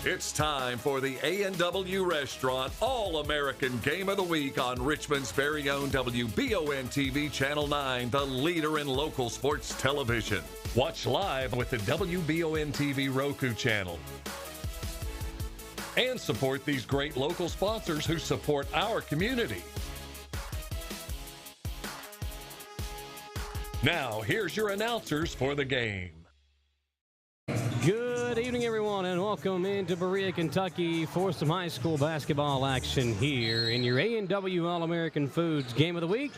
It's time for the A&W Restaurant All-American Game of the Week on Richmond's very own WBON-TV Channel 9, the leader in local sports television. Watch live with the WBON-TV Roku channel. And support these great local sponsors who support our community. Now, here's your announcers for the game. Good evening, everyone, and welcome into Berea, Kentucky for some high school basketball action here in your A&W All-American Foods Game of the Week.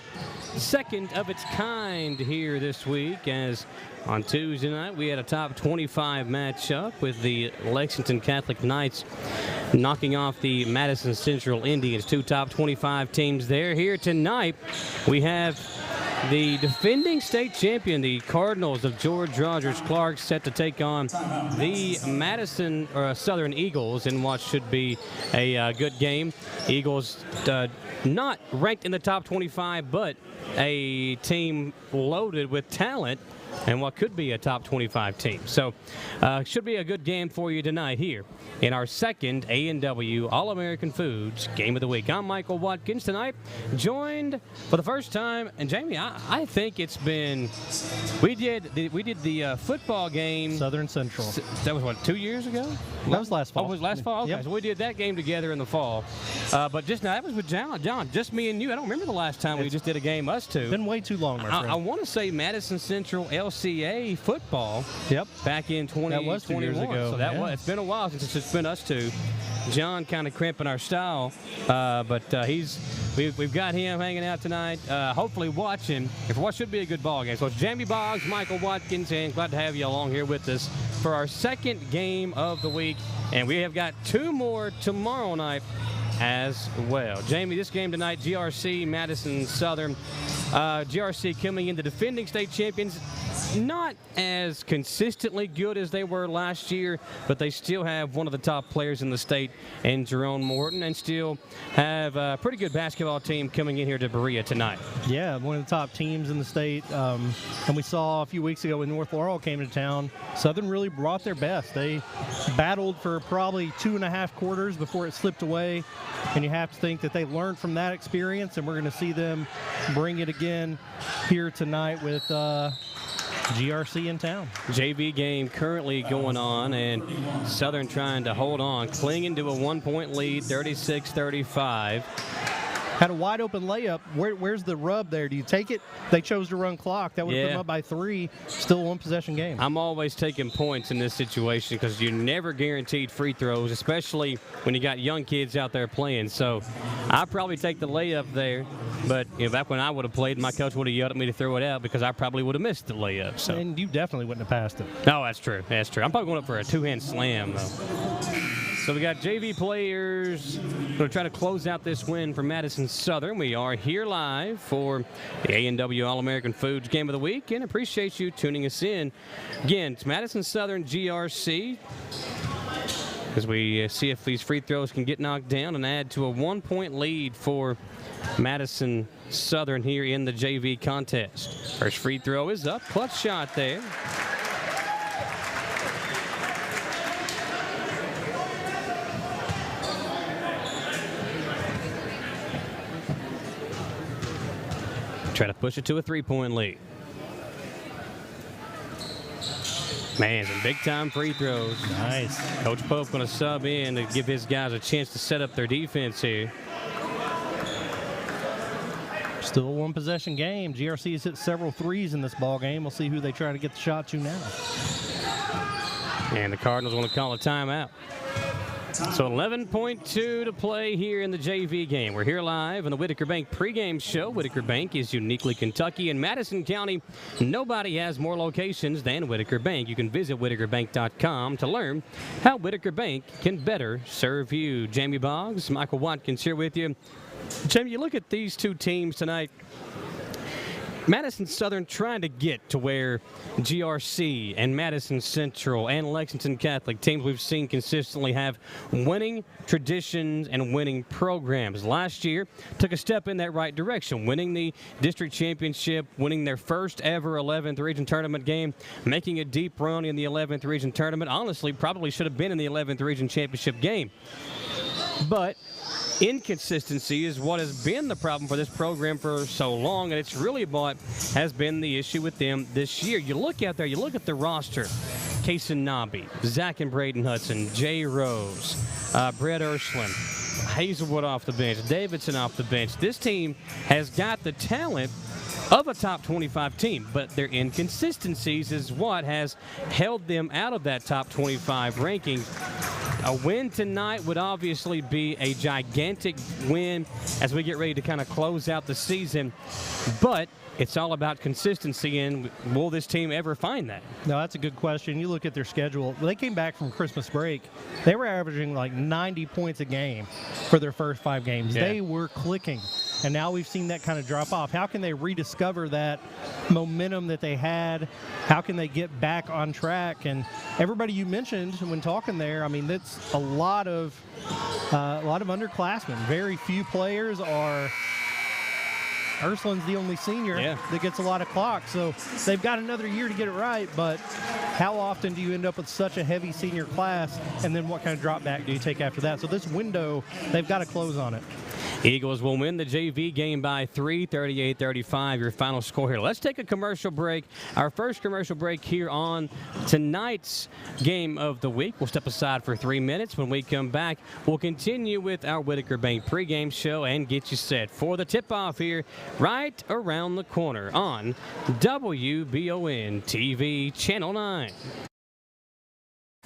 Second of its kind here this week, as on Tuesday night we had a top 25 matchup with the Lexington Catholic Knights knocking off the Madison Central Indians, two top 25 teams there. Here tonight we have the defending state champion, the Cardinals of George Rogers Clark, set to take on the Madison Southern Eagles in what should be a good game. Eagles not ranked in the top 25, but a team loaded with talent and what could be a top 25 team. So should be a good game for you tonight here in our second A&W All-American Foods Game of the Week. I'm Michael Watkins tonight, joined for the first time. And Jamie, I think it's been, we did the football game. Southern Central. That was what, 2 years ago? That was last fall. Oh, it was last fall? Okay, Yep. So we did that game together in the fall. But just now, that was with John, just me and you. I don't remember the last time we just did a game, us two. Been way too long, my friend. I want to say Madison Central LCA football. Yep. Back in 2021. That was 2 years ago. So that was, it's been a while since it's been us two. John kind of crimping our style, but we've got him hanging out tonight, hopefully watching for what should be a good ball game. So it's Jamie Boggs, Michael Watkins, and glad to have you along here with us for our second game of the week. And we have got two more tomorrow night as well. Jamie, this game tonight, GRC, Madison Southern. GRC coming in the defending state champions, not as consistently good as they were last year, but they still have one of the top players in the state in Jerome Morton, and still have a pretty good basketball team coming in here to Berea tonight. Yeah, one of the top teams in the state. And we saw a few weeks ago when North Laurel came to town, Southern really brought their best. They battled for probably 2.5 quarters before it slipped away, and you have to think that they learned from that experience, and we're going to see them bring it again here tonight with GRC in town. JV game currently going on, and Southern trying to hold on, clinging to a 1-point lead, 36-35. Had a wide open layup. Where's the rub there? Do you take it? They chose to run clock. That would have put them up by 3. Still a one-possession game. I'm always taking points in this situation because you're never guaranteed free throws, especially when you got young kids out there playing. So I probably take the layup there. But back when I would have played, my coach would have yelled at me to throw it out because I probably would have missed the layup. So. And you definitely wouldn't have passed it. No, that's true. That's true. I'm probably going up for a two-hand slam, though. So we got JV players going to try to close out this win for Madison Southern. We are here live for the A&W All-American Foods Game of the Week, and appreciate you tuning us in. Again, it's Madison Southern GRC, as we see if these free throws can get knocked down and add to a 1-point lead for Madison Southern here in the JV contest. First free throw is up. Clutch shot there. Try to push it to a 3-point lead. Man, some big-time free throws. Nice. Coach Pope going to sub in to give his guys a chance to set up their defense here. Still a one-possession game. GRC has hit several threes in this ball game. We'll see who they try to get the shot to now. And the Cardinals want to call a timeout. So 11.2 to play here in the JV game. We're here live on the Whitaker Bank pregame show. Whitaker Bank is uniquely Kentucky and Madison County. Nobody has more locations than Whitaker Bank. You can visit whitakerbank.com to learn how Whitaker Bank can better serve you. Jamie Boggs, Michael Watkins here with you. Jamie, you look at these two teams tonight. Madison Southern trying to get to where GRC and Madison Central and Lexington Catholic, teams we've seen consistently, have winning traditions and winning programs. Last year took a step in that right direction, winning the district championship, winning their first ever 11th region tournament game, making a deep run in the 11th region tournament. Honestly, probably should have been in the 11th region championship game. But inconsistency is what has been the problem for this program for so long, and it's really what has been the issue with them this year. You look out there, you look at the roster: Kason Nobby, Zach and Braden Hudson, Jay Rose, Brett Ursuline, Hazelwood off the bench, Davidson off the bench. This team has got the talent of a top 25 team, but their inconsistencies is what has held them out of that top 25 ranking. A win tonight would obviously be a gigantic win as we get ready to kind of close out the season, but it's all about consistency, and will this team ever find that? No, that's a good question. You look at their schedule. They came back from Christmas break. They were averaging like 90 points a game for their first 5 games. Yeah. They were clicking, and now we've seen that kind of drop off. How can they rediscover that momentum that they had? How can they get back on track? And everybody you mentioned when talking there, I mean, that's a lot of underclassmen. Very few players are. Ursuline's the only senior that gets a lot of clock, so they've got another year to get it right, but how often do you end up with such a heavy senior class, and then what kind of drop back do you take after that? So this window, they've got to close on it. Eagles will win the JV game by 3, 38-35, your final score here. Let's take a commercial break. Our first commercial break here on tonight's game of the week. We'll step aside for 3 minutes. When we come back, we'll continue with our Whitaker Bank pregame show and get you set for the tip-off here right around the corner on WBON TV Channel 9.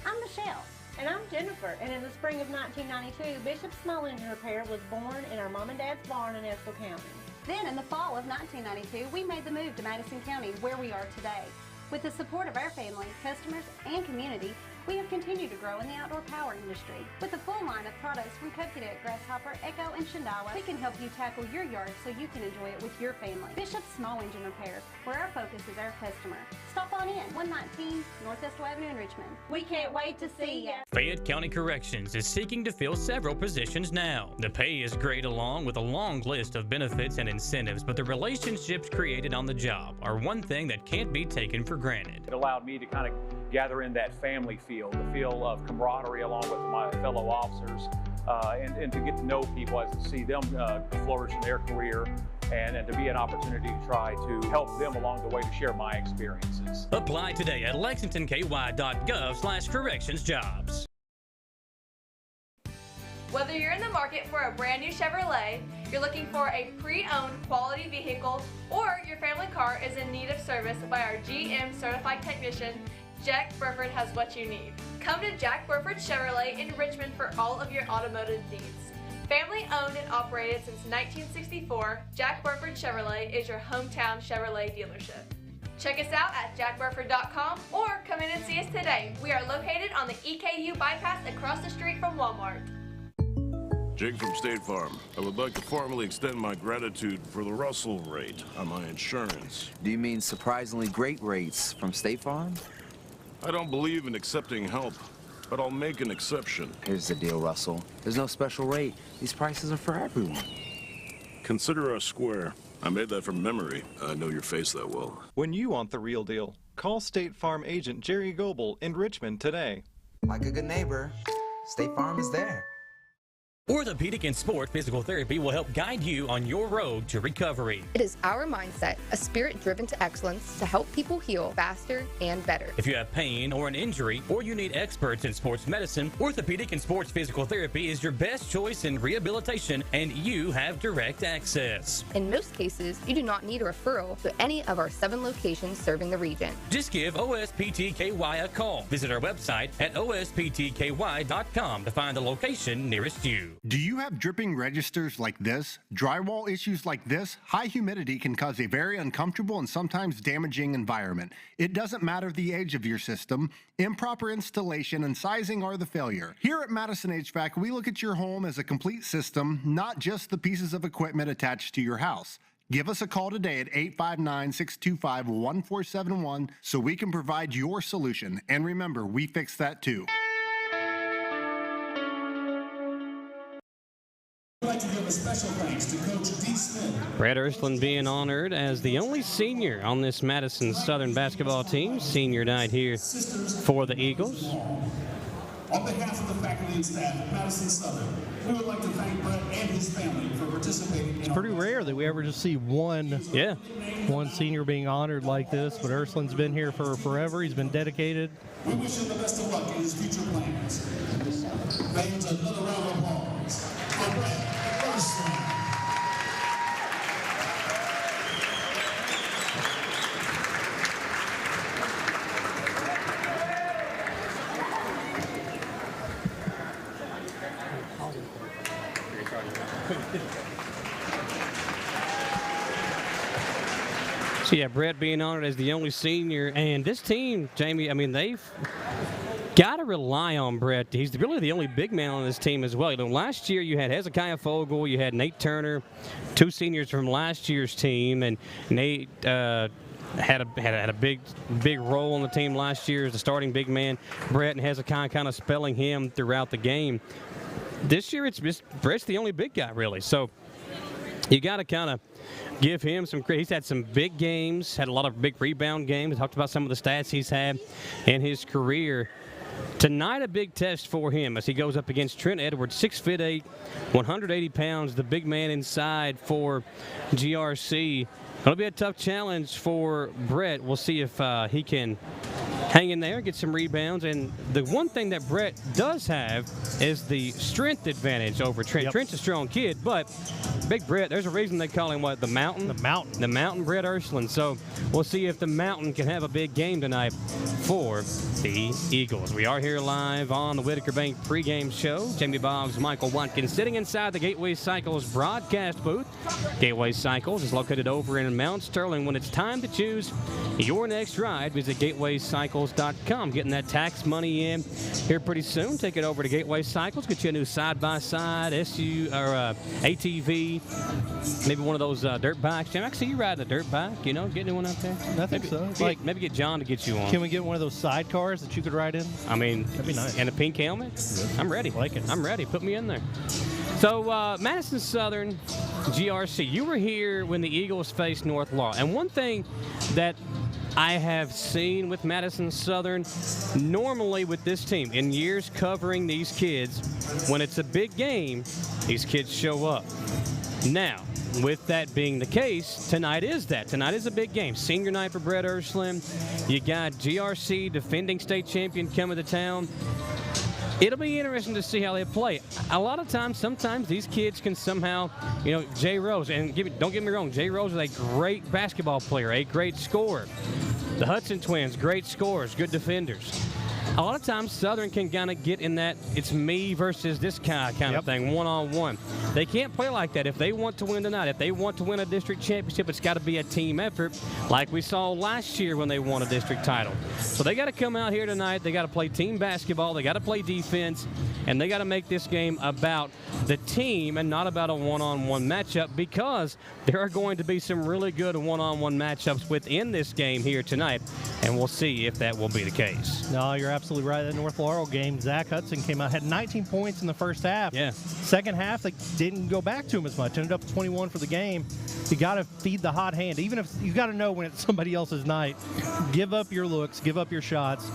I'm Michelle. And I'm Jennifer, and in the spring of 1992, Bishop Small Engine Repair was born in our mom and dad's barn in Estill County. Then in the fall of 1992, we made the move to Madison County, where we are today. With the support of our family, customers, and community, we have continued to grow in the outdoor power industry. With a full line of products from Copaduct, Grasshopper, Echo, and Shindawa, we can help you tackle your yard so you can enjoy it with your family. Bishop Small Engine Repair, where our focus is our customer. Stop on in, 119 North Estill Avenue in Richmond. We can't wait to see you. Fayette County Corrections is seeking to fill several positions now. The pay is great along with a long list of benefits and incentives, but the relationships created on the job are one thing that can't be taken for granted. It allowed me to kind of gather in that family feel, the feel of camaraderie along with my fellow officers, and to get to know people, as to see them flourish in their career, and to be an opportunity to try to help them along the way to share my experiences. Apply today at lexingtonky.gov/correctionsjobs. Whether you're in the market for a brand new Chevrolet, you're looking for a pre-owned quality vehicle, or your family car is in need of service by our GM certified technician, Jack Burford has what you need. Come to Jack Burford Chevrolet in Richmond for all of your automotive needs. Family owned and operated since 1964, Jack Burford Chevrolet is your hometown Chevrolet dealership. Check us out at jackburford.com or come in and see us today. We are located on the EKU bypass across the street from Walmart. Jake from State Farm. I would like to formally extend my gratitude for the Russell rate on my insurance. Do you mean surprisingly great rates from State Farm? I don't believe in accepting help, but I'll make an exception. Here's the deal, Russell. There's no special rate. These prices are for everyone. Consider us square. I made that from memory. I know your face that well. When you want the real deal, call State Farm agent Jerry Goebel in Richmond today. Like a good neighbor, State Farm is there. Orthopedic and Sport Physical Therapy will help guide you on your road to recovery. It is our mindset, a spirit driven to excellence to help people heal faster and better. If you have pain or an injury, or you need experts in sports medicine, Orthopedic and Sports Physical Therapy is your best choice in rehabilitation, and you have direct access. In most cases, you do not need a referral to any of our 7 locations serving the region. Just give OSPTKY a call. Visit our website at osptky.com to find the location nearest you. Do you have dripping registers like this? Drywall issues like this? High humidity can cause a very uncomfortable and sometimes damaging environment. It doesn't matter the age of your system. Improper installation and sizing are the failure. Here at Madison HVAC, we look at your home as a complete system, not just the pieces of equipment attached to your house. Give us a call today at 859-625-1471 so we can provide your solution. And remember, we fix that too. I'd like to give a special thanks to Coach D. Smith. Brett Ursuline being honored as the only senior on this Madison Southern basketball team. Senior night here for the Eagles. On behalf of the faculty and staff at Madison Southern, we would like to thank Brett and his family for participating. It's pretty rare that we ever just see one senior being honored like this, but Ursuline's been here for forever. He's been dedicated. We wish him the best of luck in his future plans. Fans, another round of applause for Brett Ursuline. So yeah, Brett being honored as the only senior, and this team, Jamie, I mean, they've got to rely on Brett. He's really the only big man on this team as well. You know, last year you had Hezekiah Fogle, you had Nate Turner, two seniors from last year's team, and Nate had a big role on the team last year as the starting big man. Brett and Hezekiah kind of spelling him throughout the game. This year it's just Brett's the only big guy really. So you got to kind of give him some credit. He's had some big games, had a lot of big rebound games. Talked about some of the stats he's had in his career. Tonight, a big test for him as he goes up against Trent Edwards, 6'8", 180 pounds, the big man inside for GRC. It'll be a tough challenge for Brett. We'll see if he can hang in there, get some rebounds. And the one thing that Brett does have is the strength advantage over Trent. Yep. Trent's a strong kid, but Big Brett, there's a reason they call him what? The Mountain? The Mountain. The Mountain Brett Ursuline. So we'll see if the Mountain can have a big game tonight for the Eagles. We are here live on the Whitaker Bank pregame show. Jamie Boggs, Michael Watkins sitting inside the Gateway Cycles broadcast booth. Gateway Cycles is located over in Mount Sterling. When it's time to choose your next ride, visit gatewaycycles.com. Getting that tax money in here pretty soon. Take it over to Gateway Cycles. Get you a new side-by-side ATV, maybe one of those dirt bikes. Jim, I see you riding a dirt bike, you know, getting one up there. I think so. Maybe get John to get you on. Can we get one of those sidecars that you could ride in? I mean, that'd be nice. And a pink helmet? Good. I'm ready. Like it. I'm ready. Put me in there. So, Madison Southern, GRC, you were here when the Eagles faced North Laurel. And one thing that I have seen with Madison Southern, normally with this team, in years covering these kids, when it's a big game, these kids show up. Now, with that being the case, tonight is that. Tonight is a big game. Senior night for Brett Ursuline. You got GRC, defending state champion, coming to town. It'll be interesting to see how they play. A lot of times, sometimes these kids can somehow, you know, Jay Rose, and don't get me wrong, Jay Rose is a great basketball player, a great scorer. The Hudson twins, great scorers, good defenders. A lot of times Southern can kind of get in that it's me versus this guy kind of thing, one-on-one. They can't play like that if they want to win tonight. If they want to win a district championship, it's got to be a team effort like we saw last year when they won a district title. So they got to come out here tonight. They got to play team basketball. They got to play defense, and they got to make this game about the team and not about a one-on-one matchup, because there are going to be some really good one-on-one matchups within this game here tonight, and we'll see if that will be the case. No, you're absolutely right. That North Laurel game, Zach Hudson came out, had 19 points in the first half. Yeah. Second half, they didn't go back to him as much. Ended up 21 for the game. You got to feed the hot hand. Even if you got to know when it's somebody else's night, give up your looks, give up your shots,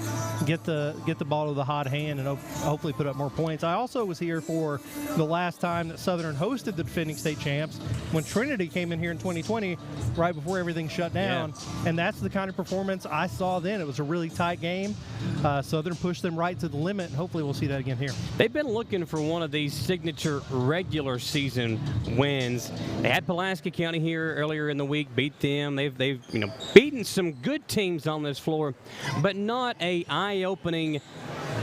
get the ball to the hot hand, and hopefully put up more points. I also was here for the last time that Southern hosted the defending state champs when Trinity came in here in 2020, right before everything shut down. Yeah. And that's the kind of performance I saw then. It was a really tight game. Southern pushed them right to the limit, and hopefully we'll see that again here. They've been looking for one of these signature regular season wins. They had Pulaski County here earlier in the week, beat them. They've beaten some good teams on this floor, but not a eye-opening,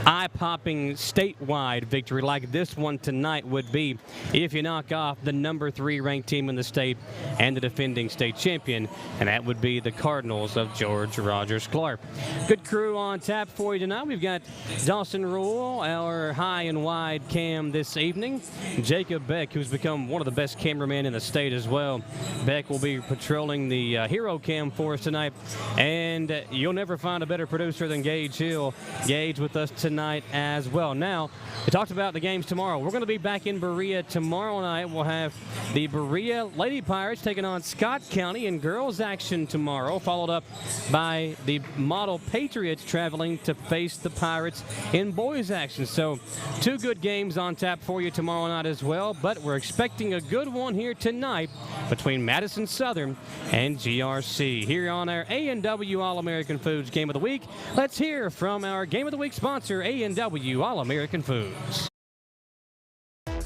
eye eye-popping statewide victory like this one tonight would be if you knock off the number 3 ranked team in the state and the defending state champion, and that would be the Cardinals of George Rogers Clark. Good crew on tap for you tonight. We've got Dawson Rule, our high and wide cam this evening. Jacob Beck, who's become one of the best cameramen in the state as well. Beck will be patrolling the hero cam for us tonight, and you'll never find a better producer than Gage Hill. Gage with us tonight as well. Now, we talked about the games tomorrow. We're going to be back in Berea tomorrow night. We'll have the Berea Lady Pirates taking on Scott County in girls action tomorrow, followed up by the Model Patriots traveling to face the Pirates in boys action. So 2 good games on tap for you tomorrow night as well, but we're expecting a good one here tonight between Madison Southern and GRC. Here on our A&W All-American Foods Game of the Week, let's hear from our Game of the Week sponsor, A&W All-American Foods.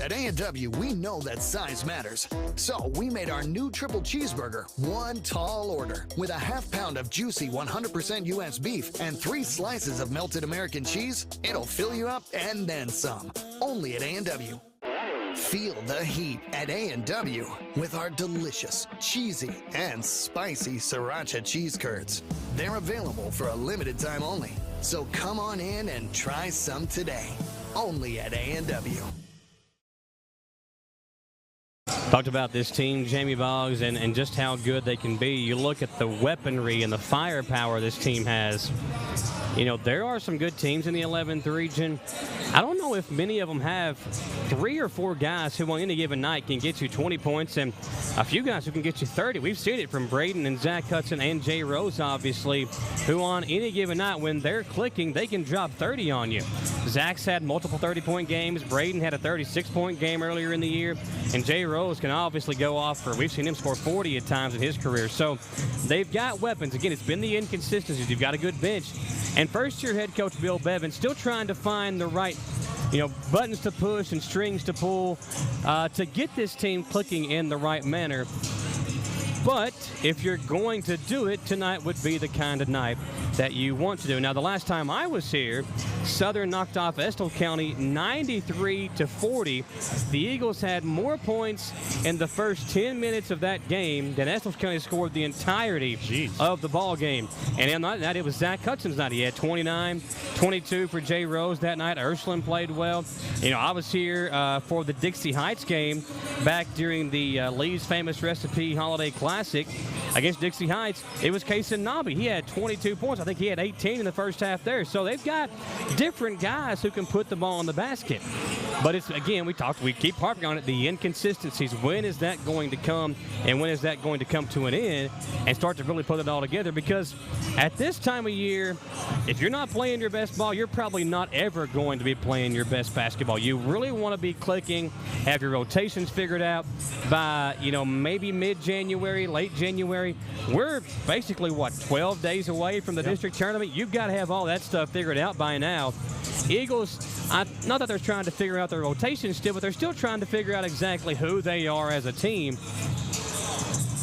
At A&W, we know that size matters. So we made our new triple cheeseburger one tall order with a half pound of juicy 100% U.S. beef and 3 slices of melted American cheese. It'll fill you up and then some. Only at A&W. Feel the heat at A&W with our delicious, cheesy, and spicy sriracha cheese curds. They're available for a limited time only. So come on in and try some today. Only at A&W. Talked about this team, Jamie Boggs, and just how good they can be. You look at the weaponry and the firepower this team has. You know, there are some good teams in the 11th region. I don't know if many of them have 3 or 4 guys who on any given night can get you 20 points and a few guys who can get you 30. We've seen it from Braden and Zach Hudson and Jay Rose, obviously, who on any given night when they're clicking, they can drop 30 on you. Zach's had multiple 30-point games. Braden had a 36-point game earlier in the year. And Jay Rose can obviously go off for, we've seen him score 40 at times in his career. So they've got weapons. Again, it's been the inconsistencies. You've got a good bench. And first-year head coach Bill Bevan still trying to find the right, buttons to push and strings to pull to get this team clicking in the right manner. But if you're going to do it, tonight would be the kind of night that you want to do. Now, the last time I was here, Southern knocked off Estill County 93-40. The Eagles had more points in the first 10 minutes of that game than Estill County scored the entirety of the ball game. And on that night, it was Zach Hudson's night. He had 29, 22 for Jay Rose that night. Ursuline played well. I was here for the Dixie Heights game back during the Lee's Famous Recipe Holiday Classic against Dixie Heights. It was Kason Nobby. He had 22 points. I think he had 18 in the first half there. So they've got different guys who can put the ball in the basket. But it's, again, we keep harping on it, the inconsistencies. When is that going to come, and when is that going to come to an end and start to really put it all together? Because at this time of year, if you're not playing your best ball, you're probably not ever going to be playing your best basketball. You really want to be clicking, have your rotations figured out by, maybe mid-January, late January. We're basically, 12 days away from the district tournament? You've got to have all that stuff figured out by now. Eagles, not that they're trying to figure out their rotation still, but they're still trying to figure out exactly who they are as a team.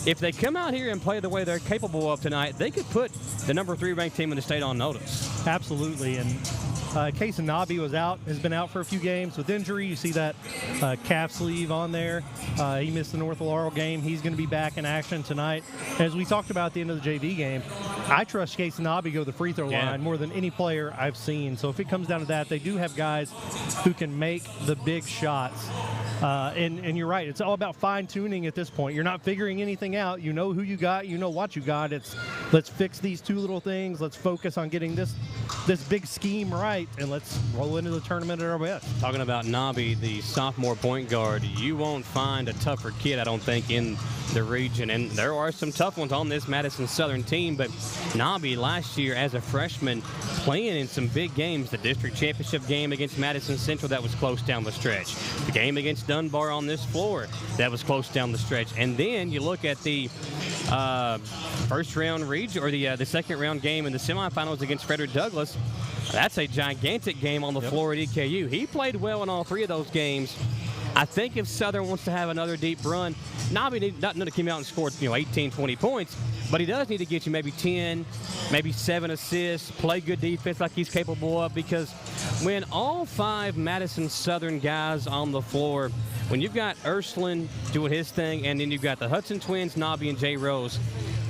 If they come out here and play the way they're capable of tonight, they could put the number 3 ranked team in the state on notice. Absolutely. And Kason Nobby has been out for a few games with injury. You see that calf sleeve on there. He missed the North Laurel game. He's going to be back in action tonight. As we talked about at the end of the JV game, I trust Kason Nobby to go to the free throw line more than any player I've seen. So if it comes down to that, they do have guys who can make the big shots. And you're right. It's all about fine-tuning at this point. You're not figuring anything out. You know who you got. You know what you got. It's let's fix these 2 little things. Let's focus on getting this big scheme right, and let's roll into the tournament at our best. Talking about Nobby, the sophomore point guard, you won't find a tougher kid, I don't think, in the region. And there are some tough ones on this Madison Southern team, but Nobby last year as a freshman playing in some big games, the district championship game against Madison Central, that was close down the stretch. The game against Dunbar on this floor, that was close down the stretch. And then you look at the first round region, or the second round game in the semifinals against Frederick Douglass. That's a gigantic game on the floor at EKU. He played well in all 3 of those games. I think if Southern wants to have another deep run, Nobby not to come out and score 18, 20 points, but he does need to get you maybe 10, maybe 7 assists, play good defense like he's capable of, because when all 5 Madison Southern guys on the floor, when you've got Ursuline doing his thing, and then you've got the Hudson twins, Nobby and Jay Rose,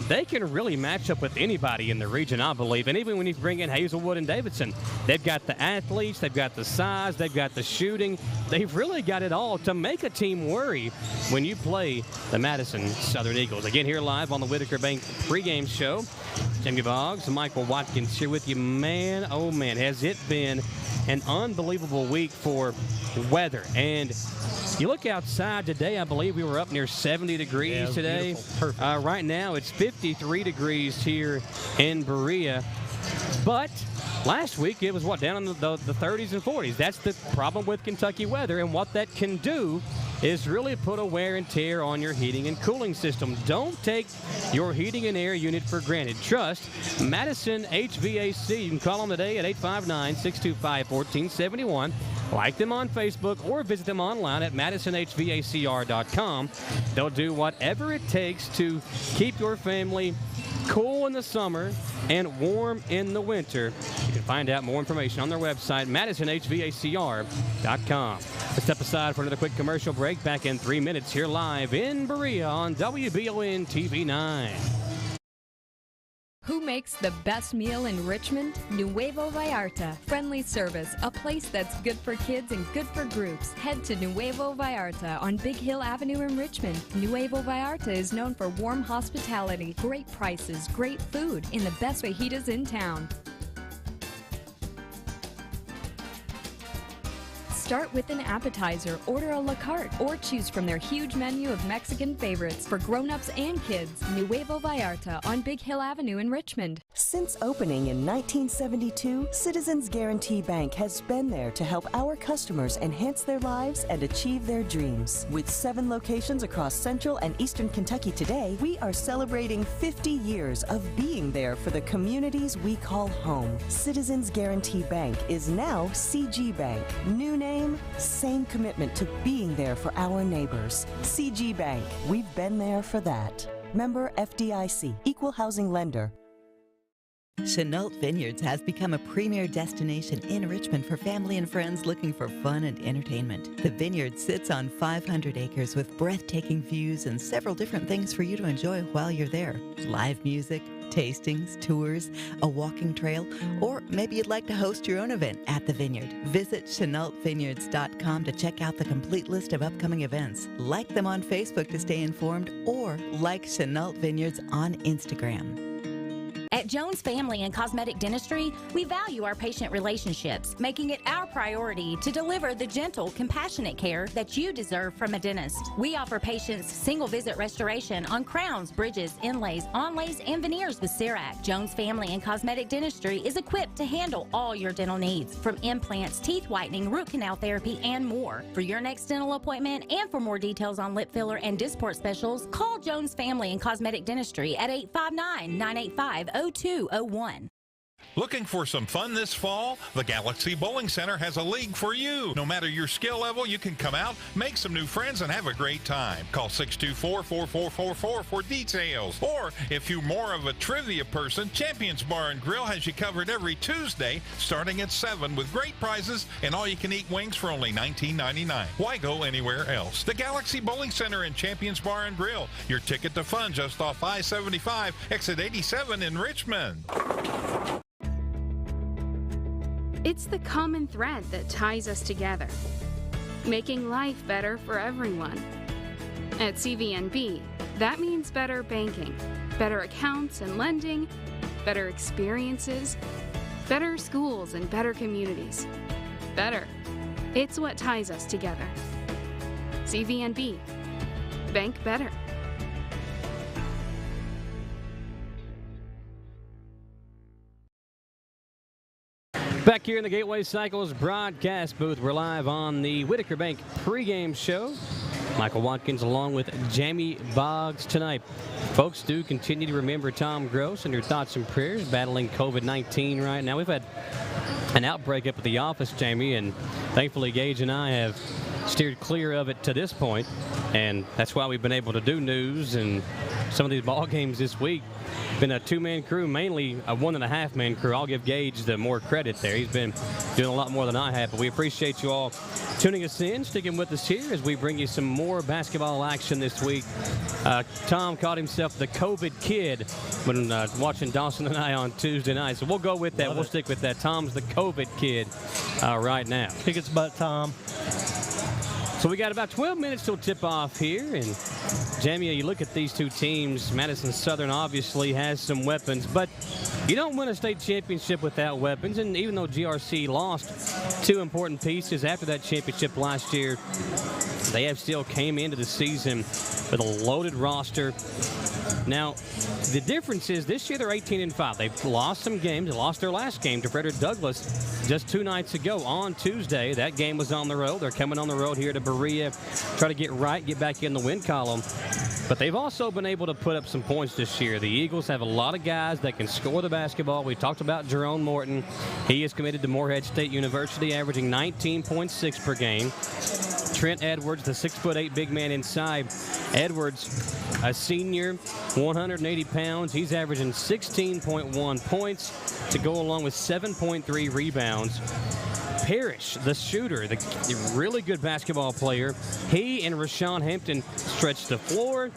they can really match up with anybody in the region, I believe. And even when you bring in Hazelwood and Davidson, they've got the athletes, they've got the size, they've got the shooting. They've really got it all to make a team worry when you play the Madison Southern Eagles. Again, here live on the Whitaker Bank pregame show. Jamie Boggs and Michael Watkins here with you. Man, oh man, has it been an unbelievable week for weather. And you look outside today, I believe we were up near 70 degrees today. Right now it's 53 degrees here in Berea. But last week it was, down in the 30s and 40s. That's the problem with Kentucky weather, and what that can do is really put a wear and tear on your heating and cooling system. Don't take your heating and air unit for granted. Trust Madison HVAC. You can call them today at 859-625-1471. Like them on Facebook or visit them online at madisonhvacr.com. They'll do whatever it takes to keep your family cool in the summer and warm in the winter. You can find out more information on their website, madisonhvacr.com. Let's step aside for another quick commercial break. Back in 3 minutes here live in Berea on WBON TV 9. Who makes the best meal in Richmond? Nuevo Vallarta. Friendly service, a place that's good for kids and good for groups. Head to Nuevo Vallarta on Big Hill Avenue in Richmond. Nuevo Vallarta is known for warm hospitality, great prices, great food, and the best fajitas in town. Start with an appetizer, order a la carte, or choose from their huge menu of Mexican favorites for grown-ups and kids. Nuevo Vallarta on Big Hill Avenue in Richmond. Since opening in 1972, Citizens Guarantee Bank has been there to help our customers enhance their lives and achieve their dreams. With 7 locations across Central and Eastern Kentucky today, we are celebrating 50 years of being there for the communities we call home. Citizens Guarantee Bank is now CG Bank. New name, same commitment to being there for our neighbors. CG Bank, we've been there for that. Member FDIC, Equal Housing Lender. Chenault Vineyards has become a premier destination in Richmond for family and friends looking for fun and entertainment. The vineyard sits on 500 acres with breathtaking views and several different things for you to enjoy while you're there. Live music, tastings, tours, a walking trail, or maybe you'd like to host your own event at the vineyard. Visit ChenaultVineyards.com to check out the complete list of upcoming events. Like them on Facebook to stay informed, or like Chenault Vineyards on Instagram. At Jones Family and Cosmetic Dentistry, we value our patient relationships, making it our priority to deliver the gentle, compassionate care that you deserve from a dentist. We offer patients single-visit restoration on crowns, bridges, inlays, onlays, and veneers with CERAC. Jones Family and Cosmetic Dentistry is equipped to handle all your dental needs, from implants, teeth whitening, root canal therapy, and more. For your next dental appointment and for more details on lip filler and Dysport specials, call Jones Family and Cosmetic Dentistry at 859-985-0201. Looking for some fun this fall? The Galaxy Bowling Center has a league for you. No matter your skill level, you can come out, make some new friends, and have a great time. Call 624-4444 for details. Or, if you're more of a trivia person, Champions Bar and Grill has you covered every Tuesday, starting at 7 with great prizes and all-you-can-eat wings for only $19.99. Why go anywhere else? The Galaxy Bowling Center and Champions Bar and Grill. Your ticket to fun just off I-75, exit 87 in Richmond. It's the common thread that ties us together, making life better for everyone. At CVNB, that means better banking, better accounts and lending, better experiences, better schools and better communities. Better. It's what ties us together. CVNB. Bank better. Back here in the Gateway Cycles broadcast booth, we're live on the Whitaker Bank pregame show. Michael Watkins along with Jamie Boggs tonight. Folks, do continue to remember Tom Gross and your thoughts and prayers, battling COVID-19 right now. We've had an outbreak up at the office, Jamie, and thankfully Gage and I have steered clear of it to this point, and that's why we've been able to do news and some of these ball games this week. Been a two-man crew, mainly a 1.5-man crew. I'll give Gage the more credit there. He's been doing a lot more than I have, but we appreciate you all tuning us in, sticking with us here as we bring you some more basketball action this week. Tom called himself the COVID kid when watching Dawson and I on Tuesday night, so we'll go with that. We'll stick with that. Tom's the COVID kid right now. Kick its butt, Tom. So we got about 12 minutes till tip-off here, and Jamie, you look at these two teams. Madison Southern obviously has some weapons, but you don't win a state championship without weapons, and even though GRC lost two important pieces after that championship last year, they have still came into the season with a loaded roster. Now, the difference is this year they're 18-5. They've lost some games. They lost their last game to Frederick Douglass just 2 nights ago on Tuesday. That game was on the road. They're coming on the road here to Berea, try to get back in the win column. But they've also been able to put up some points this year. The Eagles have a lot of guys that can score the basketball. We talked about Jerome Morton. He is committed to Morehead State University, averaging 19.6 per game. Trent Edwards, the 6'8" big man inside. Edwards, a senior, 180 pounds. He's averaging 16.1 points to go along with 7.3 rebounds. Parrish, the shooter, the really good basketball player. He and Rashawn Hampton stretch the floor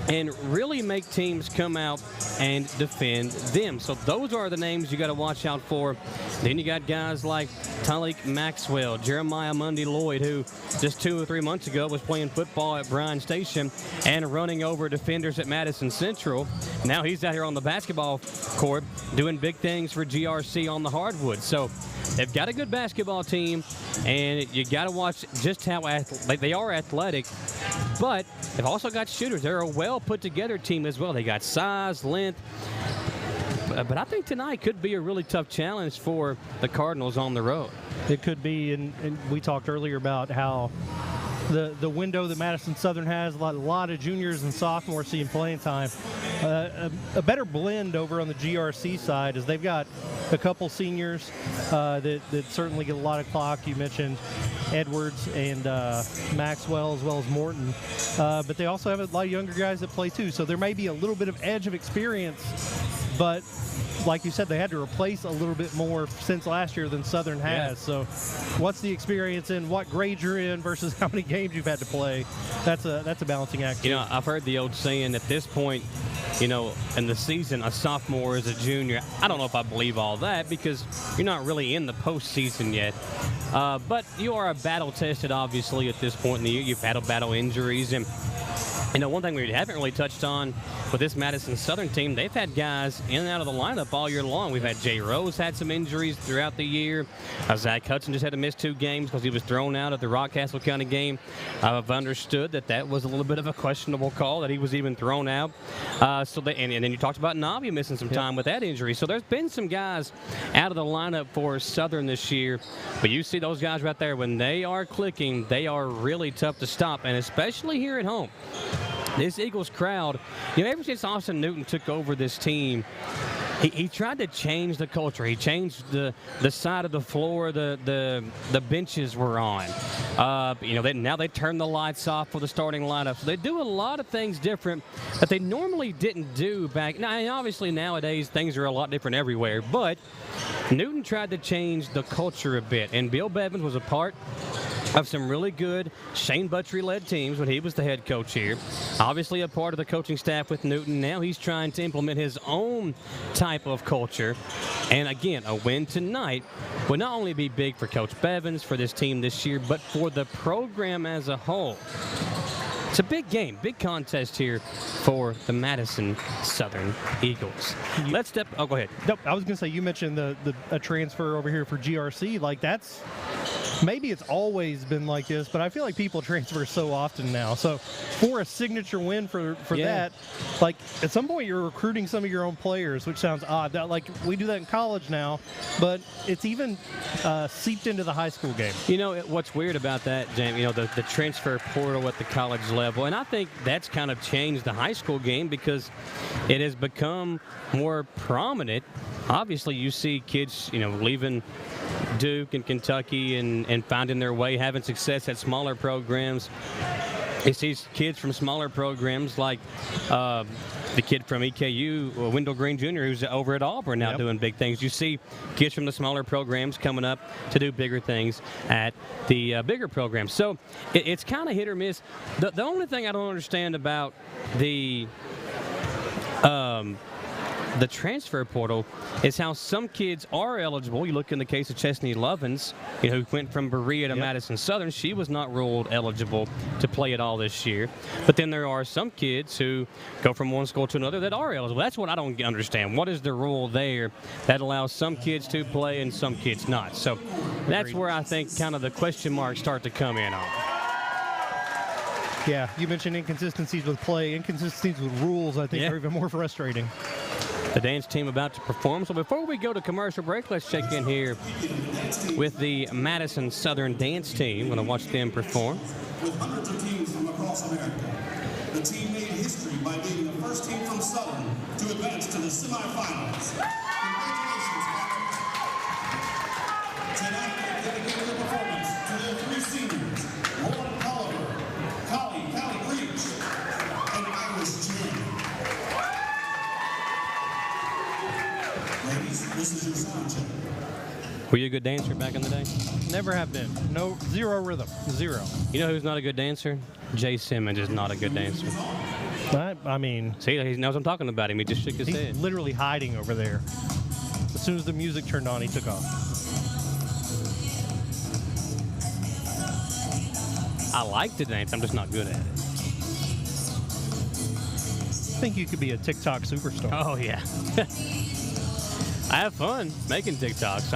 and really make teams come out and defend them. So those are the names you got to watch out for. Then you got guys like Talik Maxwell, Jeremiah Mundy Lloyd, who just 2 or 3 months ago was playing football at Bryan Station and running over defenders at Madison Central. Now he's out here on the basketball court doing big things for GRC on the hardwood. So they've got a good basketball team, and you got to watch just how they are athletic, but they've also got shooters. They're a well put together team as well. They got size, length. But I think tonight could be a really tough challenge for the Cardinals on the road. It could be, and we talked earlier about how the window that Madison Southern has, a lot of juniors and sophomores seeing playing time. A better blend over on the GRC side is they've got a couple seniors that certainly get a lot of clock. You mentioned Edwards and Maxwell as well as Morton. But they also have a lot of younger guys that play too. So there may be a little bit of edge of experience, but like you said, they had to replace a little bit more since last year than Southern has. Yeah. So what's the experience in, what grade you're in versus how many games you've had to play? That's a balancing act. You know, I've heard the old saying, at this point, you know, in the season, a sophomore is a junior. I don't know if I believe all that because you're not really in the postseason yet. But you are battle-tested, obviously, at this point in the year. You've had battle injuries. And, you know, one thing we haven't really touched on with this Madison Southern team, they've had guys in and out of the lineup all year long. We've had Jay Rose had some injuries throughout the year. Zach Hudson just had to miss 2 games because he was thrown out at the Rockcastle County game. I've understood that was a little bit of a questionable call, that he was even thrown out. And then you talked about Navi missing some time with that injury. So there's been some guys out of the lineup for Southern this year. But you see those guys right there, when they are clicking, they are really tough to stop, and especially here at home. This Eagles crowd, you know, ever since Austin Newton took over this team, he tried to change the culture. He changed the side of the floor the benches were on. You know, now they turn the lights off for the starting lineup. So they do a lot of things different that they normally didn't do back. Now, obviously nowadays things are a lot different everywhere, but Newton tried to change the culture a bit, and Bill Bevins was a part of some really good Shane Buttrey-led teams when he was the head coach here. Obviously a part of the coaching staff with Newton. Now he's trying to implement his own type of culture. And again, a win tonight would not only be big for Coach Bevins, for this team this year, but for the program as a whole. It's a big game, big contest here for the Madison Southern Eagles. Let's step. Oh, go ahead. Nope, I was going to say, you mentioned a transfer over here for GRC. Like, that's maybe it's always been like this, but I feel like people transfer so often now. So for a signature win for that, like at some point you're recruiting some of your own players, which sounds odd. That, like, we do that in college now, but it's even seeped into the high school game. You know, what's weird about that, James, you know, the transfer portal at the college level, and I think that's kind of changed the high school game because it has become more prominent. Obviously, you see kids, you know, leaving Duke and Kentucky and finding their way, having success at smaller programs. It sees kids from smaller programs like the kid from EKU, Wendell Green Jr., who's over at Auburn now doing big things. You see kids from the smaller programs coming up to do bigger things at the bigger programs. So it's kind of hit or miss. The only thing I don't understand about the transfer portal is how some kids are eligible. You look in the case of Chesney Lovins, who went from Berea to Madison Southern. She was not ruled eligible to play at all this year. But then there are some kids who go from one school to another that are eligible. That's what I don't understand. What is the rule there that allows some kids to play and some kids not? So that's where I think kind of the question marks start to come in on. Yeah, you mentioned inconsistencies with play, inconsistencies with rules, I think, are even more frustrating. The dance team about to perform. So before we go to commercial break, let's check in here with the Madison Southern dance team. Going to watch them perform. With hundreds of teams from across America, the team made history by being the first team from Southern to advance to the semifinals. Congratulations, Captains. Tonight, they dedicated their performance to their three seniors, Lauren Oliver, Callie Breach, and Iris Jen. Ladies, this is your sound check. Were you a good dancer back in the day? Never have been. No, zero rhythm. Zero. You know who's not a good dancer? Jay Simmons is not a good dancer. I mean... See, he knows I'm talking about him. He just shook his head. He's literally hiding over there. As soon as the music turned on, he took off. I like to dance. I'm just not good at it. I think you could be a TikTok superstar. Oh, yeah. I have fun making TikToks.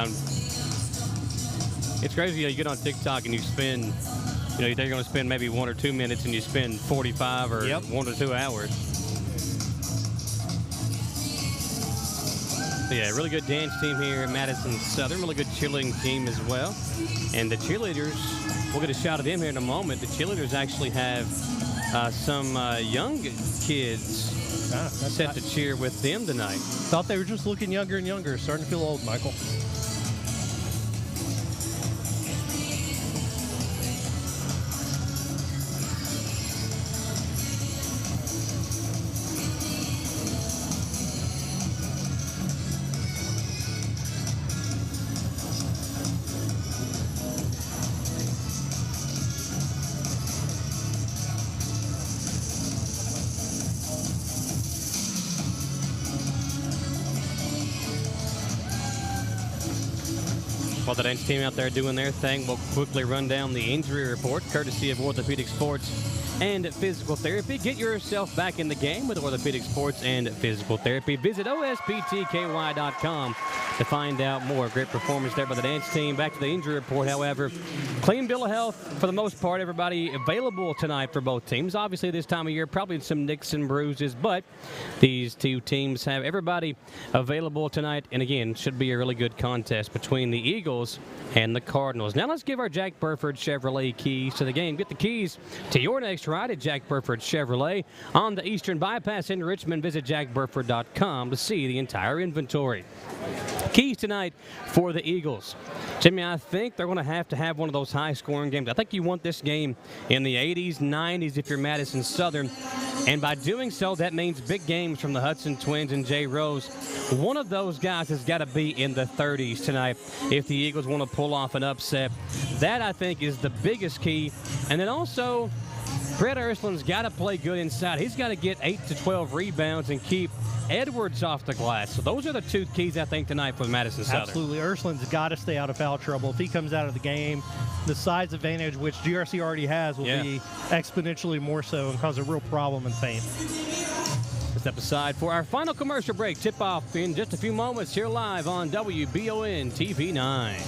It's crazy. You get on TikTok and you spend, you think you're going to spend maybe 1 or 2 minutes and you spend 45 or 1 to 2 hours. So yeah, really good dance team here at Madison Southern. Really good cheerleading team as well. And the cheerleaders, we'll get a shot of them here in a moment. The cheerleaders actually have some young kids set to cheer with them tonight. Thought they were just looking younger and younger. Starting to feel old, Michael. While the dance team out there doing their thing, we'll quickly run down the injury report, courtesy of Orthopedic Sports and Physical Therapy. Get yourself back in the game with Orthopedic Sports and Physical Therapy. Visit osptky.com to find out more. Great performance there by the dance team. Back to the injury report, however. Clean bill of health for the most part. Everybody available tonight for both teams. Obviously, this time of year, probably some nicks and bruises, but these two teams have everybody available tonight. And again, should be a really good contest between the Eagles and the Cardinals. Now let's give our Jack Burford Chevrolet keys to the game. Get the keys to your next ride at Jack Burford Chevrolet on the Eastern Bypass in Richmond. Visit jackburford.com to see the entire inventory. Keys tonight for the Eagles. Jimmy, I think they're going to have one of those high-scoring games. I think you want this game in the 80s, 90s if you're Madison Southern. And by doing so, that means big games from the Hudson Twins and Jay Rose. One of those guys has got to be in the 30s tonight if the Eagles want to pull off an upset. That, I think, is the biggest key. And then also, Brett Ursland's got to play good inside. He's got to get 8 to 12 rebounds and keep Edwards off the glass. So those are the two keys, I think, tonight for Madison Southern. Absolutely. Ursland's got to stay out of foul trouble. If he comes out of the game, the size advantage, which GRC already has, will be exponentially more so and cause a real problem in paint. Step aside for our final commercial break. Tip-off in just a few moments here live on WBON TV 9.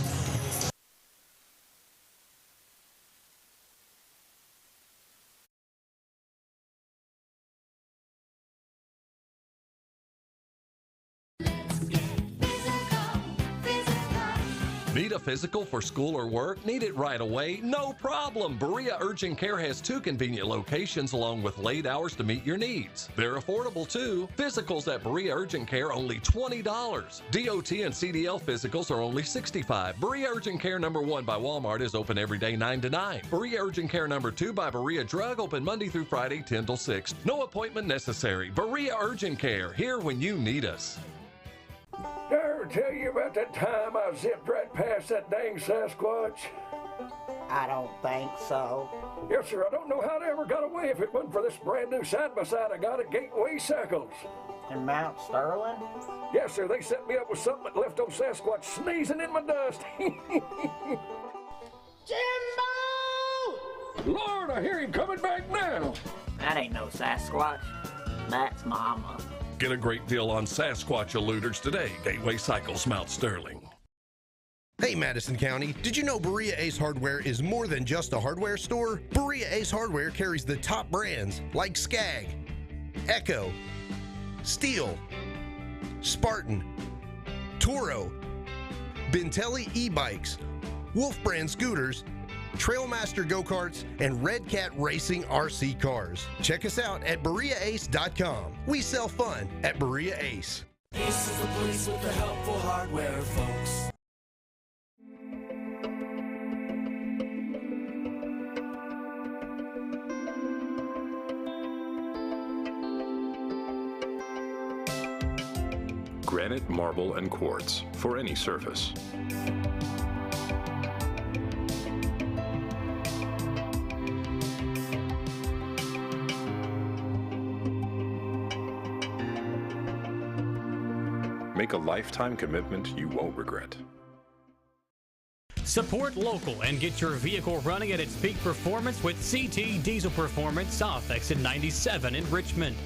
Need a physical for school or work? Need it right away? No problem. Berea Urgent Care has 2 convenient locations along with late hours to meet your needs. They're affordable too. Physicals at Berea Urgent Care only $20. DOT and CDL physicals are only $65. Berea Urgent Care number 1 by Walmart is open every day 9 to 9. Berea Urgent Care number 2 by Berea Drug open Monday through Friday 10 till 6. No appointment necessary. Berea Urgent Care, here when you need us. Did I ever tell you about that time I zipped right past that dang Sasquatch? I don't think so. Yes, sir. I don't know how they ever got away if it wasn't for this brand new side-by-side I got at Gateway Cycles. In Mount Sterling? Yes, sir. They set me up with something that left old Sasquatch sneezing in my dust. Jimbo! Lord, I hear him coming back now. That ain't no Sasquatch. That's Mama. Get a great deal on Sasquatch eluders today. Gateway Cycles, Mount Sterling. Hey Madison County, did you know Berea Ace Hardware is more than just a hardware store? Berea Ace Hardware carries the top brands like Skag, Echo, Steel, Spartan, Toro, Bentelli e-bikes, Wolf brand scooters, Trailmaster go-karts, and Red Cat Racing RC cars. Check us out at BereaAce.com. We sell fun at Berea Ace. Ace is the place with the helpful hardware, folks. Granite, marble, and quartz for any surface. Make a lifetime commitment you won't regret. Support local and get your vehicle running at its peak performance with CT Diesel Performance South Exit 97 in Richmond.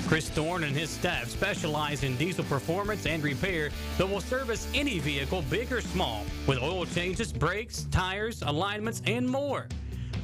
Chris Thorne and his staff specialize in diesel performance and repair that will service any vehicle, big or small, with oil changes, brakes, tires, alignments, and more.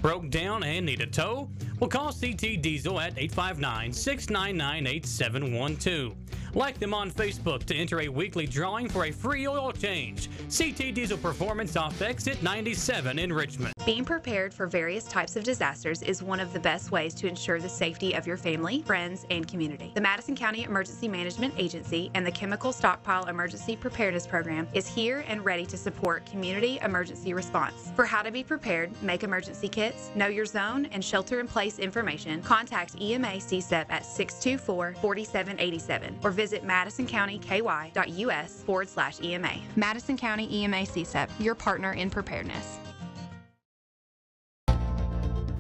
Broke down and need a tow? Well, call CT Diesel at 859-699-8712. Like them on Facebook to enter a weekly drawing for a free oil change. CT Diesel Performance off Exit 97 in Richmond. Being prepared for various types of disasters is one of the best ways to ensure the safety of your family, friends, and community. The Madison County Emergency Management Agency and the Chemical Stockpile Emergency Preparedness Program is here and ready to support community emergency response. For how to be prepared, make emergency kits, know your zone, and shelter-in-place information, contact EMA CSEP at 624-4787 or visit madisoncountyky.us/EMA. Madison County EMA CSEP, your partner in preparedness.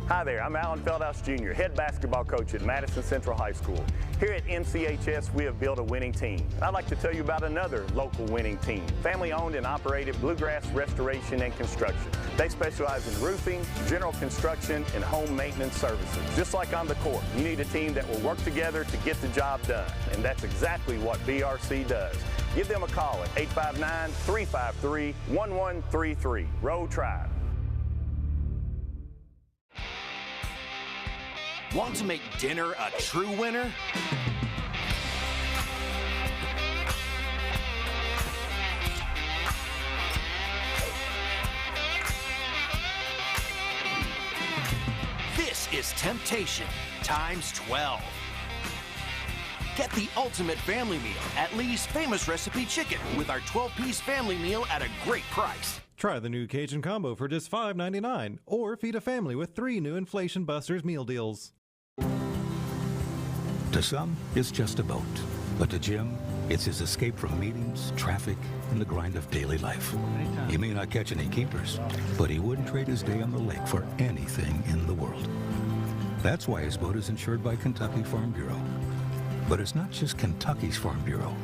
Hi there, I'm Alan Feldhouse Jr., head basketball coach at Madison Central High School. Here at MCHS, we have built a winning team. I'd like to tell you about another local winning team, family-owned and operated Bluegrass Restoration and Construction. They specialize in roofing, general construction, and home maintenance services. Just like on the court, you need a team that will work together to get the job done, and that's exactly what BRC does. Give them a call at 859-353-1133. Road Tribe. Want to make dinner a true winner? This is temptation times 12. Get the ultimate family meal at Lee's Famous Recipe Chicken with our 12-piece family meal at a great price. Try the new Cajun Combo for just $5.99 or feed a family with 3 new Inflation Busters meal deals. To some, it's just a boat. But to Jim, it's his escape from meetings, traffic, and the grind of daily life. He may not catch any keepers, but he wouldn't trade his day on the lake for anything in the world. That's why his boat is insured by Kentucky Farm Bureau. But it's not just Kentucky's Farm Bureau.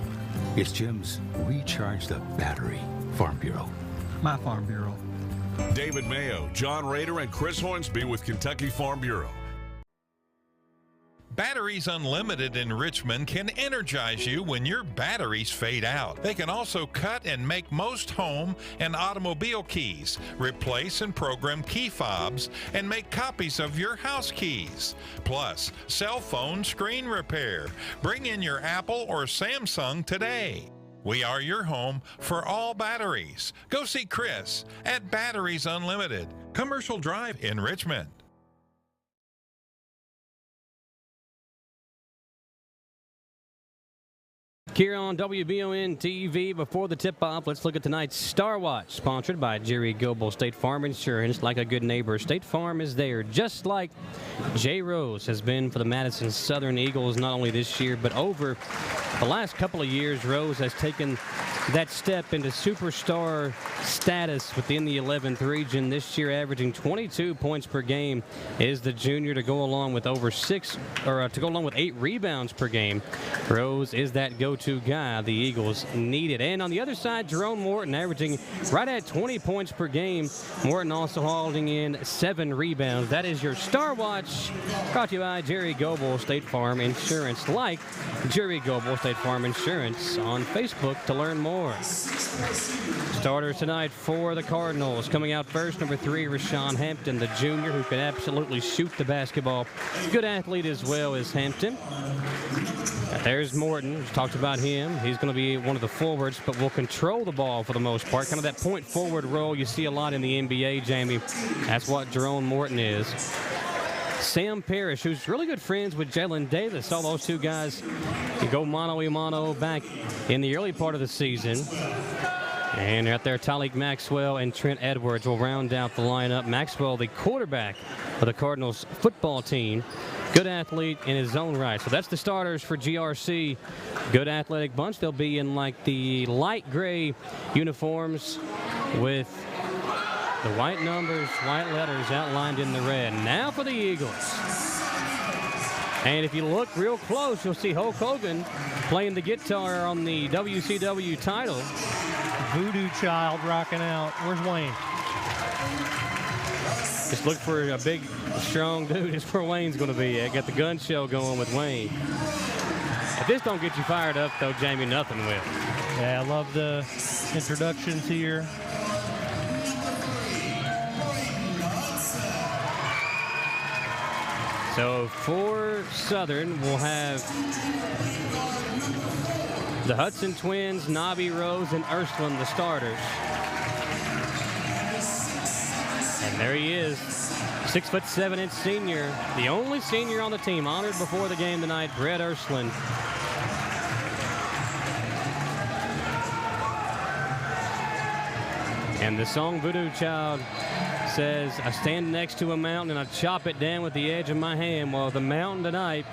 It's Jim's Recharge the Battery Farm Bureau. My Farm Bureau. David Mayo, John Rader, and Chris Hornsby with Kentucky Farm Bureau. Batteries Unlimited in Richmond can energize you when your batteries fade out. They can also cut and make most home and automobile keys, replace and program key fobs, and make copies of your house keys. Plus, cell phone screen repair. Bring in your Apple or Samsung today. We are your home for all batteries. Go see Chris at Batteries Unlimited, Commercial Drive in Richmond. Here on WBON TV, before the tip-off, let's look at tonight's Star Watch, sponsored by Jerry Goebel State Farm Insurance. Like a good neighbor, State Farm is there, just like Jay Rose has been for the Madison Southern Eagles, not only this year, but over the last couple of years. Rose has taken that step into superstar status within the 11th region. This year, averaging 22 points per game, is the junior, to go along with to go along with 8 rebounds per game. Rose is that go-to guy the Eagles needed. And on the other side, Jerome Morton averaging right at 20 points per game. Morton also hauling in 7 rebounds. That is your Star Watch, brought to you by Jerry Goebel State Farm Insurance. Like Jerry Goebel State Farm Insurance on Facebook to learn more. Starters tonight for the Cardinals. Coming out first, number 3, Rashawn Hampton, the junior, who can absolutely shoot the basketball. Good athlete as well as Hampton. There's Morton. We talked about him. He's going to be one of the forwards, but will control the ball for the most part. Kind of that point forward role you see a lot in the NBA, Jamie. That's what Jerome Morton is. Sam Parrish, who's really good friends with Jalen Davis. All those two guys go mano-a-mano back in the early part of the season. And out there, Tyleek Maxwell and Trent Edwards will round out the lineup. Maxwell, the quarterback of the Cardinals football team. Good athlete in his own right. So that's the starters for GRC. Good athletic bunch. They'll be in like the light gray uniforms with the white numbers, white letters outlined in the red. Now for the Eagles. And if you look real close, you'll see Hulk Hogan playing the guitar on the WCW title. Voodoo Child rocking out. Where's Wayne? Just look for a big, strong dude. Is where Wayne's going to be at. Got the gun show going with Wayne. If this don't get you fired up, though, Jamie, nothing will. Yeah, I love the introductions here. So for Southern, we'll have the Hudson twins, Nobby, Rose, and Ursuline, the starters. And there he is, 6'7" senior, the only senior on the team, honored before the game tonight, Brett Ursuline. And the song Voodoo Child says, I stand next to a mountain and I chop it down with the edge of my hand. Well, the mountain tonight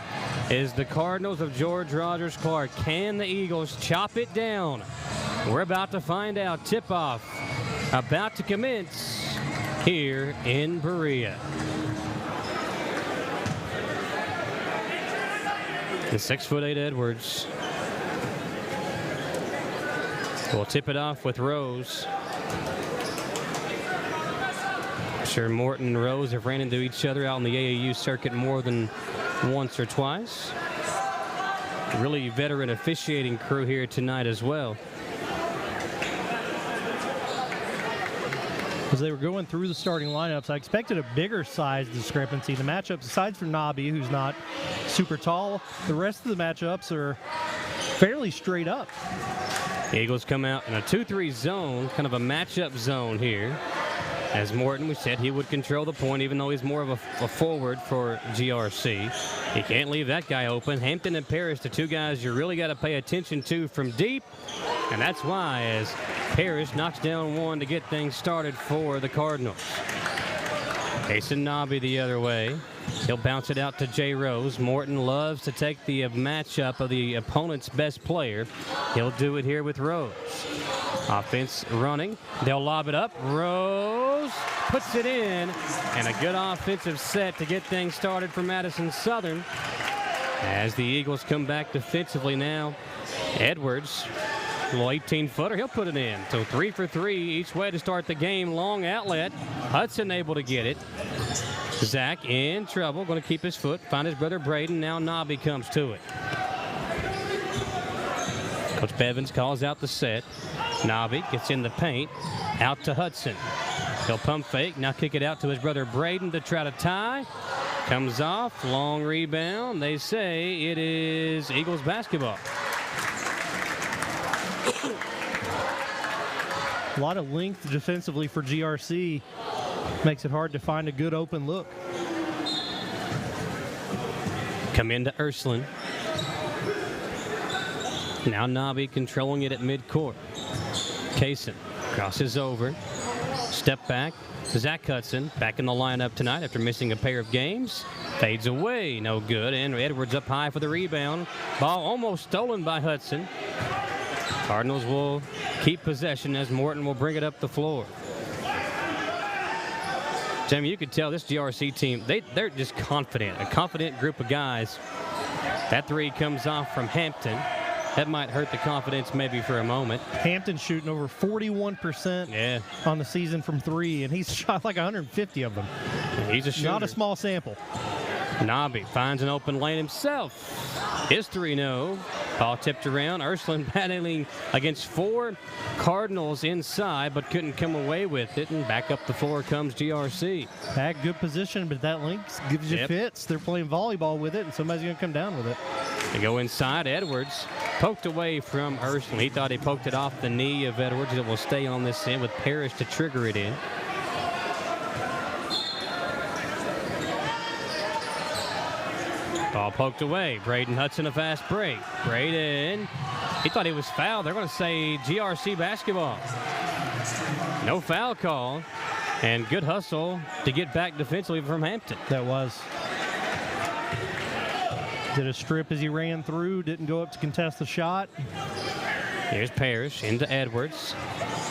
is the Cardinals of George Rogers Clark. Can the Eagles chop it down? We're about to find out. Tip-off about to commence here in Berea. The 6'8" Edwards will tip it off with Rose. Sure, Morton and Rose have ran into each other out on the AAU circuit more than once or twice. Really veteran officiating crew here tonight as well. As they were going through the starting lineups, I expected a bigger size discrepancy. The matchups, aside from Nobby, who's not super tall, the rest of the matchups are fairly straight up. The Eagles come out in a 2-3 zone, kind of a matchup zone here. As Morton, we said he would control the point, even though he's more of a forward for GRC. He can't leave that guy open. Hampton and Parrish, the two guys you really got to pay attention to from deep. And that's why, as Parrish knocks down one to get things started for the Cardinals. Jason Nobby the other way. He'll bounce it out to Jay Rose. Morton loves to take the matchup of the opponent's best player. He'll do it here with Rose. Offense running. They'll lob it up. Rose puts it in. And a good offensive set to get things started for Madison Southern. As the Eagles come back defensively now. Edwards, a little 18-footer, he'll put it in. So 3 for 3 each way to start the game. Long outlet. Hudson able to get it. Zach in trouble. Going to keep his foot. Find his brother Braden. Now Nobby comes to it. Coach Bevins calls out the set. Nobby gets in the paint. Out to Hudson. He'll pump fake. Now kick it out to his brother Braden to try to tie. Comes off. Long rebound. They say it is Eagles basketball. A lot of length defensively for GRC. Makes it hard to find a good open look. Come into Ursuline. Now Nobby controlling it at midcourt. Kaysen crosses over. Step back. Zach Hudson back in the lineup tonight after missing a pair of games. Fades away, no good. And Edwards up high for the rebound. Ball almost stolen by Hudson. Cardinals will keep possession as Morton will bring it up the floor. Jamie, you could tell this GRC team, they're just confident. A confident group of guys. That three comes off from Hampton. That might hurt the confidence maybe for a moment. Hampton shooting over 41% on the season from three, and he's shot like 150 of them. He's a shooter. Not a small sample. Nobby finds an open lane himself. His three, no. Ball tipped around. Ursuline battling against four Cardinals inside, but couldn't come away with it. And back up the floor comes GRC. Back good position, but that length gives you fits. They're playing volleyball with it, and somebody's going to come down with it. They go inside. Edwards poked away from Ursuline. He thought he poked it off the knee of Edwards. It will stay on this end with Parrish to trigger it in. Ball poked away. Braden Hudson a fast break. Braden, he thought he was fouled. They're going to say GRC basketball. No foul call. And good hustle to get back defensively from Hampton. That was. Did a strip as he ran through. Didn't go up to contest the shot. Here's Parrish into Edwards.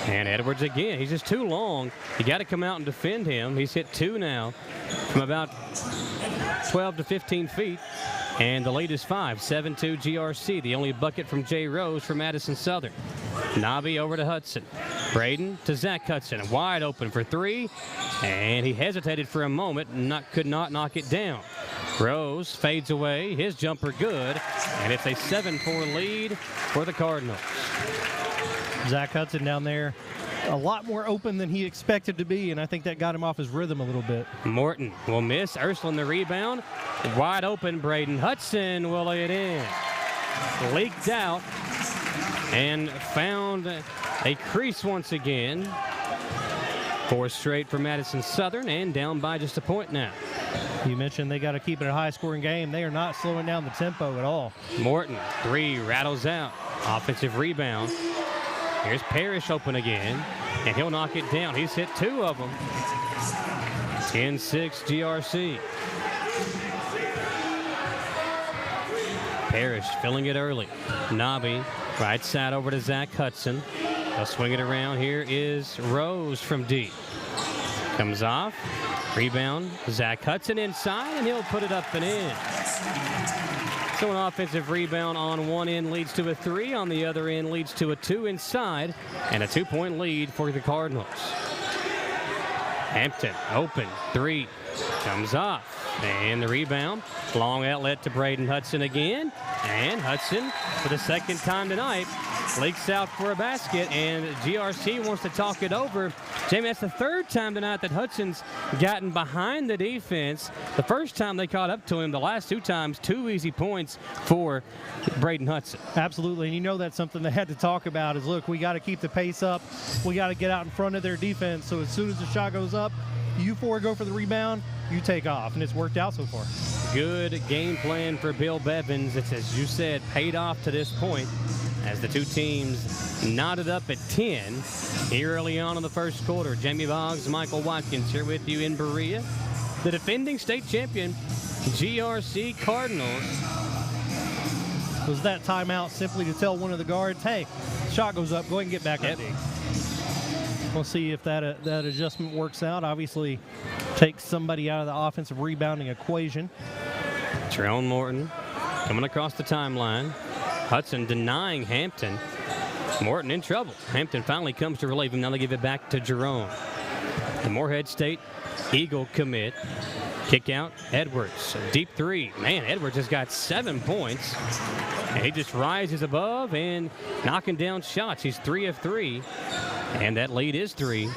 And Edwards again. He's just too long. You got to come out and defend him. He's hit two now from about 12 to 15 feet. And the lead is 5, 7-2 GRC. The only bucket from Jay Rose for Madison Southern. Nobby over to Hudson. Braden to Zach Hudson. Wide open for three. And he hesitated for a moment and could not knock it down. Rose fades away. His jumper good. And it's a 7-4 lead for the Cardinals. Zach Hudson down there a lot more open than he expected to be, and I think that got him off his rhythm a little bit. Morton will miss. Ursuline the rebound. Wide open. Braden Hudson will lay it in. Leaked out and found a crease once again. 4 straight for Madison Southern, and down by just a point now. You mentioned they got to keep it a high-scoring game. They are not slowing down the tempo at all. Morton, three, rattles out. Offensive rebound. Here's Parrish open again, and he'll knock it down. He's hit 2 of them. 10-6 GRC. Parrish filling it early. Nobby, right side over to Zach Hudson. They'll swing it around. Here is Rose from deep. Comes off. Rebound. Zach Hudson inside, and he'll put it up and in. So an offensive rebound on one end leads to a 3. On the other end leads to a 2 inside. And a 2-point lead for the Cardinals. Hampton open. 3. Comes off. And the rebound. Long outlet to Braden Hudson again. And Hudson, for the second time tonight, leaks out for a basket, and GRC wants to talk it over. Jamie, that's the 3rd time tonight that Hudson's gotten behind the defense. The first time they caught up to him, the last 2 times, 2 easy points for Braden Hudson. Absolutely, and you know that's something they had to talk about is, look, we got to keep the pace up. We got to get out in front of their defense, so as soon as the shot goes up, you 4 go for the rebound, you take off, and it's worked out so far. Good game plan for Bill Bevins. It's, as you said, paid off to this point as the 2 teams knotted up at 10 here early on in the first quarter. Jamie Boggs, Michael Watkins here with you in Berea. The defending state champion, GRC Cardinals. Was that timeout simply to tell one of the guards, hey, shot goes up, go ahead and get back up. We'll see if that adjustment works out. Obviously, takes somebody out of the offensive rebounding equation. Tyrone Morton coming across the timeline. Hudson denying Hampton. Morton in trouble. Hampton finally comes to relieve him. Now they give it back to Jerome. The Morehead State Eagle commit. Kick out, Edwards. A deep 3. Man, Edwards has got 7 points. And he just rises above and knocking down shots. He's 3 of 3. And that lead is 3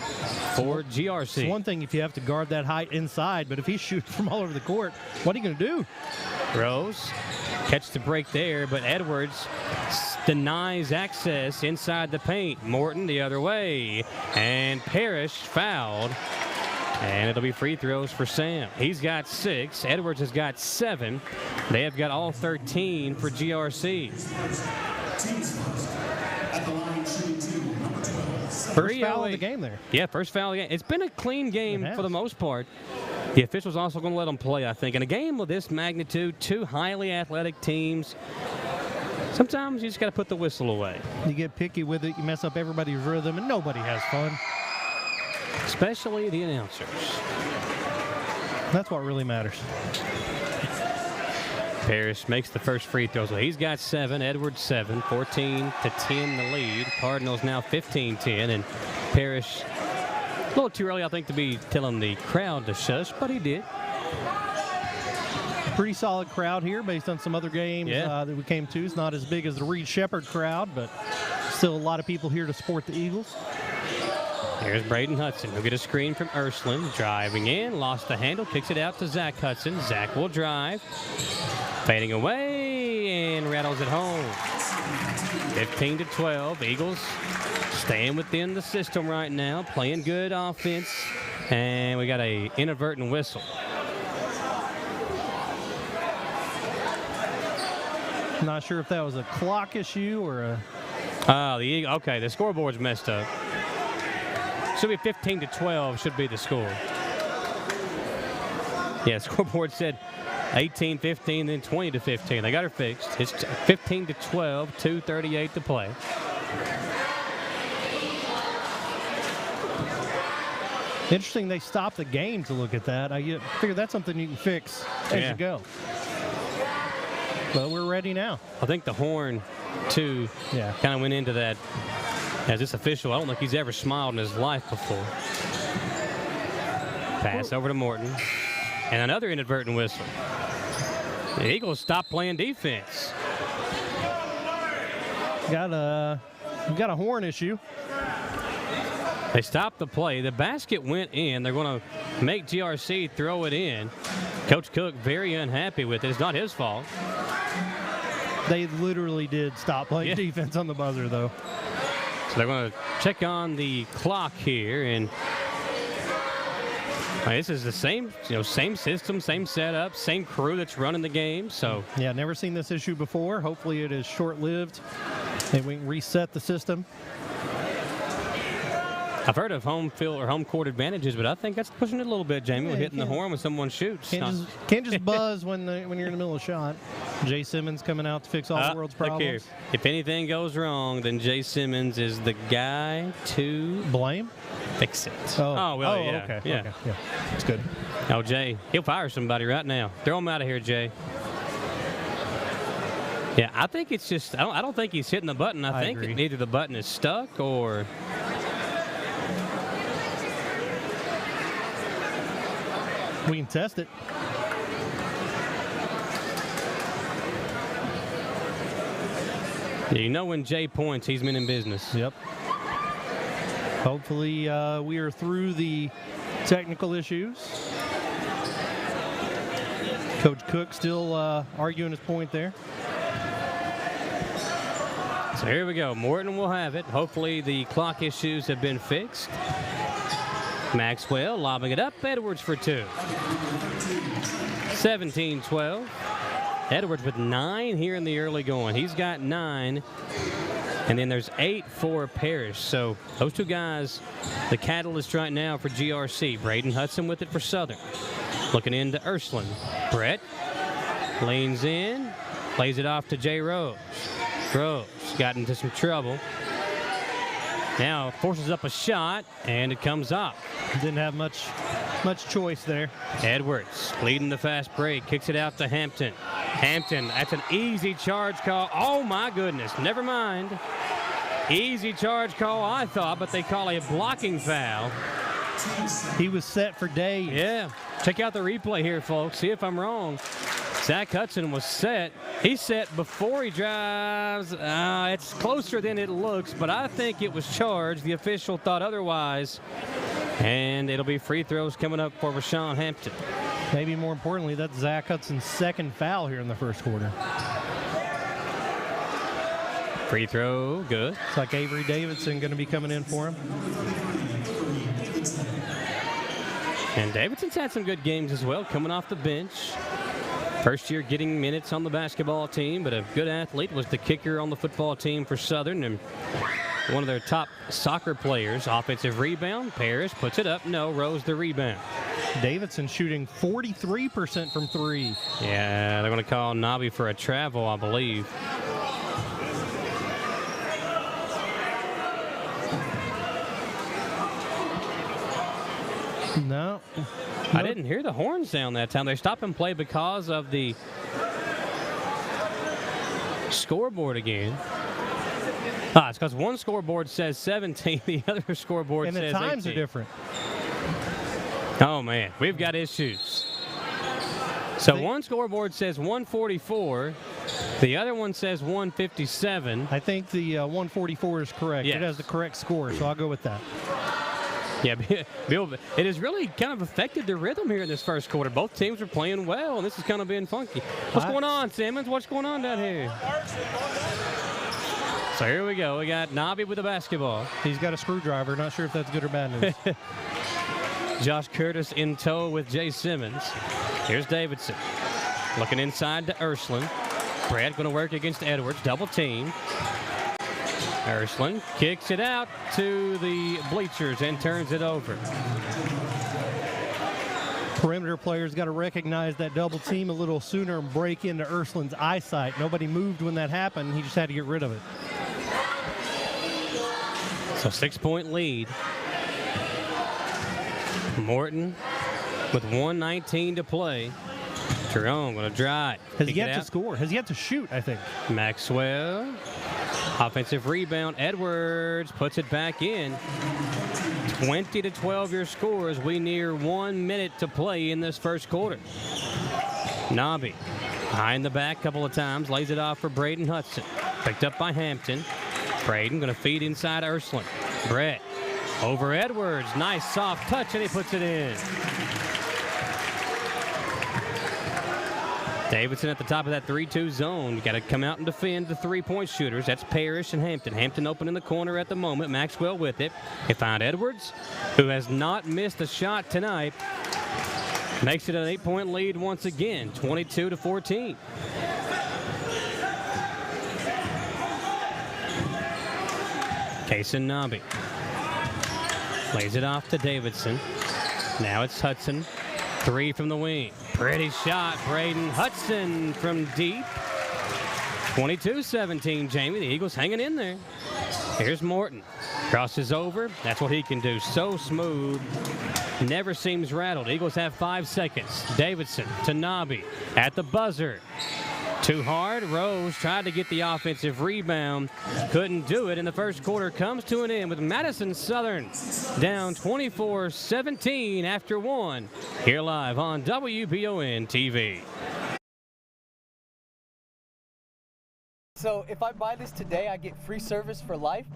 for GRC. It's one thing if you have to guard that height inside, but if he's shooting from all over the court, what are you going to do? Rose, catch the break there, but Edwards denies access inside the paint. Morton the other way. And Parrish fouled. And it'll be free throws for Sam. He's got 6. Edwards has got 7. They have got all 13 for GRC. First foul of the game there. Yeah, first foul of the game. It's been a clean game for the most part. The official's also going to let them play, I think. In a game of this magnitude, 2 highly athletic teams, sometimes you just got to put the whistle away. You get picky with it, you mess up everybody's rhythm, and nobody has fun. Especially the announcers. That's what really matters. Parrish makes the first free throw. So he's got 7, Edwards 7, 14-10 the lead. Cardinals now 15-10, and Parrish, a little too early, I think, to be telling the crowd to shush, but he did. Pretty solid crowd here based on some other games that we came to. It's not as big as the Reed Shepherd crowd, but still a lot of people here to support the Eagles. Here's Braden Hudson. He'll get a screen from Ursuline. Driving in, lost the handle, kicks it out to Zach Hudson. Zach will drive. Fading away and rattles it home. 15-12. Eagles staying within the system right now, playing good offense. And we got a inadvertent whistle. Not sure if that was a clock issue or a... Okay, the scoreboard's messed up. Should be 15-12 should be the score. Yeah, scoreboard said 18-15, then 20-15. They got her fixed. It's 15-12, 2:38 to play. Interesting they stopped the game to look at that. I figure that's something you can fix as you go. But we're ready now. I think the horn, too, kind of went into that. As this official, I don't think he's ever smiled in his life before. Pass over to Morton. And another inadvertent whistle. The Eagles stopped playing defense. Got a horn issue. They stopped the play. The basket went in. They're going to make GRC throw it in. Coach Cook very unhappy with it. It's not his fault. They literally did stop playing defense on the buzzer, though. So they're going to check on the clock here, and this is the same, same system, same setup, same crew that's running the game. So yeah, never seen this issue before. Hopefully, it is short-lived, and we can reset the system. I've heard of home field or home court advantages, but I think that's pushing it a little bit, Jamie. We're hitting the horn when someone shoots. Can't just buzz when you're in the middle of a shot. Jay Simmons coming out to fix all the world's problems. Look here. If anything goes wrong, then Jay Simmons is the guy to blame. Fix it. Okay. Yeah, that's good. Oh, Jay, he'll fire somebody right now. Throw him out of here, Jay. Yeah, I think it's just. I don't think he's hitting the button. I think either the button is stuck or. We can test it. Yeah, when Jay points, he's been in business. Yep. Hopefully, we are through the technical issues. Coach Cook still arguing his point there. So here we go. Morton will have it. Hopefully, the clock issues have been fixed. Maxwell lobbing it up. Edwards for 2. 17-12. Edwards with 9 here in the early going. He's got 9. And then there's 8 for Parrish. So those two guys, the catalyst right now for GRC. Braden Hudson with it for Southern. Looking into Ursuline. Brett leans in. Plays it off to Jay Rose. Rose got into some trouble. Now forces up a shot, and it comes up. Didn't have much choice there. Edwards leading the fast break, kicks it out to Hampton. Hampton, that's an easy charge call. Oh, my goodness, never mind. Easy charge call, I thought, but they call a blocking foul. He was set for days. Yeah, check out the replay here, folks. See if I'm wrong. Zach Hudson was set. He's set before he drives. It's closer than it looks, but I think it was charged. The official thought otherwise. And it'll be free throws coming up for Rashawn Hampton. Maybe more importantly, that's Zach Hudson's second foul here in the first quarter. Free throw, good. It's like Avery Davidson going to be coming in for him. And Davidson's had some good games as well, coming off the bench. First year getting minutes on the basketball team, but a good athlete, was the kicker on the football team for Southern and one of their top soccer players. Offensive rebound, Parrish puts it up, no, Rose the rebound. Davidson shooting 43% from three. Yeah, they're going to call Nabi for a travel, I believe. No. I didn't hear the horn sound that time. They stopped and play because of the scoreboard again. It's because one scoreboard says 17, the other scoreboard says 18. And the times are different. Oh, man, we've got issues. So one scoreboard says 144. The other one says 157. I think the 144 is correct. Yes. It has the correct score, so I'll go with that. Yeah, Bill, it has really kind of affected the rhythm here in this first quarter. Both teams are playing well, and this is kind of being funky. What's going on, Simmons? What's going on down here? So here we go. We got Nabi with the basketball. He's got a screwdriver. Not sure if that's good or bad news. Josh Curtis in tow with Jay Simmons. Here's Davidson. Looking inside to Ursuline. Brad going to work against Edwards. Double team. Ursuline kicks it out to the bleachers and turns it over. Perimeter players got to recognize that double team a little sooner and break into Ursuline's eyesight. Nobody moved when that happened. He just had to get rid of it. So 6-point lead. Morton with 1:19 to play. Jerome going to drive. Has yet to score. Has yet to shoot, I think. Maxwell. Offensive rebound. Edwards puts it back in. 20-12 your score as we near 1 minute to play in this first quarter. Nabi behind the back a couple of times. Lays it off for Braden Hudson. Picked up by Hampton. Braden going to feed inside Ursuline. Brett over Edwards. Nice soft touch, and he puts it in. Davidson at the top of that 3-2 zone. You got to come out and defend the three-point shooters. That's Parrish and Hampton. Hampton open in the corner at the moment. Maxwell with it. They find Edwards, who has not missed a shot tonight. Makes it an 8-point lead once again, 22-14. Kaysen Nabi lays it off to Davidson. Now it's Hudson. Three from the wing. Pretty shot, Braden Hudson from deep. 22-17, Jamie. The Eagles hanging in there. Here's Morton. Crosses over. That's what he can do. So smooth. Never seems rattled. Eagles have 5 seconds. Davidson to Nabi at the buzzer. Too hard. Rose tried to get the offensive rebound. Couldn't do it. And the first quarter comes to an end with Madison Southern down 24-17 after one. Here live on WBON TV. So if I buy this today, I get free service for life?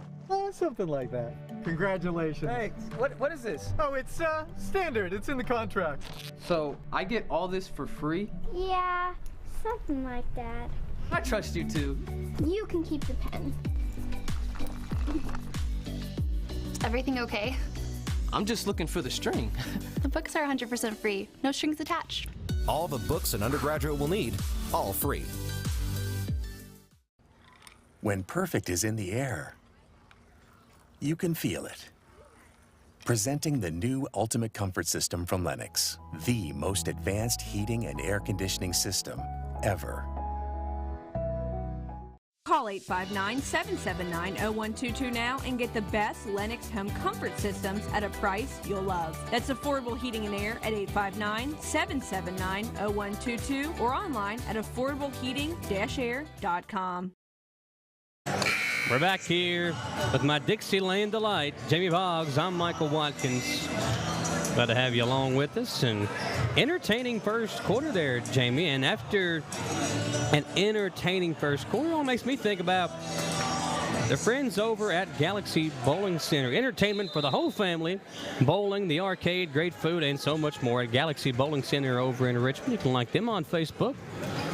Something like that. Congratulations. Thanks. What is this? Oh, it's standard. It's in the contract. So I get all this for free? Yeah. Something like that. I trust you too. You can keep the pen. Everything okay? I'm just looking for the string. The books are 100% free. No strings attached. All the books an undergraduate will need, all free. When perfect is in the air, you can feel it. Presenting the new Ultimate Comfort System from Lennox, the most advanced heating and air conditioning system ever. Call 859-779-0122 now and get the best Lennox home comfort systems at a price you'll love. That's affordable heating and air at 859-779-0122 or online at affordableheating-air.com. We're back here with my Dixieland Delight. Jamie Boggs, I'm Michael Watkins. Glad to have you along with us. And entertaining first quarter there, Jamie. And after an entertaining first quarter, it all makes me think about the friends over at Galaxy Bowling Center. Entertainment for the whole family. Bowling, the arcade, great food, and so much more at Galaxy Bowling Center over in Richmond. You can like them on Facebook.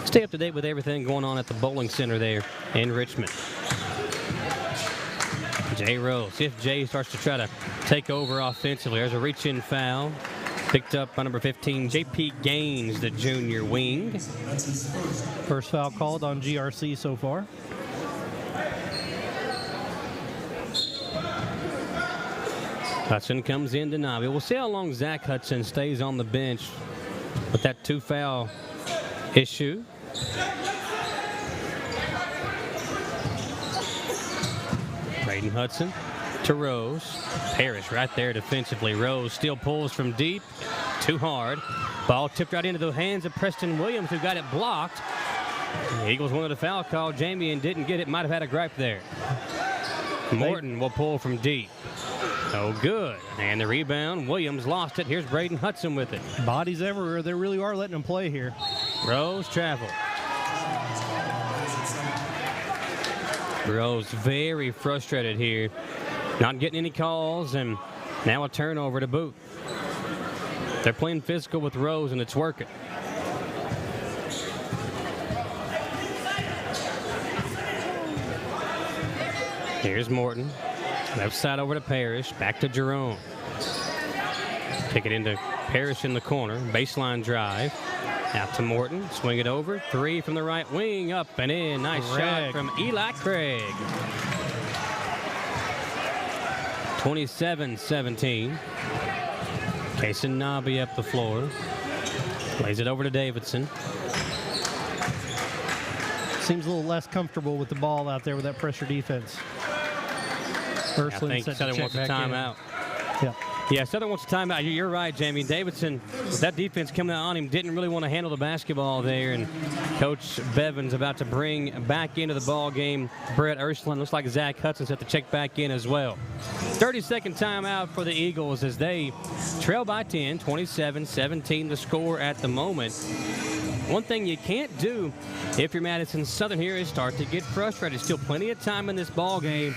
Stay up to date with everything going on at the bowling center there in Richmond. Jay Rose. If Jay starts to try to take over offensively, there's a reach-in foul. Picked up by number 15, J.P. Gaines, the junior wing. First foul called on GRC so far. Hudson comes in to Nobby. We'll see how long Zach Hudson stays on the bench with that 2-foul issue. Braden Hudson to Rose. Parrish right there defensively. Rose still pulls from deep. Too hard. Ball tipped right into the hands of Preston Williams, who got it blocked. The Eagles wanted a foul call, Jamie, and didn't get it. Might have had a gripe there. Morton will pull from deep. Oh, good. And the rebound. Williams lost it. Here's Braden Hudson with it. Bodies everywhere. They really are letting them play here. Rose travel. Rose very frustrated here. Not getting any calls, and now a turnover to boot. They're playing physical with Rose, and it's working. Here's Morton. Left side over to Parrish. Back to Jerome. Kick it into Parrish in the corner. Baseline drive. Out to Morton. Swing it over. 3 from the right wing. Up and in. Nice shot from Eli Craig. 27-17. Kason Nobby up the floor. Plays it over to Davidson. Seems a little less comfortable with the ball out there with that pressure defense. I think Southern wants a timeout. Yeah, Southern wants a timeout. You're right, Jamie. Davidson, with that defense coming out on him, didn't really want to handle the basketball there. And Coach Bevan's about to bring back into the ball game Brett Ursuline. Looks like Zach Hudson's have to check back in as well. 30-second timeout for the Eagles as they trail by 10, 27-17 the score at the moment. One thing you can't do if you're Madison Southern here is start to get frustrated. Still plenty of time in this ball game.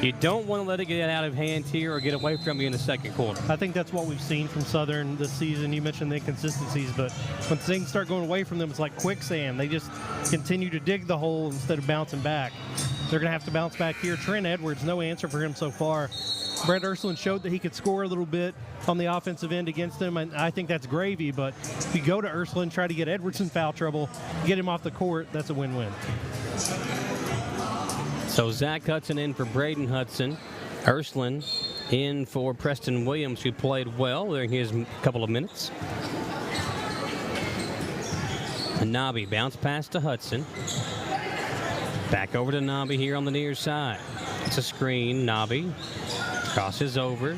You don't want to let it get out of hand here or get away from you in the second quarter. I think that's what we've seen from Southern this season. You mentioned the inconsistencies, but when things start going away from them, it's like quicksand. They just continue to dig the hole instead of bouncing back. They're going to have to bounce back here. Trent Edwards, no answer for him so far. Brett Ursuline showed that he could score a little bit on the offensive end against him, and I think that's gravy, but if you go to Ursuline, try to get Edwards in foul trouble, get him off the court, that's a win-win. So Zach Hudson in for Braden Hudson. Ursuline in for Preston Williams, who played well during his couple of minutes. And Nobby bounce pass to Hudson. Back over to Nobby here on the near side. It's a screen. Nobby crosses over.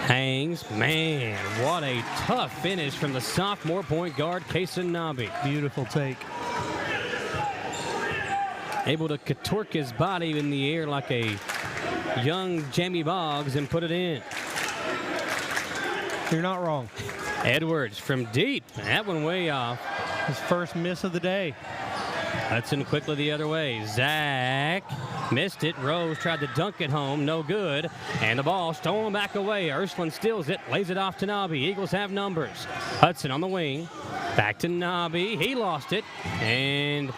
Hangs. Man, what a tough finish from the sophomore point guard, Kason Nobby. Beautiful take. Able to torque his body in the air like a young Jamie Boggs and put it in. You're not wrong. Edwards from deep. That one way off. His first miss of the day. Hudson quickly the other way. Zach missed it. Rose tried to dunk it home. No good. And the ball stolen back away. Ursuline steals it. Lays it off to Nobby. Eagles have numbers. Hudson on the wing. Back to Nobby. He lost it. And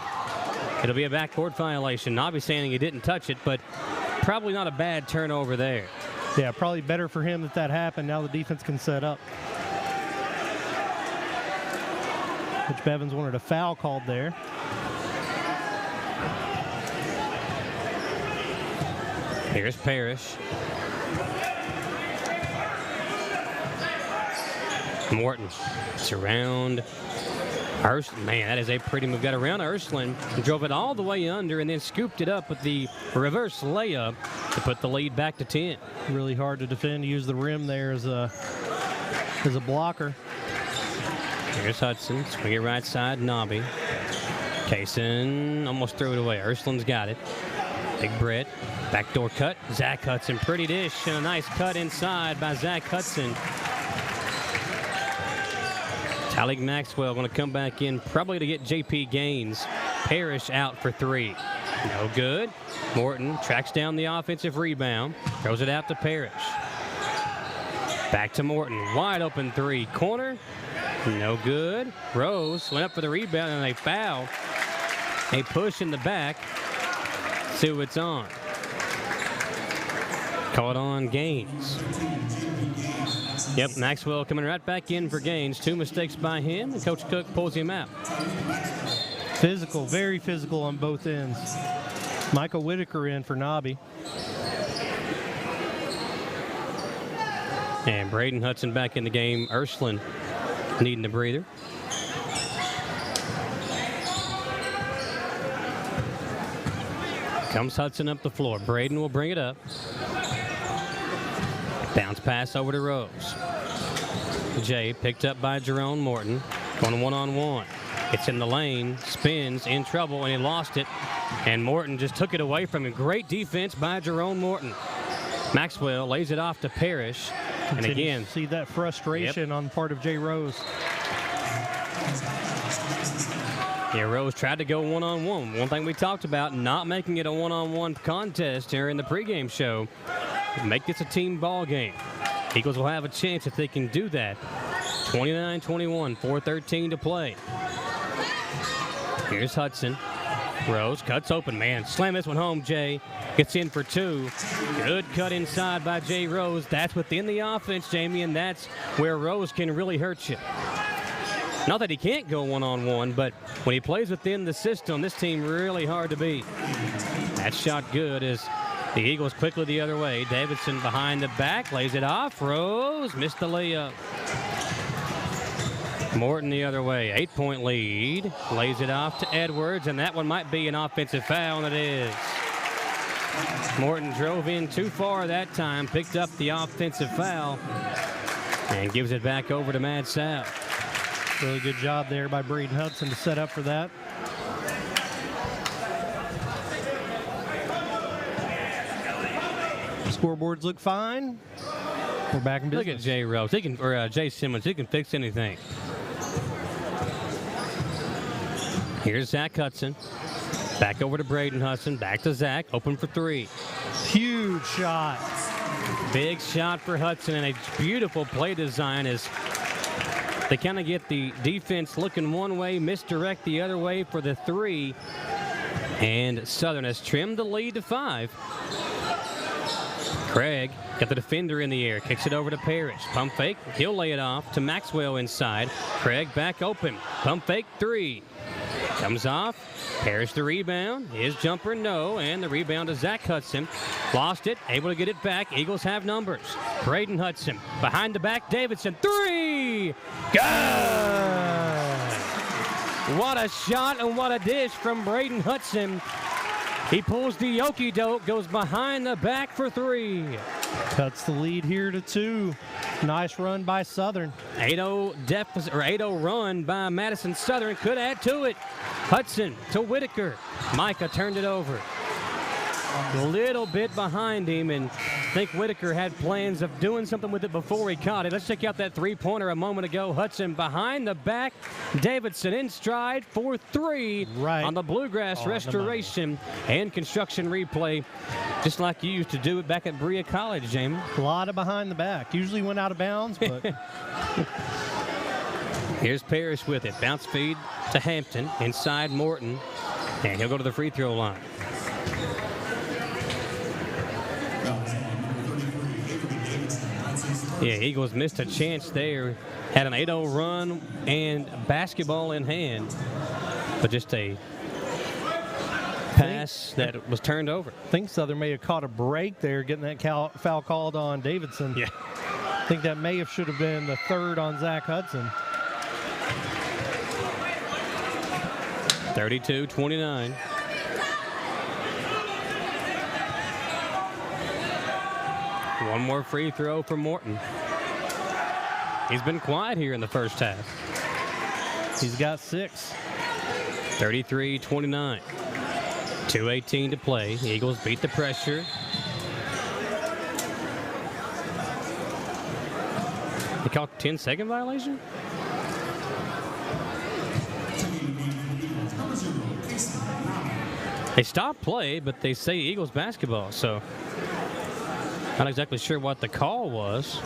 it'll be a backcourt violation. Nobby saying he didn't touch it, but probably not a bad turnover there. Yeah, probably better for him that happened. Now the defense can set up. Coach Bevins wanted a foul called there. Here's Parrish. Morton. It's around Ursuline. Man, that is a pretty move. Got around Ursuline, drove it all the way under, and then scooped it up with the reverse layup to put the lead back to 10. Really hard to defend. Use the rim there as a blocker. Here's Hudson. Swing it right side. Nobby. Kason almost threw it away. Ursuline's got it. Big Brett. Backdoor cut. Zach Hudson. Pretty dish and a nice cut inside by Zach Hudson. Talik Maxwell going to come back in probably to get J.P. Gaines. Parrish out for 3. No good. Morton tracks down the offensive rebound. Throws it out to Parrish. Back to Morton. Wide open 3. Corner. No good. Rose went up for the rebound and they foul. A push in the back. See what's on. Caught on Gaines. Yep, Maxwell coming right back in for Gaines. 2 mistakes by him, and Coach Cook pulls him out. Physical, very physical on both ends. Michael Whitaker in for Nobby. And Braden Hudson back in the game. Ursuline needing a breather. Comes Hudson up the floor. Braden will bring it up. Bounce pass over to Rose. Jay picked up by Jerome Morton. Going one-on-one. It's in the lane. Spins, in trouble, and he lost it. And Morton just took it away from him. Great defense by Jerome Morton. Maxwell lays it off to Parrish. And again, see that frustration on the part of Jay Rose. Yeah, Rose tried to go one-on-one. One thing we talked about, not making it a one-on-one contest here in the pregame show. Make this a team ball game. Eagles will have a chance if they can do that. 29-21, 4:13 to play. Here's Hudson. Rose cuts open, man. Slam this one home, Jay. Gets in for 2. Good cut inside by Jay Rose. That's within the offense, Jamie, and that's where Rose can really hurt you. Not that he can't go one-on-one, but when he plays within the system, this team really hard to beat. That shot good as the Eagles quickly the other way. Davidson behind the back, lays it off. Rose missed the layup. Morton the other way, 8-point lead. Lays it off to Edwards, and that one might be an offensive foul, and it is. Morton drove in too far that time, picked up the offensive foul, and gives it back over to Mad South. Really good job there by Braden Hudson to set up for that. Scoreboards look fine. We're back in business. Look at Jay Rose. He can, or Jay Simmons. He can fix anything. Here's Zach Hudson. Back over to Braden Hudson. Back to Zach. Open for 3. Huge shot. Big shot for Hudson, and a beautiful play design as they kind of get the defense looking one way, misdirect the other way for the 3. And Southern has trimmed the lead to 5. Craig got the defender in the air, kicks it over to Parrish. Pump fake, he'll lay it off to Maxwell inside. Craig back open, pump fake 3. Comes off, Parrish the rebound. His jumper, no, and the rebound to Zach Hudson. Lost it, able to get it back. Eagles have numbers. Braden Hudson, behind the back, Davidson, 3! Good! What a shot and what a dish from Braden Hudson. He pulls the okey-doke, goes behind the back for 3. Cuts the lead here to 2. Nice run by Southern. 8-0 deficit, or 8-0 run by Madison Southern could add to it. Hudson to Whitaker. Micah turned it over. A little bit behind him, and I think Whitaker had plans of doing something with it before he caught it. Let's check out that 3-pointer a moment ago. Hudson behind the back. Davidson in stride for 3 on the Bluegrass Restoration and Construction Replay, just like you used to do it back at Berea College, Jamie. A lot of behind the back. Usually went out of bounds, but... Here's Parrish with it. Bounce feed to Hampton. Inside Morton. And he'll go to the free throw line. Yeah, Eagles missed a chance there. Had an 8-0 run and basketball in hand. But just a pass that was turned over. I think Southern may have caught a break there, getting that foul called on Davidson. Yeah. I think that should have been the 3rd on Zach Hudson. 32-29. One more free throw for Morton. He's been quiet here in the first half. He's got 6. 33-29. 2:18 to play. Eagles beat the pressure. They called 10-second violation? They stopped play, but they say Eagles basketball, so not exactly sure what the call was.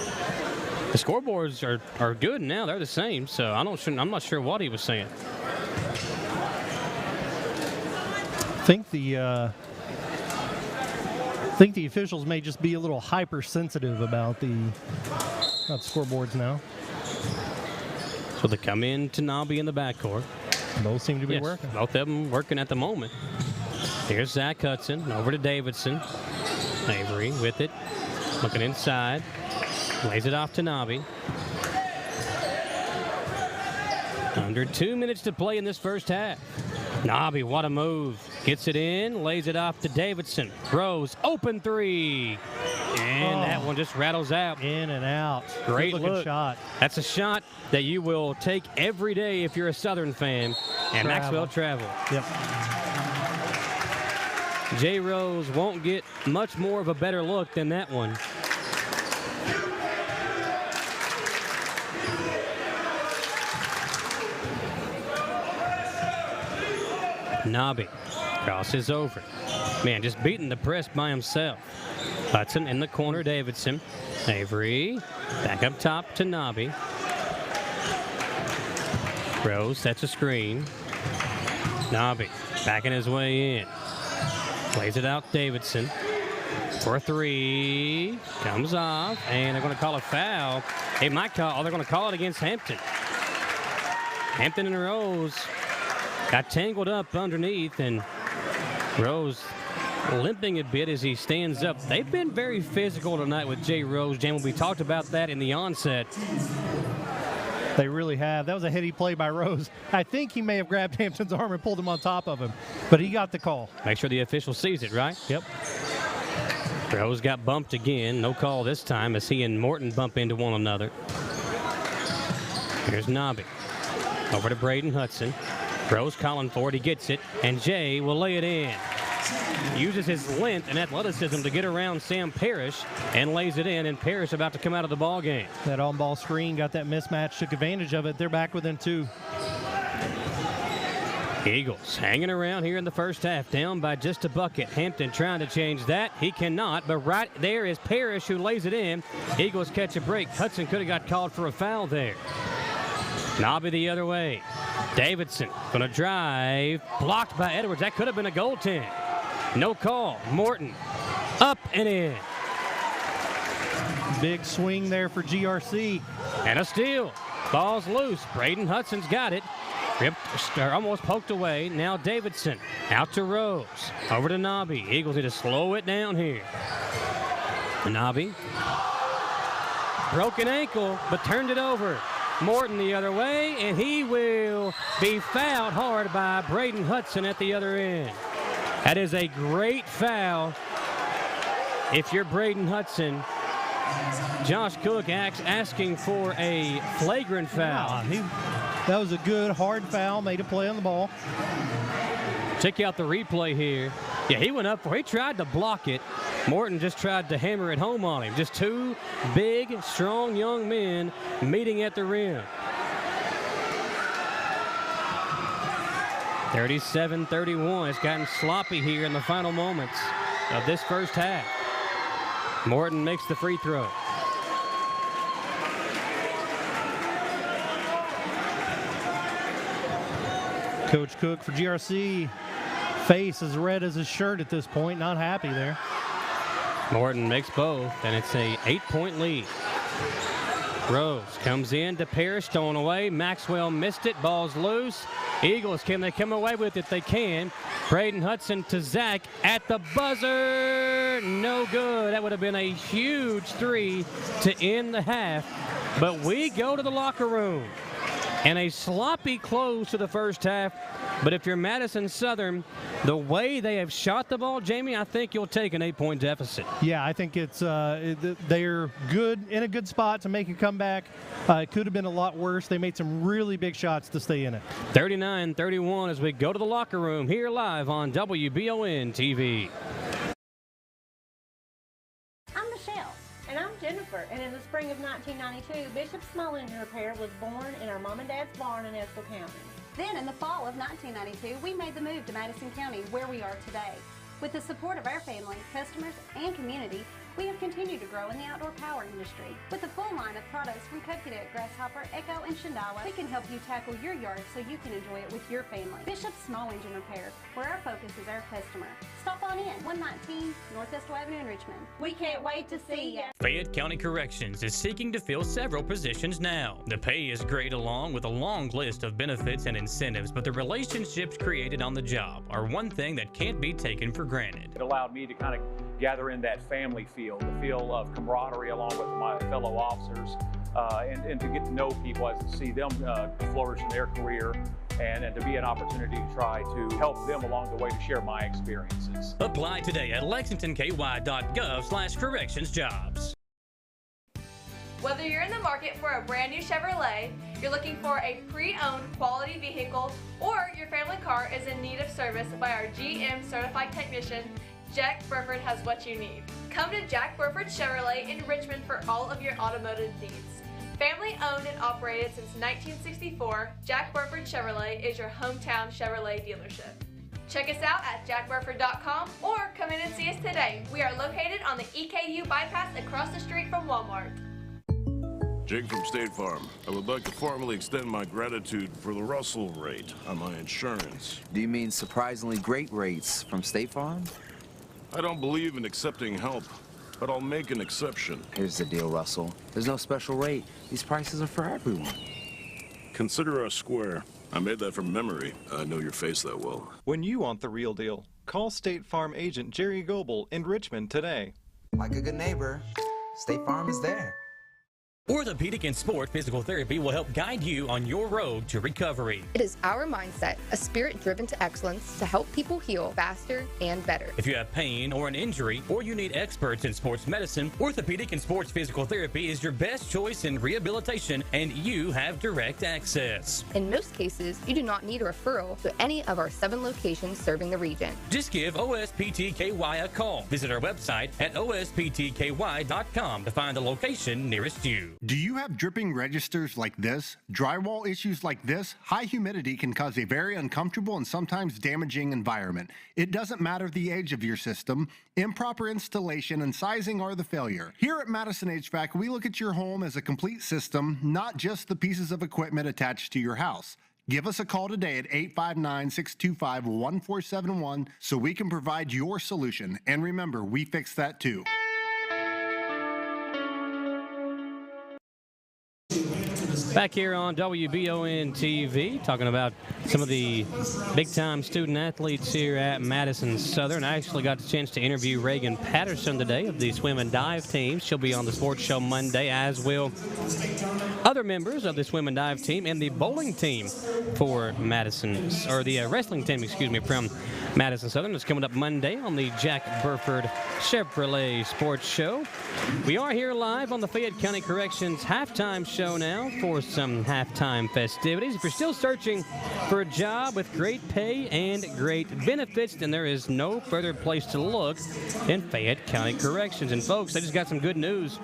The scoreboards are good now. They're the same, so I'm not sure what he was saying. I think the think the officials may just be a little hypersensitive about the scoreboards now. So they come in to Nobby in the backcourt. Both seem to be working. Both of them working at the moment. Here's Zach Hudson over to Davidson. Avery with it. Looking inside. Lays it off to Nobby. Under 2 minutes to play in this first half. Nobby, what a move. Gets it in, lays it off to Davidson. Rose, open three. And that one just rattles out. In and out. Great looking shot. That's a shot that you will take every day if you're a Southern fan. And Maxwell Travel. Yep. Jay Rose won't get much more of a better look than that one. Nobby crosses over. Man, just beating the press by himself. Hudson in the corner, Davidson. Avery back up top to Nobby. Rose sets a screen. Nobby backing his way in. Plays it out, Davidson. For three. Comes off, and they're going to call a foul. They might call, they're going to call it against Hampton. Hampton and Rose got tangled up underneath, and Rose limping a bit as he stands up. They've been very physical tonight with Jay Rose. Jamie, we talked about that in the onset. They really have. That was a heady play by Rose. I think he may have grabbed Hampton's arm and pulled him on top of him, but he got the call. Make sure the official sees it, right? Yep. Rose got bumped again. No call this time as he and Morton bump into one another. Here's Nobby. Over to Braden Hudson. Rose calling for it. He gets it, and Jay will lay it in. Uses his length and athleticism to get around Sam Parrish and lays it in, and Parrish about to come out of the ball game. That on-ball screen got that mismatch, took advantage of it. They're back within two. Eagles hanging around here in the first half, down by just a bucket. Hampton trying to change that. He cannot, but right there is Parrish who lays it in. Eagles catch a break. Hudson could have got called for a foul there. Nobby the other way. Davidson going to drive. Blocked by Edwards. That could have been a goaltend. No call. Morton up and in. Big swing there for GRC. And a steal. Ball's loose. Braden Hudson's got it. Ripped, almost poked away. Now Davidson out to Rose. Over to Nobby. Eagles need to slow it down here. Nobby. Broken ankle, but turned it over. Morton the other way, and he will be fouled hard by Braden Hudson at the other end. That is a great foul. If you're Braden Hudson, Josh Cook asking for a flagrant foul. That was a good, hard foul, made a play on the ball. Check out the replay here. Yeah, he went up for it. He tried to block it. Morton just tried to hammer it home on him. Just two big, strong young men meeting at the rim. 37-31. It's gotten sloppy here in the final moments of this first half. Morton makes the free throw. Coach Cook for GRC, face as red as his shirt at this point. Not happy there. Morton makes both, and it's a 8-point lead. Rose comes in to Parrish, stolen away. Maxwell missed it. Ball's loose. Eagles, can they come away with it? They can. Braden Hudson to Zach at the buzzer. No good. That would have been a huge three to end the half. But we go to the locker room. And a sloppy close to the first half. But if you're Madison Southern, the way they have shot the ball, Jamie, I think you'll take an 8-point deficit. Yeah, I think it's they're good, in a good spot to make a comeback. It could have been a lot worse. They made some really big shots to stay in it. 39-31 as we go to the locker room here live on WBON TV. And I'm Jennifer, and in the spring of 1992, Bishop Small Engine Repair was born in our mom and dad's barn in Estill County. Then in the fall of 1992, we made the move to Madison County, where we are today. With the support of our family, customers, and community, we have continued to grow in the outdoor power industry. With a full line of products from Kokedit, Grasshopper, Echo, and Shindawa, we can help you tackle your yard so you can enjoy it with your family. Bishop's Small Engine Repair, where our focus is our customer. Stop on in, 119 Northwest Avenue in Richmond. We can't wait to see you. Fayette County Corrections is seeking to fill several positions now. The pay is great along with a long list of benefits and incentives, but the relationships created on the job are one thing that can't be taken for granted. It allowed me to kind of gather in that family feel, the feel of camaraderie along with my fellow officers, and to get to know people as to see them flourish in their career, and to be an opportunity to try to help them along the way to share my experiences. Apply today at lexingtonky.gov/correctionsjobs. Whether you're in the market for a brand new Chevrolet, you're looking for a pre-owned quality vehicle, or your family car is in need of service by our GM certified technician, Jack Burford has what you need. Come to Jack Burford Chevrolet in Richmond for all of your automotive needs. Family owned and operated since 1964, Jack Burford Chevrolet is your hometown Chevrolet dealership. Check us out at jackburford.com or come in and see us today. We are located on the EKU bypass across the street from Walmart. Jake from State Farm. I would like to formally extend my gratitude for the Russell rate on my insurance. Do you mean surprisingly great rates from State Farm? I don't believe in accepting help, but I'll make an exception. Here's the deal, Russell. There's no special rate. These prices are for everyone. Consider us square. I made that from memory. I know your face that well. When you want the real deal, call State Farm agent Jerry Goebel in Richmond today. Like a good neighbor, State Farm is there. Orthopedic and Sport Physical Therapy will help guide you on your road to recovery. It is our mindset, a spirit driven to excellence, to help people heal faster and better. If you have pain or an injury, or you need experts in sports medicine, Orthopedic and Sports Physical Therapy is your best choice in rehabilitation, and you have direct access. In most cases, you do not need a referral to any of our 7 locations serving the region. Just give OSPTKY a call. Visit our website at osptky.com to find the location nearest you. Do you have dripping registers like this? Drywall issues like this? High humidity can cause a very uncomfortable and sometimes damaging environment. It doesn't matter the age of your system. Improper installation and sizing are the failure. Here at Madison HVAC, we look at your home as a complete system, not just the pieces of equipment attached to your house. Give us a call today at 859-625-1471 so we can provide your solution. And remember, we fix that too. Back here on WBON TV, talking about some of the big-time student athletes here at Madison Southern. I actually got the chance to interview Reagan Patterson today of the swim and dive team. She'll be on the sports show Monday, as will other members of the swim and dive team and the bowling team for Madison, or the wrestling team, excuse me, from Madison Southern. It's coming up Monday on the Jack Burford Chevrolet Sports Show. We are here live on the Fayette County Corrections halftime show now for some halftime festivities. If you're still searching for a job with great pay and great benefits, then there is no further place to look than Fayette County Corrections. And folks, they just got some good news.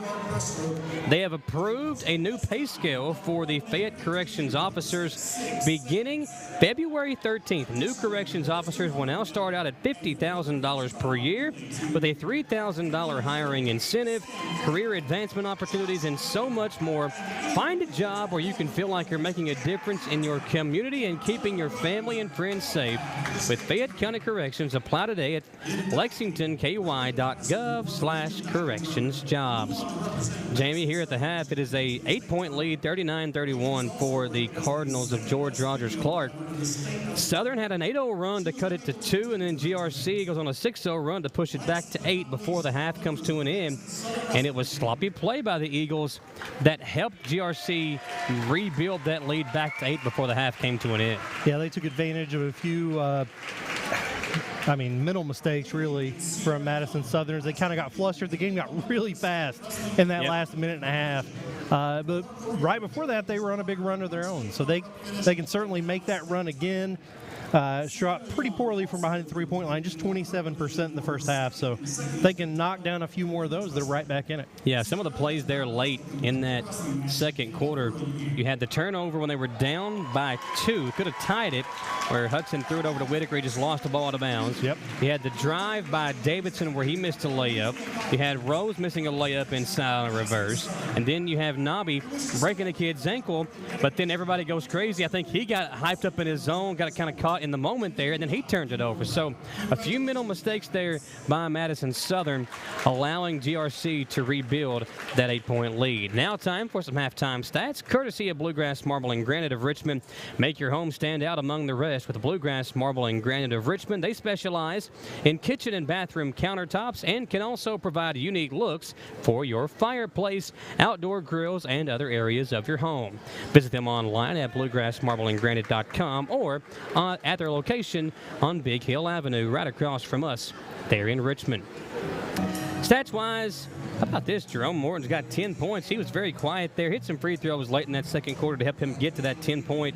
They have approved a new pay scale for the Fayette Corrections officers beginning February 13th. New corrections officers will now start out at $50,000 per year with a $3,000 hiring incentive, career advancement opportunities, and so much more. Find a job where you can feel like you're making a difference in your community and keeping your family and friends safe with Fayette County Corrections. Apply today at lexingtonky.gov/correctionsjobs. Jamie, here at the half, it is a 8-point lead, 39-31 for the Cardinals of George Rogers Clark. Southern had an 8-0 run to cut it to 2, and then GRC goes on a 6-0 run to push it back to 8 before the half comes to an end. And it was sloppy play by the Eagles that helped GRC rebuild that lead back to 8 before the half came to an end. Yeah, they took advantage of a few mental mistakes, really, from Madison Southerners. They kind of got flustered. The game got really fast in that last minute and a half. But right before that, they were on a big run of their own. So they can certainly make that run again. shot pretty poorly from behind the three-point line, just 27% in the first half. So if they can knock down a few more of those, they're right back in it. Yeah, some of the plays there late in that second quarter. You had the turnover when they were down by 2. Could have tied it, where Hudson threw it over to Whitaker. He just lost the ball out of bounds. Yep. You had the drive by Davidson where he missed a layup. You had Rose missing a layup inside on a reverse. And then you have Nobby breaking the kid's ankle, but then everybody goes crazy. I think he got hyped up in his zone, got kind of caught in the moment there, and then he turned it over. So a few mental mistakes there by Madison Southern, allowing GRC to rebuild that 8-point lead. Now time for some halftime stats, courtesy of Bluegrass Marble and Granite of Richmond. Make your home stand out among the rest with Bluegrass Marble and Granite of Richmond. They specialize in kitchen and bathroom countertops and can also provide unique looks for your fireplace, outdoor grills, and other areas of your home. Visit them online at bluegrassmarbleandgranite.com or at their location on Big Hill Avenue, right across from us there in Richmond. Stats-wise, how about this? Jerome Morton's got 10 points. He was very quiet there. Hit some free throws late in that second quarter to help him get to that 10-point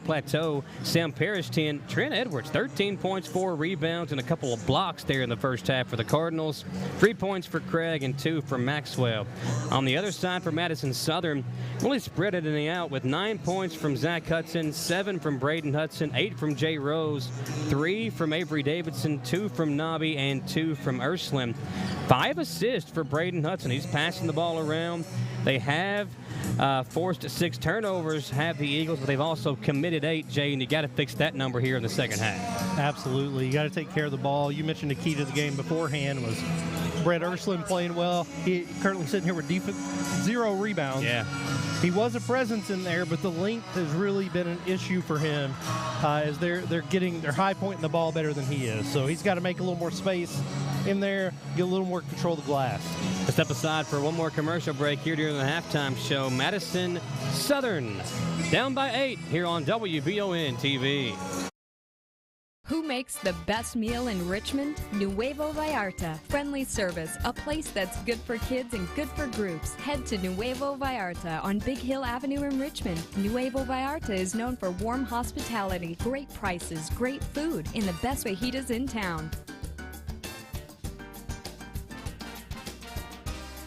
plateau. Sam Parrish, 10. Trent Edwards, 13 points, 4 rebounds, and a couple of blocks there in the first half for the Cardinals. 3 points for Craig and 2 for Maxwell. On the other side for Madison Southern, really spread it in the out with 9 points from Zach Hudson, 7 from Braden Hudson, 8 from Jay Rose, 3 from Avery Davidson, 2 from Nobby, and 2 from Ursuline. 5 assists for Braden Hudson. He's passing the ball around. They have forced 6 turnovers, have the Eagles, but they've also committed 8, Jay, and you got to fix that number here in the second half. Absolutely. You got to take care of the ball. You mentioned the key to the game beforehand was Brett Ursuline playing well. He currently sitting here with 0 rebounds. Yeah. He was a presence in there, but the length has really been an issue for him as they're high pointing the ball better than he is. So he's got to make a little more space in there, get a little more control of the glass. Let's step aside for one more commercial break here during the halftime show. Madison Southern down by 8 here on WBON TV. Who makes the best meal in Richmond? Nuevo Vallarta. Friendly service, a place that's good for kids and good for groups. Head to Nuevo Vallarta on Big Hill Avenue in Richmond. Nuevo Vallarta is known for warm hospitality, great prices, great food, and the best fajitas in town.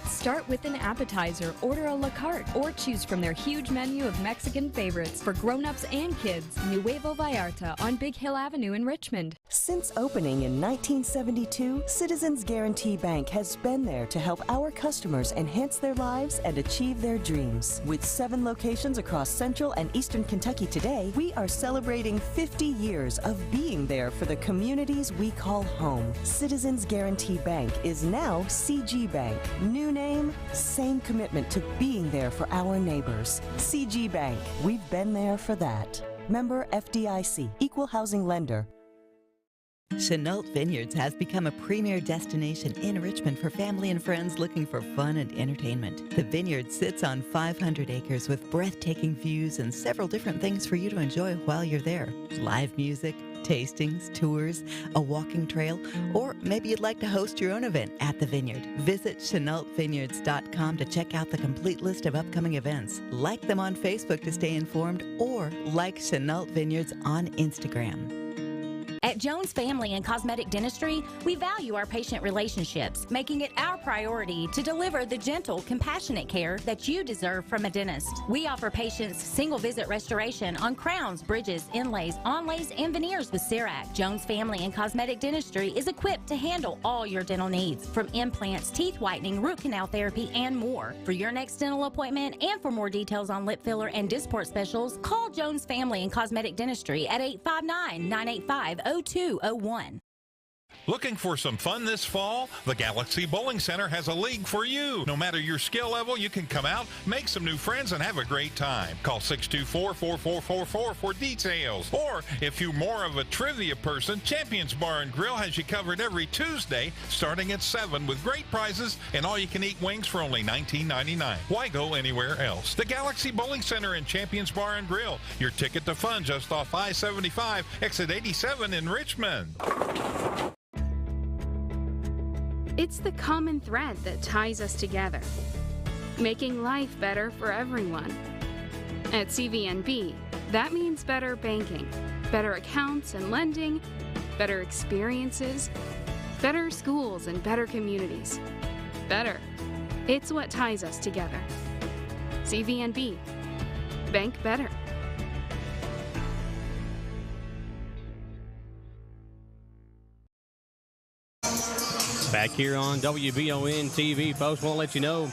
Start with an appetizer, order a la carte, or choose from their huge menu of Mexican favorites for grown-ups and kids. Nuevo Vallarta on Big Hill Avenue in Richmond. Since opening in 1972, Citizens Guarantee Bank has been there to help our customers enhance their lives and achieve their dreams. With 7 locations across Central and Eastern Kentucky today, we are celebrating 50 years of being there for the communities we call home. Citizens Guarantee Bank is now CG Bank. New name, same commitment to being there for our neighbors. CG Bank, we've been there for that. Member FDIC, Equal Housing Lender. Chenault Vineyards has become a premier destination in Richmond for family and friends looking for fun and entertainment. The vineyard sits on 500 acres with breathtaking views and several different things for you to enjoy while you're there. Live music, tastings, tours, a walking trail, or maybe you'd like to host your own event at the vineyard. Visit ChenaultVineyards.com to check out the complete list of upcoming events. Like them on Facebook to stay informed, or like Chenault Vineyards on Instagram. At Jones Family and Cosmetic Dentistry, we value our patient relationships, making it our priority to deliver the gentle, compassionate care that you deserve from a dentist. We offer patients single-visit restoration on crowns, bridges, inlays, onlays, and veneers with CERAC. Jones Family and Cosmetic Dentistry is equipped to handle all your dental needs, from implants, teeth whitening, root canal therapy, and more. For your next dental appointment and for more details on lip filler and Dysport specials, call Jones Family and Cosmetic Dentistry at 859-985-0201. Looking for some fun this fall? The Galaxy Bowling Center has a league for you. No matter your skill level, you can come out, make some new friends, and have a great time. Call 624-4444 for details. Or, if you're more of a trivia person, Champions Bar and Grill has you covered every Tuesday, starting at 7 with great prizes and all-you-can-eat wings for only $19.99. Why go anywhere else? The Galaxy Bowling Center and Champions Bar and Grill. Your ticket to fun just off I-75, exit 87 in Richmond. It's the common thread that ties us together, making life better for everyone. At CVNB, That means better banking, better accounts and lending, better experiences, better schools and better communities. Better. It's what ties us together. CVNB. Bank better. Back here on WBON TV, folks, we'll let you know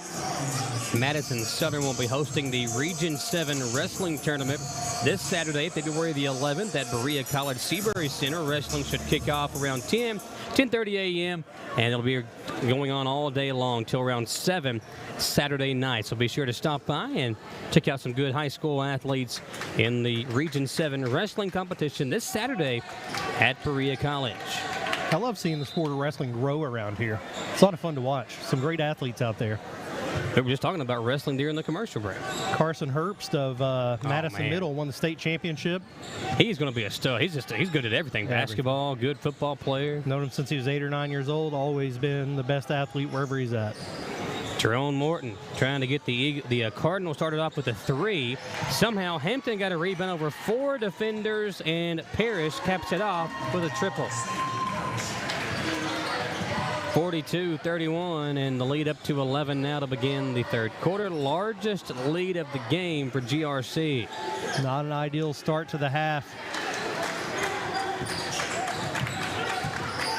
Madison Southern will be hosting the Region 7 Wrestling Tournament this Saturday, February the 11th at Berea College Seabury Center. Wrestling should kick off around 10:30 a.m., and it'll be going on all day long till around 7 Saturday night. So be sure to stop by and check out some good high school athletes in the Region 7 Wrestling competition this Saturday at Berea College. I love seeing the sport of wrestling grow around here. It's a lot of fun to watch. Some great athletes out there. We were just talking about wrestling during the commercial break. Carson Herbst of Madison Middle won the state championship. He's going to be a stud. He's good at everything. Basketball, good football player. Known him since he was 8 or 9 years old. Always been the best athlete wherever he's at. Jerome Morton trying to get the Cardinals started off with a 3. Somehow Hampton got a rebound over 4 defenders, and Parrish caps it off with a triple. 42-31, and the lead up to 11 now to begin the third quarter. Largest lead of the game for GRC. Not an ideal start to the half.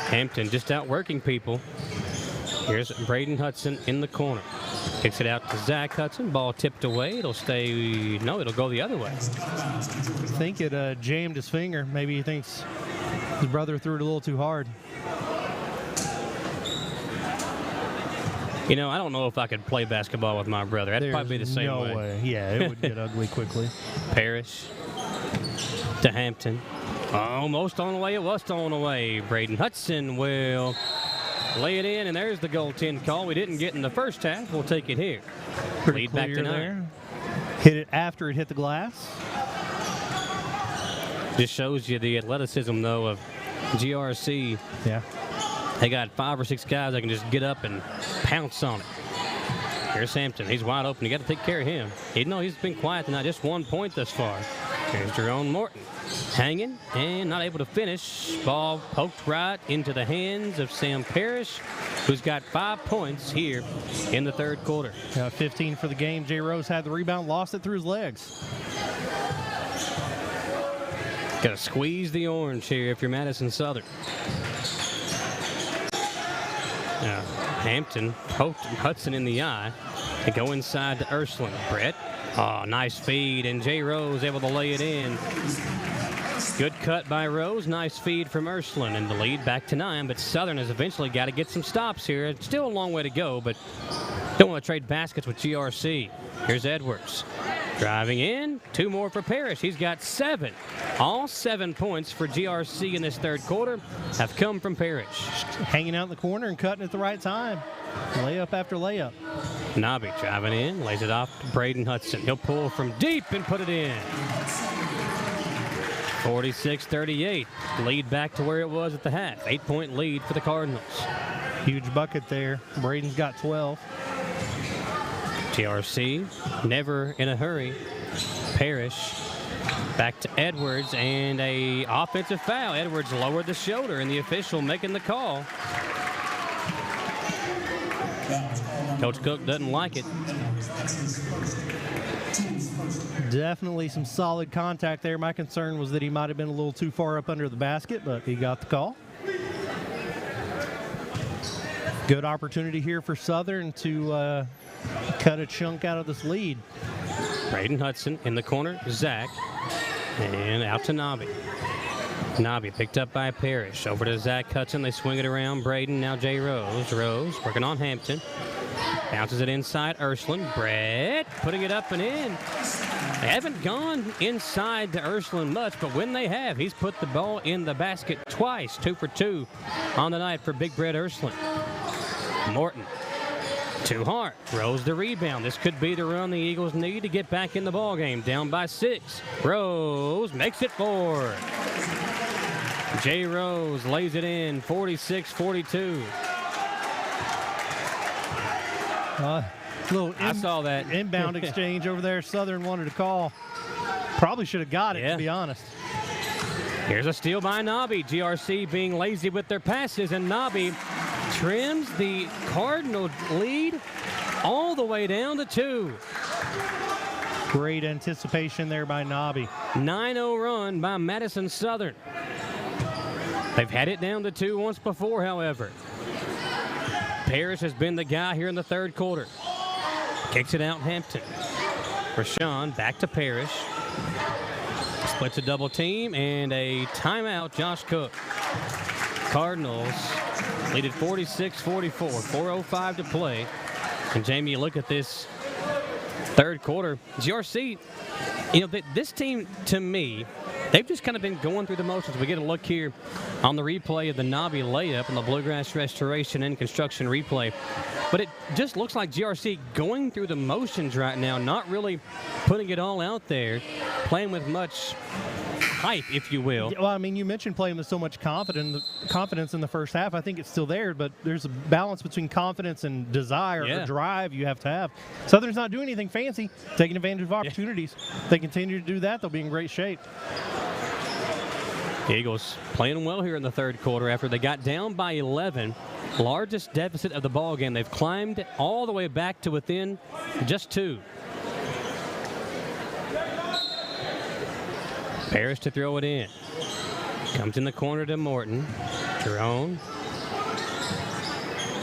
Hampton just outworking people. Here's Braden Hudson in the corner. Kicks it out to Zach Hudson. Ball tipped away. It'll stay. No, it'll go the other way. I think it jammed his finger. Maybe he thinks his brother threw it a little too hard. You know, I don't know if I could play basketball with my brother. That'd probably be the same way. No way. Yeah, it would get ugly quickly. Parrish to Hampton. Almost on the way. It was stolen away. Braden Hudson will lay it in, and there's the goaltend call we didn't get in the first half. We'll take it here. Pretty lead back to 9. There. Hit it after it hit the glass. Just shows you the athleticism, though, of GRC. Yeah. They got 5 or 6 guys that can just get up and pounce on it. Here's Hampton. He's wide open. You got to take care of him. Even though he's been quiet tonight, just 1 point thus far. Here's Jerome Morton. Hanging and not able to finish. Ball poked right into the hands of Sam Parrish, who's got 5 points here in the third quarter. 15 for the game. Jay Rose had the rebound, lost it through his legs. Got to squeeze the orange here if you're Madison Southern. Hampton poked Hudson in the eye and go inside to Ursuline. Brett, nice feed, and Jay Rose able to lay it in. Good cut by Rose, nice feed from Ursuline, and the lead back to 9, but Southern has eventually got to get some stops here. It's still a long way to go, but don't want to trade baskets with GRC. Here's Edwards. Driving in, 2 more for Parrish. He's got 7. All 7 points for GRC in this third quarter have come from Parrish. Hanging out in the corner and cutting at the right time. Layup after layup. Nobby driving in, lays it off to Braden Hudson. He'll pull from deep and put it in. 46-38. Lead back to where it was at the half. 8-point lead for the Cardinals. Huge bucket there. Braden's got 12. GRC never in a hurry. Parrish back to Edwards, and a offensive foul. Edwards lowered the shoulder, and the official making the call. Coach Cook doesn't like it. Definitely some solid contact there. My concern was that he might have been a little too far up under the basket, but he got the call. Good opportunity here for Southern to cut a chunk out of this lead. Braden Hudson in the corner, Zach, and out to Nobby. Nobby picked up by Parrish. Over to Zach Hudson. They swing it around. Braden, now Jay Rose. Rose working on Hampton. Bounces it inside Ursuline. Brett putting it up and in. They haven't gone inside to Ursuline much, but when they have, he's put the ball in the basket twice. 2 for 2 on the night for Big Brett Ursuline. Morton. Too hard. Rose the rebound. This could be the run the Eagles need to get back in the ball game. Down by 6. Rose makes it 4. Jay Rose lays it in. 46-42. Little I saw that inbound exchange over there. Southern wanted to call. Probably should have got it, to be honest. Here's a steal by Nobby. GRC being lazy with their passes, and Nobby trims the Cardinal lead all the way down to 2. Great anticipation there by Nobby. 9-0 run by Madison Southern. They've had it down to 2 once before, however. Parrish has been the guy here in the third quarter. Kicks it out Hampton. Rashawn back to Parrish. Splits a double team and a timeout, Josh Cook. Cardinals lead at 46-44, 4:05 to play. And Jamie, you look at this third quarter. GRC, this team, to me, they've just kind of been going through the motions. We get a look here on the replay of the Nobby layup and the Bluegrass Restoration and Construction replay. But it just looks like GRC going through the motions right now, not really putting it all out there, playing with much hype, if you will. Well, I mean, you mentioned playing with so much confidence in the first half. I think it's still there, but there's a balance between confidence and desire or drive you have to have. Southern's not doing anything fancy, taking advantage of opportunities. If they continue to do that, they'll be in great shape. Eagles playing well here in the third quarter after they got down by 11. Largest deficit of the ball game. They've climbed all the way back to within just 2. Parrish to throw it in. Comes in the corner to Morton. Jerome.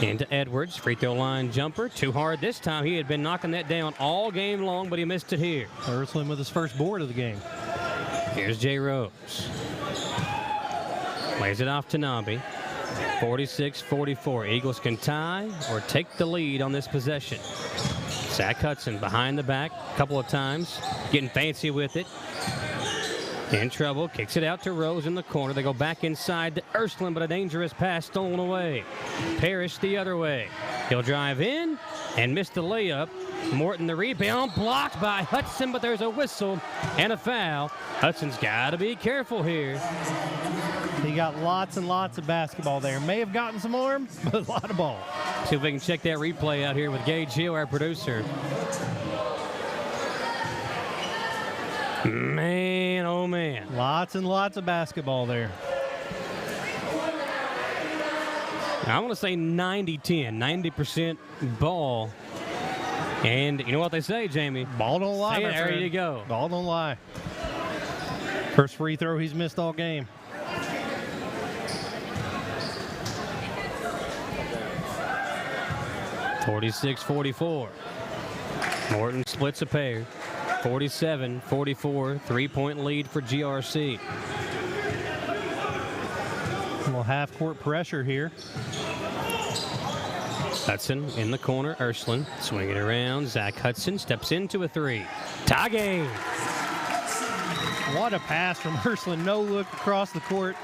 Into Edwards. Free throw line jumper. Too hard this time. He had been knocking that down all game long, but he missed it here. Ursuline with his first board of the game. Here's Jay Rose. Lays it off to Nobby. 46-44. Eagles can tie or take the lead on this possession. Zach Hudson behind the back a couple of times. Getting fancy with it. In trouble, kicks it out to Rose in the corner. They go back inside to Ursuline, but a dangerous pass stolen away. Parrish the other way. He'll drive in and miss the layup. Morton the rebound, blocked by Hudson, but there's a whistle and a foul. Hudson's got to be careful here. He got lots and lots of basketball there. May have gotten some arm, but a lot of ball. See if we can check that replay out here with Gage Hill, our producer. Man, oh man. Lots and lots of basketball there. I want to say 90-10, 90% ball. And you know what they say, Jamie? Ball don't lie, my there friend. you go. Ball don't lie. First free throw he's missed all game. (46-44). Morton splits a pair. 47-44, 3-point lead for GRC. A little half-court pressure here. Hudson in the corner. Ursuline swing it around. Zach Hudson steps into a 3. Tie game. What a pass from Ursuline. No look across the court.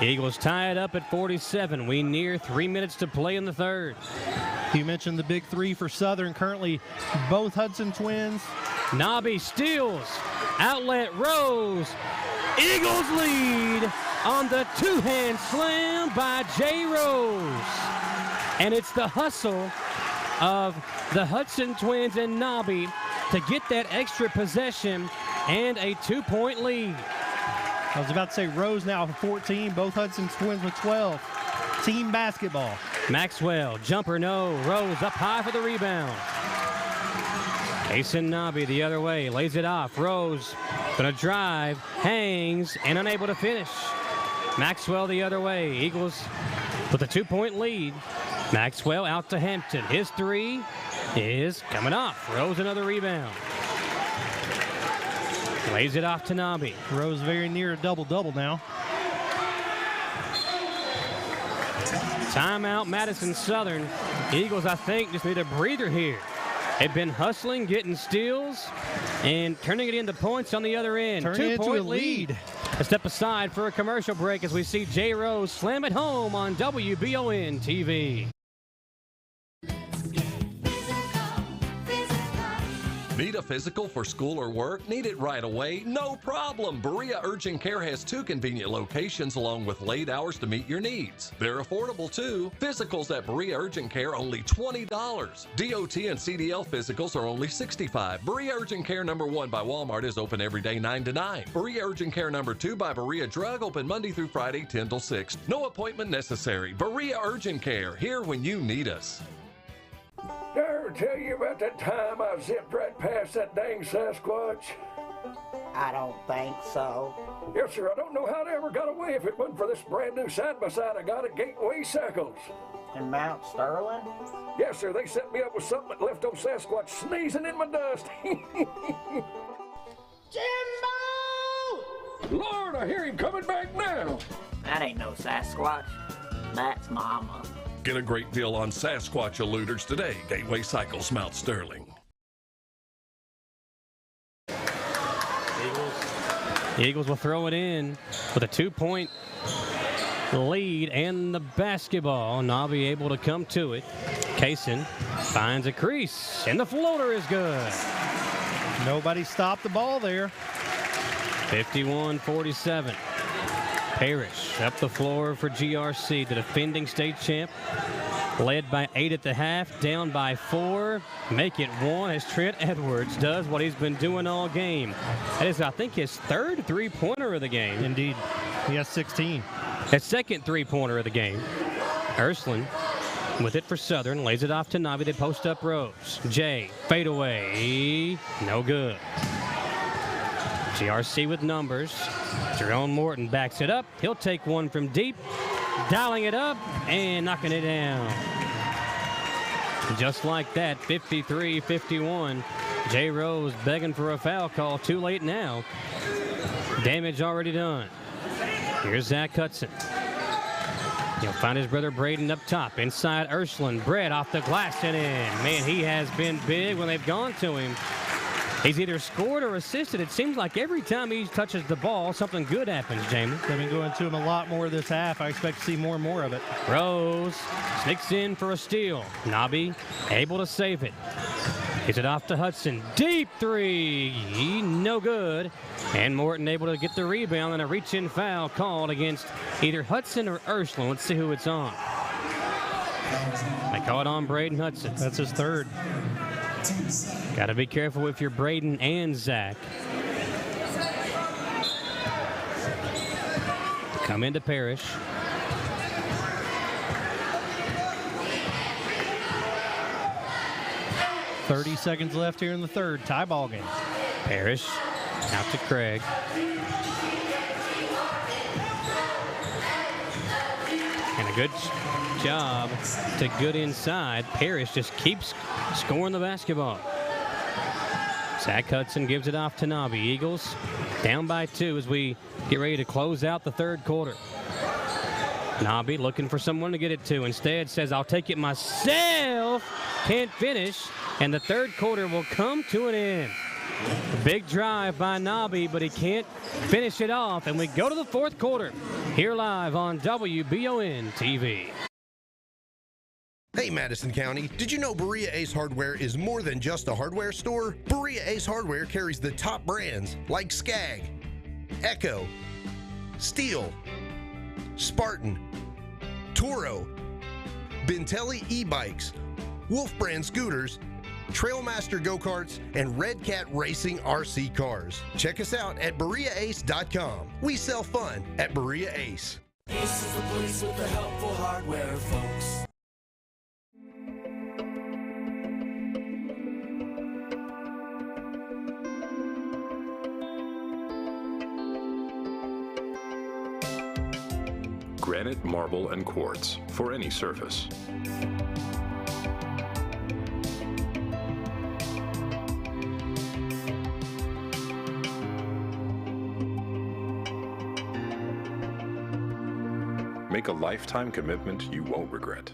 Eagles tie it up at 47. We near 3 minutes to play in the third. You mentioned the big 3 for Southern. Currently, both Hudson twins. Nobby steals. Outlet Rose. Eagles lead on the two-hand slam by Jay Rose. And it's the hustle of the Hudson twins and Nobby to get that extra possession and a 2-point lead. I was about to say Rose now with 14, both Hudson twins with 12. Team basketball. Maxwell, jumper no. Rose up high for the rebound. Jason Nobby the other way, lays it off. Rose gonna drive, hangs, and unable to finish. Maxwell the other way. Eagles with a 2-point lead. Maxwell out to Hampton. His 3 is coming off. Rose another rebound. Lays it off to Nobby. Rose very near a double-double now. Timeout, Madison Southern. Eagles, I think, just need a breather here. They've been hustling, getting steals, and turning it into points on the other end. Turning it into a lead. A step aside for a commercial break as we see Jay Rose slam it home on WBON TV. Need a physical for school or work? Need it right away? No problem. Berea Urgent Care has 2 convenient locations along with late hours to meet your needs. They're affordable too. Physicals at Berea Urgent Care only $20. DOT and CDL physicals are only $65. Berea Urgent Care number 1 by Walmart is open every day 9 to 9. Berea Urgent Care number 2 by Berea Drug open Monday through Friday 10 till 6. No appointment necessary. Berea Urgent Care, here when you need us. Did I ever tell you about that time I zipped right past that dang Sasquatch? I don't think so. Yes, sir. I don't know how they ever got away if it wasn't for this brand new side-by-side I got at Gateway Cycles. In Mount Sterling? Yes, sir. They set me up with something that left old Sasquatch sneezing in my dust. Jimbo! Lord, I hear him coming back now. That ain't no Sasquatch. That's Mama. Get a great deal on Sasquatch eluders today. Gateway Cycles, Mount Sterling. The Eagles will throw it in with a 2-point lead and the basketball. Nabi able to come to it. Kaysen finds a crease, and the floater is good. Nobody stopped the ball there. 51-47. Parrish up the floor for GRC, the defending state champ. Led by 8 at the half, down by 4. Make it 1 as Trent Edwards does what he's been doing all game. That is, I think, his 3rd 3-pointer of the game. Indeed. He has 16. His 2nd 3-pointer of the game. Ursuline with it for Southern. Lays it off to Nabi. They post up Rose. Jay, fade away. No good. GRC with numbers. Jerome Morton backs it up. He'll take one from deep. Dialing it up and knocking it down. Just like that, 53-51. Jay Rose begging for a foul call. Too late now. Damage already done. Here's Zach Hudson. He'll find his brother Braden up top. Inside Ursuline. Brett off the glass and in. Man, he has been big when they've gone to him. He's either scored or assisted. It seems like every time he touches the ball, something good happens, Jamie. They've been going to him a lot more this half. I expect to see more and more of it. Rose sneaks in for a steal. Nabi able to save it. Gets it off to Hudson. Deep 3. No good. And Morton able to get the rebound and a reach-in foul called against either Hudson or Ursuline. Let's see who it's on. They call it on Braden Hudson. That's his 3rd. Got to be careful if you're Braden and Zach. Come into Parrish. .30 seconds left here in the 3rd. Tie ball game. Parrish out to Craig. And a good job to good inside. Parrish just keeps scoring the basketball. Zach Hudson gives it off to Nabi. Eagles down by 2 as we get ready to close out the 3rd quarter. Nabi looking for someone to get it to. Instead says, I'll take it myself. Can't finish. And the 3rd quarter will come to an end. Big drive by Nabi, but he can't finish it off. And we go to the 4th quarter here live on WBON TV. Hey Madison County, did you know Berea Ace Hardware is more than just a hardware store? Berea Ace Hardware carries the top brands like Skag, Echo, Steel, Spartan, Toro, Bentelli e-bikes, Wolf brand scooters, Trailmaster go-karts, and Red Cat Racing RC cars. Check us out at BereaAce.com. We sell fun at Berea Ace. Ace is the place with the helpful hardware, folks. Granite, marble, and quartz for any surface. Make a lifetime commitment you won't regret.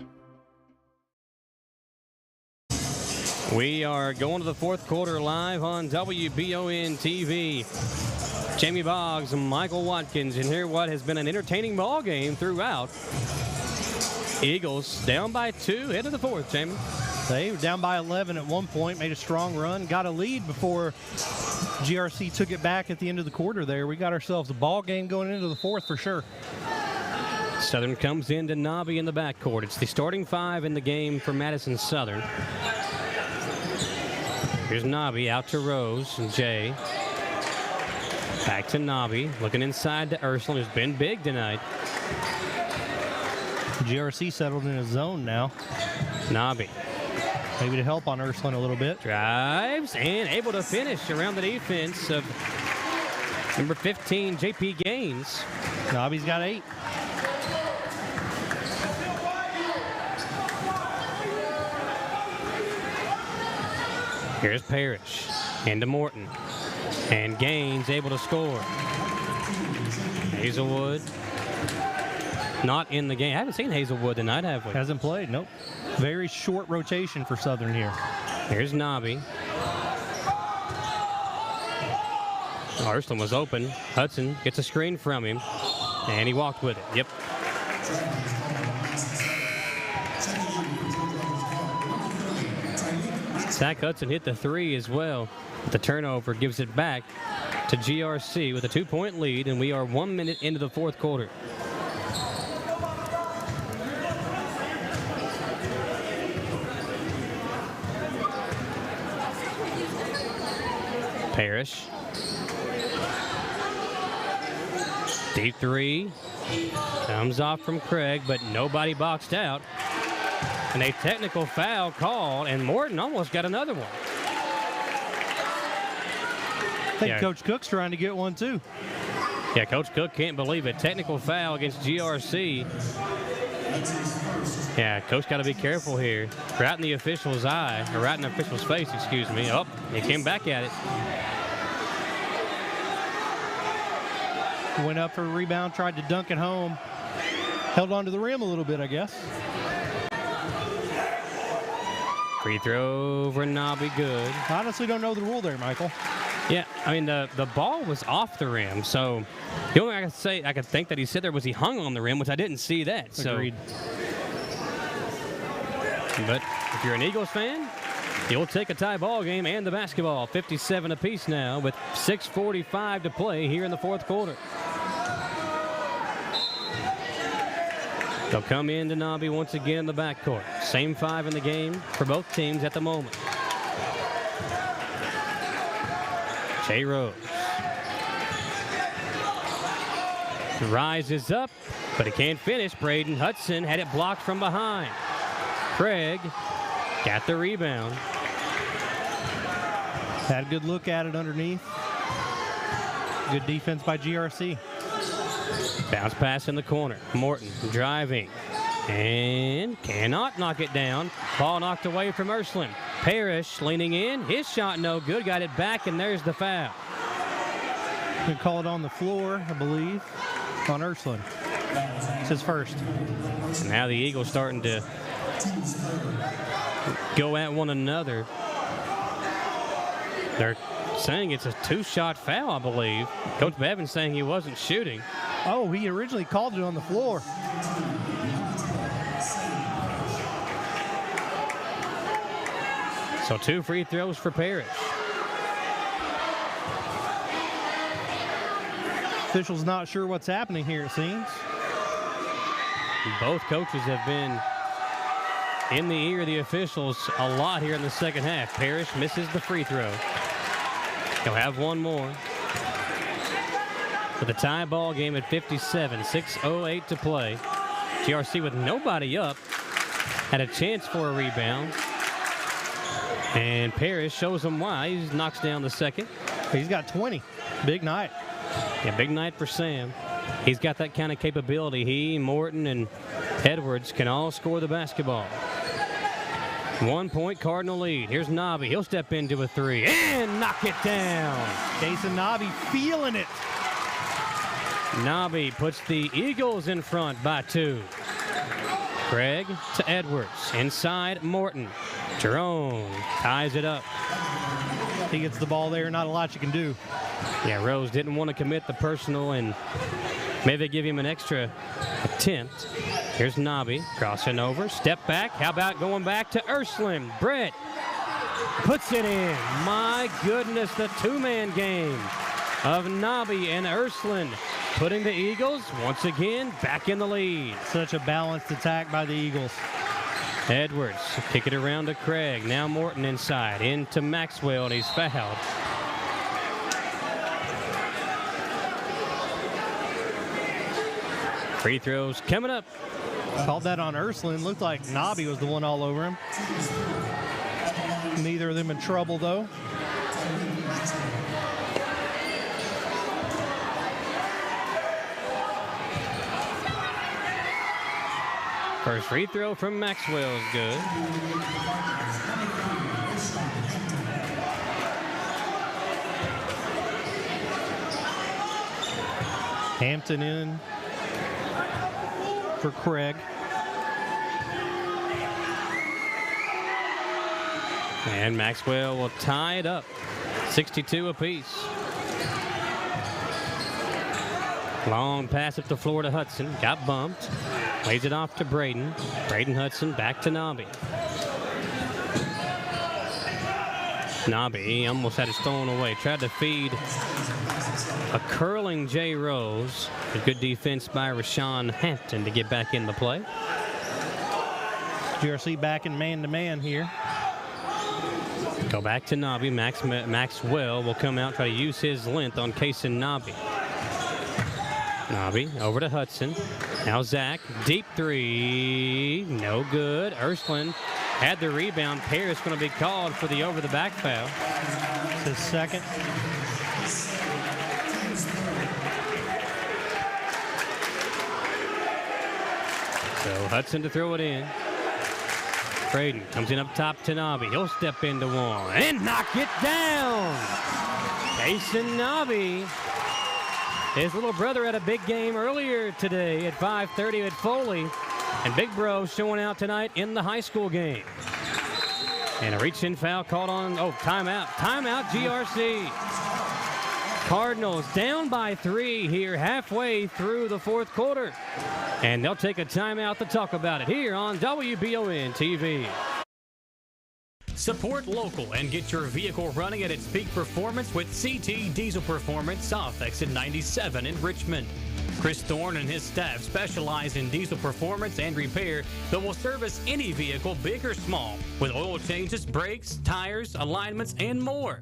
We are going to the 4th quarter live on WBON TV. Jamie Boggs and Michael Watkins, and here what has been an entertaining ball game throughout. Eagles down by 2, head to the 4th, Jamie. They were down by 11 at one point, made a strong run, got a lead before GRC took it back at the end of the quarter there. We got ourselves a ball game going into the fourth for sure. Southern comes into Nobby in the backcourt. It's the starting 5 in the game for Madison Southern. Here's Nobby out to Rose and Jay. Back to Nobby, looking inside to Ursuline, who's been big tonight. GRC settled in a zone now. Nobby. Maybe to help on Ursuline a little bit. Drives and able to finish around the defense of number 15, J.P. Gaines. Nobby's got 8. Here's Parrish into Morton. And Gaines able to score. Hazelwood not in the game. I haven't seen Hazelwood tonight, have we? Hasn't played, nope. Very short rotation for Southern here. Here's Nobby. Ursuline was open. Hudson gets a screen from him, and he walked with it. Yep. Zach Hudson hit the 3 as well. The turnover gives it back to GRC with a 2-point lead, and we are 1 minute into the fourth quarter. Parrish. Deep 3. Comes off from Craig, but nobody boxed out. And a technical foul called, and Morton almost got another one. I think Coach Cook's trying to get one too. Yeah, Coach Cook can't believe it. Technical foul against GRC. Yeah, Coach got to be careful here. Right in the official's eye, or right in the official's face, excuse me. Oh, he came back at it. Went up for a rebound, tried to dunk it home. Held on to the rim a little bit, I guess. Free throw for Nobby, good. Honestly don't know the rule there, Michael. Yeah, I mean, the ball was off the rim, so the only thing I could think that he said there was he hung on the rim, which I didn't see that. Agreed. But if you're an Eagles fan, you'll take a tie ball game and the basketball. 57 apiece now with 6:45 to play here in the fourth quarter. They'll come into Nobby once again in the backcourt. Same 5 in the game for both teams at the moment. Jay Rose. Rises up, but he can't finish. Braden Hudson had it blocked from behind. Craig got the rebound. Had a good look at it underneath. Good defense by GRC. Bounce pass in the corner. Morton driving and cannot knock it down. Ball knocked away from Ursuline. Parrish leaning in. His shot no good. Got it back, and there's the foul. They call it on the floor, I believe, on Ursuline. It's his first. And now the Eagles starting to go at one another. They're saying it's a 2-shot foul, I believe. Coach Bevins saying he wasn't shooting. Oh, he originally called it on the floor. So 2 free throws for Parrish. Officials not sure what's happening here, it seems. Both coaches have been in the ear of the officials a lot here in the second half. Parrish misses the free throw. He'll have one more. With a tie ball game at 57, 6:08 to play. GRC with nobody up had a chance for a rebound. And Parrish shows them why. He knocks down the second. He's got 20. Big night. Yeah, big night for Sam. He's got that kind of capability. He, Morton, and Edwards can all score the basketball. 1-point Cardinal lead. Here's Nobby. He'll step into a 3 and knock it down. Jason Nobby feeling it. Nobby puts the Eagles in front by 2. Craig to Edwards. Inside Morton. Jerome ties it up. He gets the ball there. Not a lot you can do. Yeah, Rose didn't want to commit the personal and Maybe they give him an extra attempt. Here's Nobby crossing over, step back. How about going back to Ursuline? Brett puts it in. My goodness, the two-man game of Nobby and Ursuline, putting the Eagles once again back in the lead. Such a balanced attack by the Eagles. Edwards kick it around to Craig. Now Morton inside into Maxwell, and he's fouled. Free throws coming up. Called that on Ursuline. Looked like Nobby was the one all over him. Neither of them in trouble, though. First free throw from Maxwell is good. Hampton in for Craig. And Maxwell will tie it up. 62 apiece. Long pass up the floor to Hudson. Got bumped. Lays it off to Braden. Braden Hudson back to Nobby. Nobby almost had it stolen away. Tried to feed a curling Jay Rose. A good defense by Rashawn Hampton to get back in the play. GRC back in man-to-man here. Go back to Nobby. Maxwell will come out, try to use his length on Kaysen Nobby. Nobby over to Hudson. Now Zach, deep three, no good. Ursuline had the rebound. Paris going to be called for the over-the-back foul. It's his second. So Hudson to throw it in. Braden comes in up top to Nobby. He'll step into one and knock it down. Kaysen Nobby. His little brother had a big game earlier today at 5:30 at Foley. And Big Bro showing out tonight in the high school game. And a reach-in foul called on, timeout. Timeout, GRC. Cardinals down by 3 here halfway through the fourth quarter. And they'll take a timeout to talk about it here on WBON TV. Support local and get your vehicle running at its peak performance with CT Diesel Performance off exit 97 in Richmond. Chris Thorne and his staff specialize in diesel performance and repair that will service any vehicle, big or small, with oil changes, brakes, tires, alignments, and more.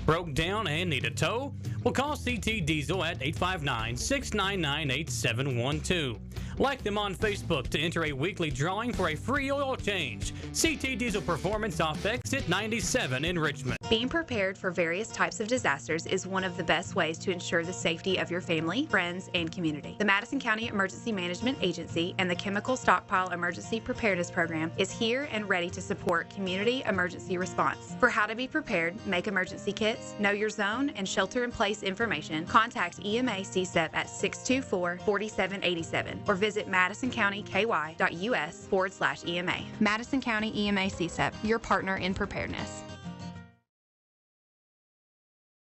Broke down and need a tow? Well, call CT Diesel at 859-699-8712. Like them on Facebook to enter a weekly drawing for a free oil change. CT Diesel Performance off exit 97 in Richmond. Being prepared for various types of disasters is one of the best ways to ensure the safety of your family, friends, and community. The Madison County Emergency Management Agency and the Chemical Stockpile Emergency Preparedness Program is here and ready to support community emergency response. For how to be prepared, make emergency kits, know your zone, and shelter-in-place information, contact EMA CSEP at 624-4787 or visit madisoncountyky.us/EMA. Madison County EMA CSEP, your partner in preparedness.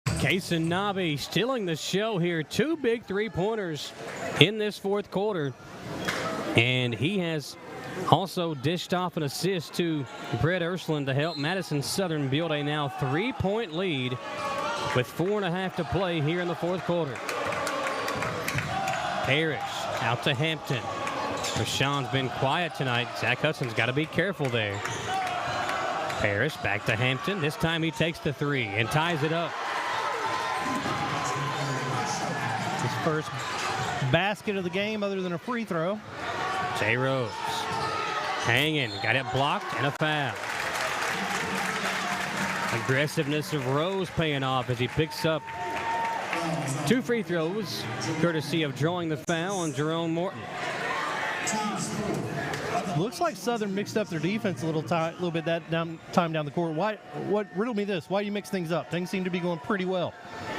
Kaysen Nobby stealing the show here. 2 big three-pointers in this fourth quarter. And he has also dished off an assist to Brett Ursuline to help Madison Southern build a now 3-point lead with 4.5 to play here in the fourth quarter. Parrish out to Hampton. Rashawn's been quiet tonight. Zach Hudson's got to be careful there. Parrish back to Hampton. This time he takes the 3 and ties it up. His first basket of the game other than a free throw. Jay Rose hanging, got it blocked, and a foul. Aggressiveness of Rose paying off as he picks up 2 free throws, courtesy of drawing the foul on Jerome Morton. Looks like Southern mixed up their defense a little bit that time down the court. Riddle me this. Why do you mix things up? Things seem to be going pretty well.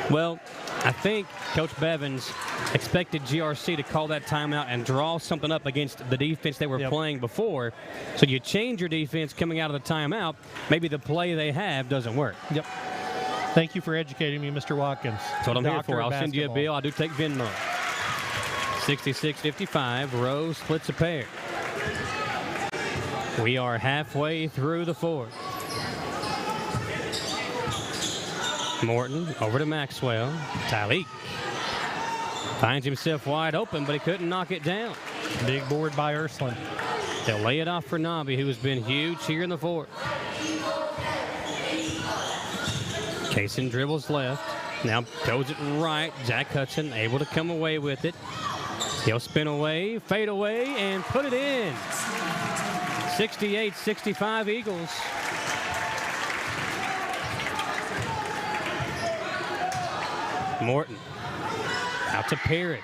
Well, I think Coach Bevins expected GRC to call that timeout and draw something up against the defense they were playing before. So you change your defense coming out of the timeout. Maybe the play they have doesn't work. Yep. Thank you for educating me, Mr. Watkins. That's what I'm here for. I'll send you a bill. I do take Venmo. 66-55. Rose splits a pair. We are halfway through the fourth. Morton over to Maxwell. Tyleek finds himself wide open, but he couldn't knock it down. Big board by Ursuline. They'll lay it off for Nobby, who has been huge here in the fourth. Kaysen dribbles left. Now goes it right. Zach Hudson able to come away with it. He'll spin away, fade away, and put it in. 68-65 Eagles. Morton out to Parrish.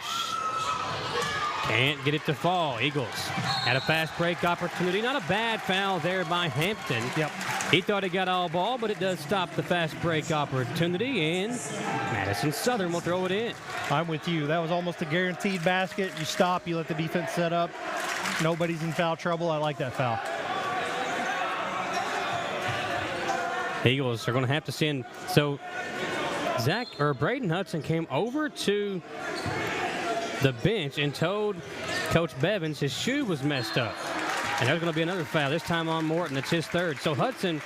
Can't get it to fall. Eagles had a fast break opportunity. Not a bad foul there by Hampton. Yep. He thought he got all ball, but it does stop the fast break opportunity, and Madison Southern will throw it in. I'm with you. That was almost a guaranteed basket. You stop, you let the defense set up. Nobody's in foul trouble. I like that foul. Eagles are going to have to send. So Braden Hudson came over to the bench and told Coach Bevins his shoe was messed up. And there's going to be another foul, this time on Morton. It's his third. So Hudson,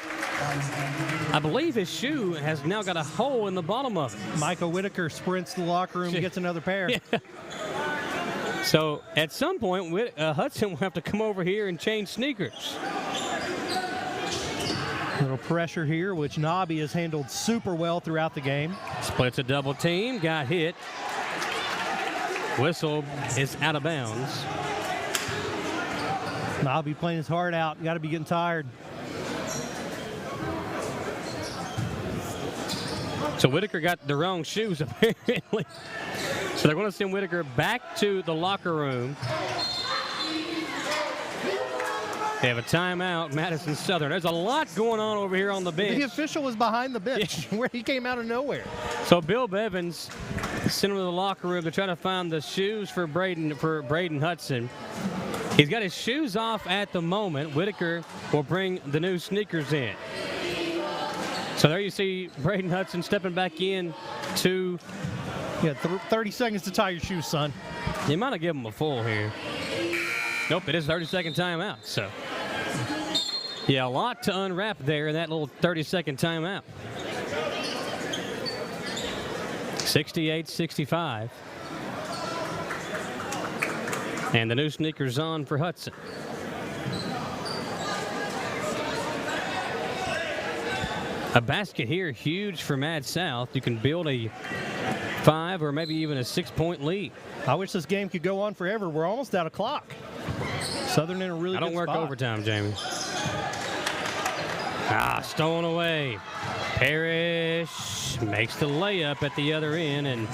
I believe his shoe has now got a hole in the bottom of it. Michael Whitaker sprints to the locker room, gets another pair. Yeah. So at some point, Hudson will have to come over here and change sneakers. A little pressure here, which Nobby has handled super well throughout the game. Splits a double team, got hit. Whistle is out of bounds. Nobby playing his heart out. Got to be getting tired. So Whitaker got the wrong shoes, apparently. So they're going to send Whitaker back to the locker room. They have a timeout, Madison Southern. There's a lot going on over here on the bench. The official was behind the bench, where he came out of nowhere. So Bill Bevins sent him to the locker room to try to find the shoes for Braden Hudson. He's got his shoes off at the moment. Whitaker will bring the new sneakers in. So there you see Braden Hudson stepping back in to... Yeah, 30 seconds to tie your shoes, son. You might have given him a full here. Nope, it is 30-second timeout. So, yeah, a lot to unwrap there in that little 30-second timeout. 68-65. And the new sneakers on for Hudson. A basket here, huge for Mad South. You can build a 5 or maybe even a 6-point lead. I wish this game could go on forever. We're almost out of clock. Southern in a really good spot. I don't work overtime, Jamie. Stolen away. Parrish makes the layup at the other end, and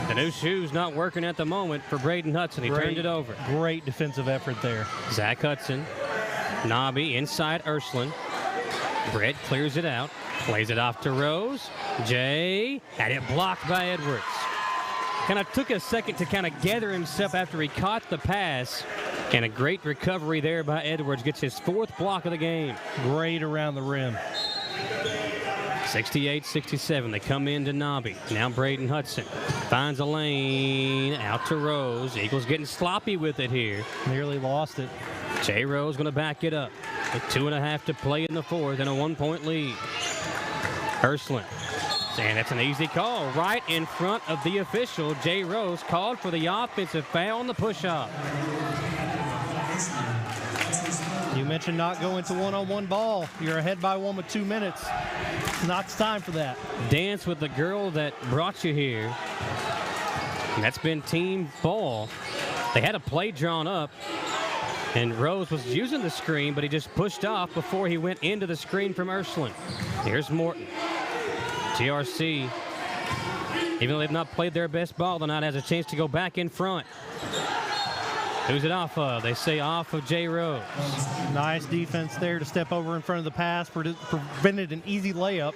the new shoe's not working at the moment for Braden Hudson. He turned it over. Great defensive effort there. Zach Hudson. Nobby inside Ursuline. Brett clears it out. Plays it off to Rose. Jay had it blocked by Edwards. Kind of took a second to kind of gather himself after he caught the pass. And a great recovery there by Edwards. Gets his 4th block of the game. Great around the rim. 68-67. They come into Nobby. Now Braden Hudson finds a lane out to Rose. Eagles getting sloppy with it here. Nearly lost it. Jay Rose going to back it up. With 2.5 to play in the fourth and a 1-point lead. Ursuline. And that's an easy call right in front of the official. Jay Rose called for the offensive foul on the push-off. You mentioned not going to one-on-one ball. You're ahead by 1 with 2 minutes. Not time for that. Dance with the girl that brought you here. And that's been team ball. They had a play drawn up. And Rose was using the screen, but he just pushed off before he went into the screen from Ursuline. Here's Morton. GRC, even though they've not played their best ball tonight, has a chance to go back in front. Who's it off of? They say off of Jay Rose. Nice defense there to step over in front of the pass, prevented an easy layup.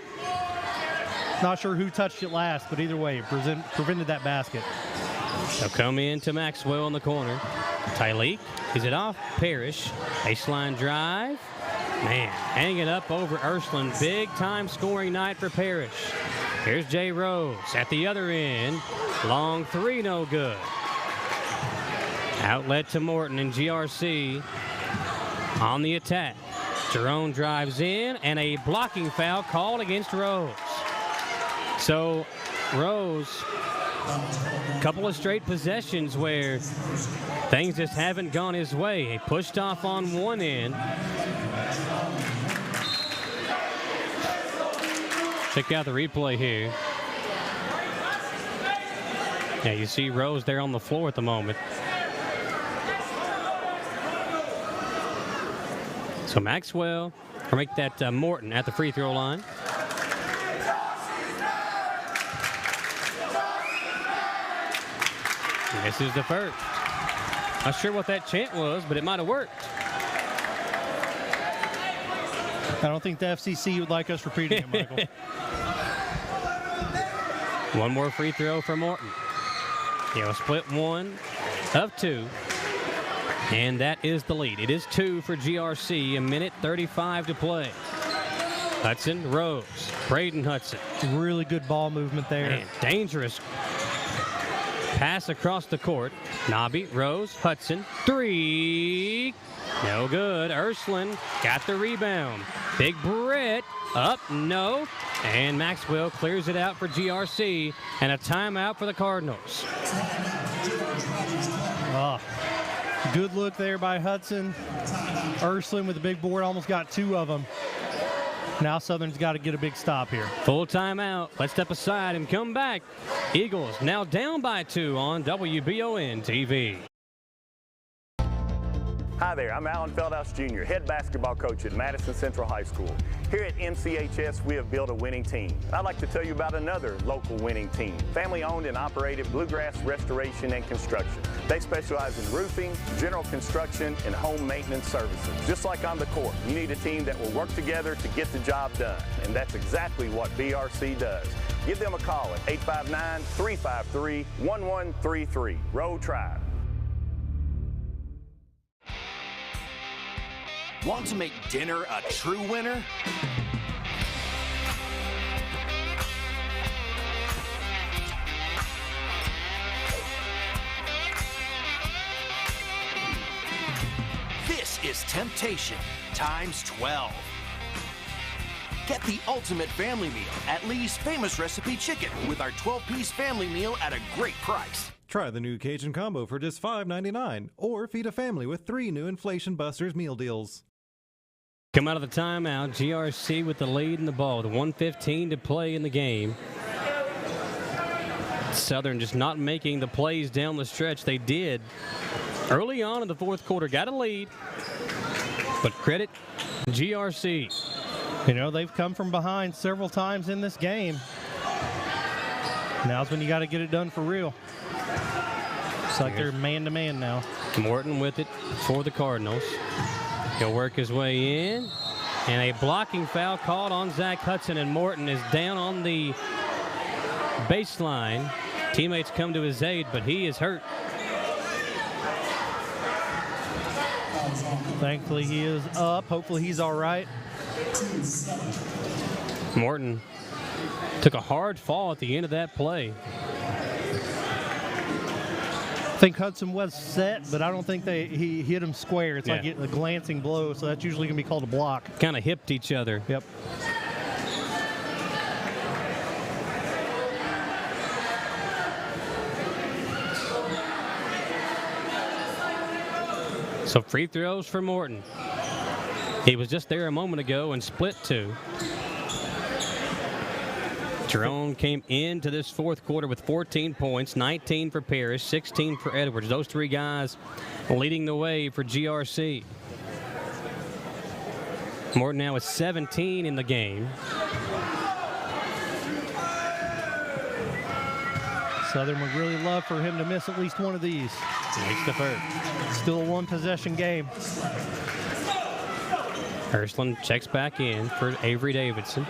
Not sure who touched it last, but either way, it prevented that basket. They'll come in to Maxwell in the corner. Tyleek, is it off? Parrish, baseline drive. Man, hanging up over Ursuline. Big time scoring night for Parrish. Here's Jay Rose at the other end. Long 3, no good. Outlet to Morton and GRC on the attack. Jerome drives in, and a blocking foul called against Rose. So Rose, a couple of straight possessions where things just haven't gone his way. He pushed off on one end. Check out the replay here. Yeah, you see Rose there on the floor at the moment. So Maxwell, or make that Morton at the free throw line. This is the first. Not sure what that chant was, but it might have worked. I don't think the FCC would like us repeating it, Michael. One more free throw for Morton. He'll split one of two. And that is the lead. It is 2 for GRC, a minute 35 to play. Hudson, Rose, Braden Hudson. Really good ball movement there. Man, dangerous pass across the court. Nobby, Rose, Hudson, 3. No good. Ursuline got the rebound. Big Brett up, no. And Maxwell clears it out for GRC, and a timeout for the Cardinals. Oh. Good look there by Hudson. Ursuline with the big board, almost got 2 of them. Now Southern's got to get a big stop here. Full timeout. Let's step aside and come back. Eagles now down by 2 on WBON TV. Hi there, I'm Alan Feldhouse Jr., head basketball coach at Madison Central High School. Here at MCHS, we have built a winning team. I'd like to tell you about another local winning team, family-owned and operated Bluegrass Restoration and Construction. They specialize in roofing, general construction, and home maintenance services. Just like on the court, you need a team that will work together to get the job done, and that's exactly what BRC does. Give them a call at 859-353-1133. Road Tribe. Want to make dinner a true winner? This is temptation times 12. Get the ultimate family meal at Lee's Famous Recipe Chicken with our 12-piece family meal at a great price. Try the new Cajun Combo for just $5.99, or feed a family with 3 new Inflation Busters meal deals. Come out of the timeout, GRC with the lead in the ball with 1:15 to play in the game. Southern just not making the plays down the stretch they did early on in the fourth quarter. Got a lead, but credit GRC. You know, they've come from behind several times in this game. Now's when you got to get it done for real. It's like they're man-to-man now. Morton with it for the Cardinals. He'll work his way in, and a blocking foul called on Zach Hudson, and Morton is down on the baseline. Teammates come to his aid, but he is hurt. Thankfully, he is up. Hopefully, he's all right. Morton took a hard fall at the end of that play. I think Hudson was set, but I don't think he hit him square. It's like a glancing blow, so that's usually going to be called a block. Kind of hipped each other. Yep. So free throws for Morton. He was just there a moment ago and split 2. Jerome came into this fourth quarter with 14 points, 19 for Parrish, 16 for Edwards. Those 3 guys leading the way for GRC. Morton now is 17 in the game. Southern would really love for him to miss at least one of these. Makes the first. Still a 1-possession game. Ursuline checks back in for Avery Davidson.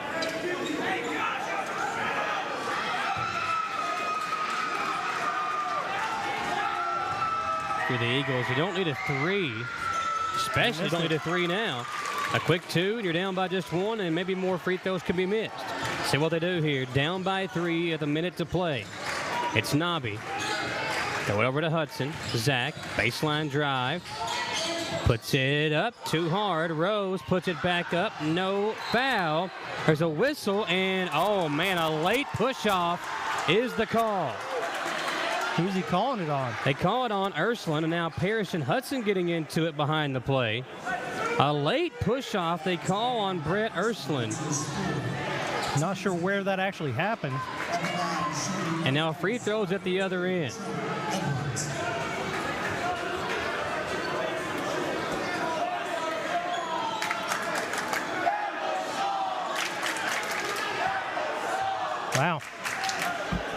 For the Eagles, you don't need a 3, especially don't need a 3 now. A quick 2, and you're down by just 1, and maybe more free throws can be missed. See what they do here. Down by 3 at the minute to play. It's Nobby. Throw it over to Hudson. Zach, baseline drive. Puts it up too hard. Rose puts it back up. No foul. There's a whistle, and oh man, a late push-off is the call. Who's he calling it on? They call it on Ursuline, and now Parrish and Hudson getting into it behind the play. A late push-off they call on Brett Ursuline. Not sure where that actually happened. And now free throws at the other end. Wow.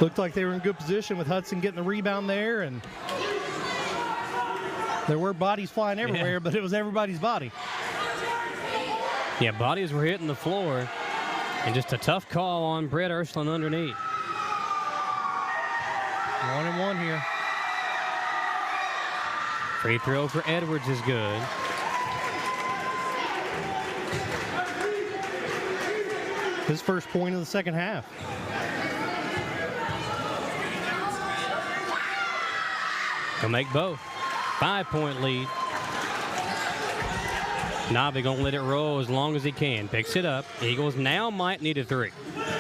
Looked like they were in good position with Hudson getting the rebound there, and there were bodies flying everywhere, but it was everybody's body. Yeah, bodies were hitting the floor, and just a tough call on Brett Ursuline underneath. 1-1 here. Free throw for Edwards is good. His first point of the second half. He'll make both. 5-point lead. Navi gonna let it roll as long as he can. Picks it up. Eagles now might need a three.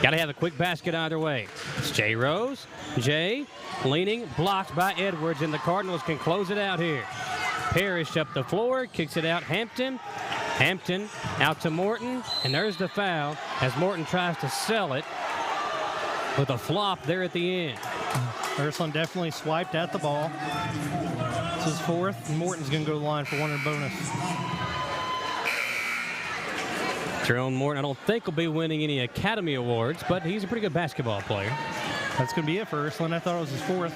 Got to have a quick basket either way. It's Jay Rose. Jay leaning, blocked by Edwards, and the Cardinals can close it out here. Parrish up the floor, kicks it out. Hampton out to Morton, and there's the foul as Morton tries to sell it with a flop there at the end. Ursuline definitely swiped at the ball. This is fourth, and Morton's going to go to the line for one and bonus. Jerome Morton, I don't think will be winning any Academy Awards, but he's a pretty good basketball player. That's going to be it for Ursuline. I thought it was his fourth.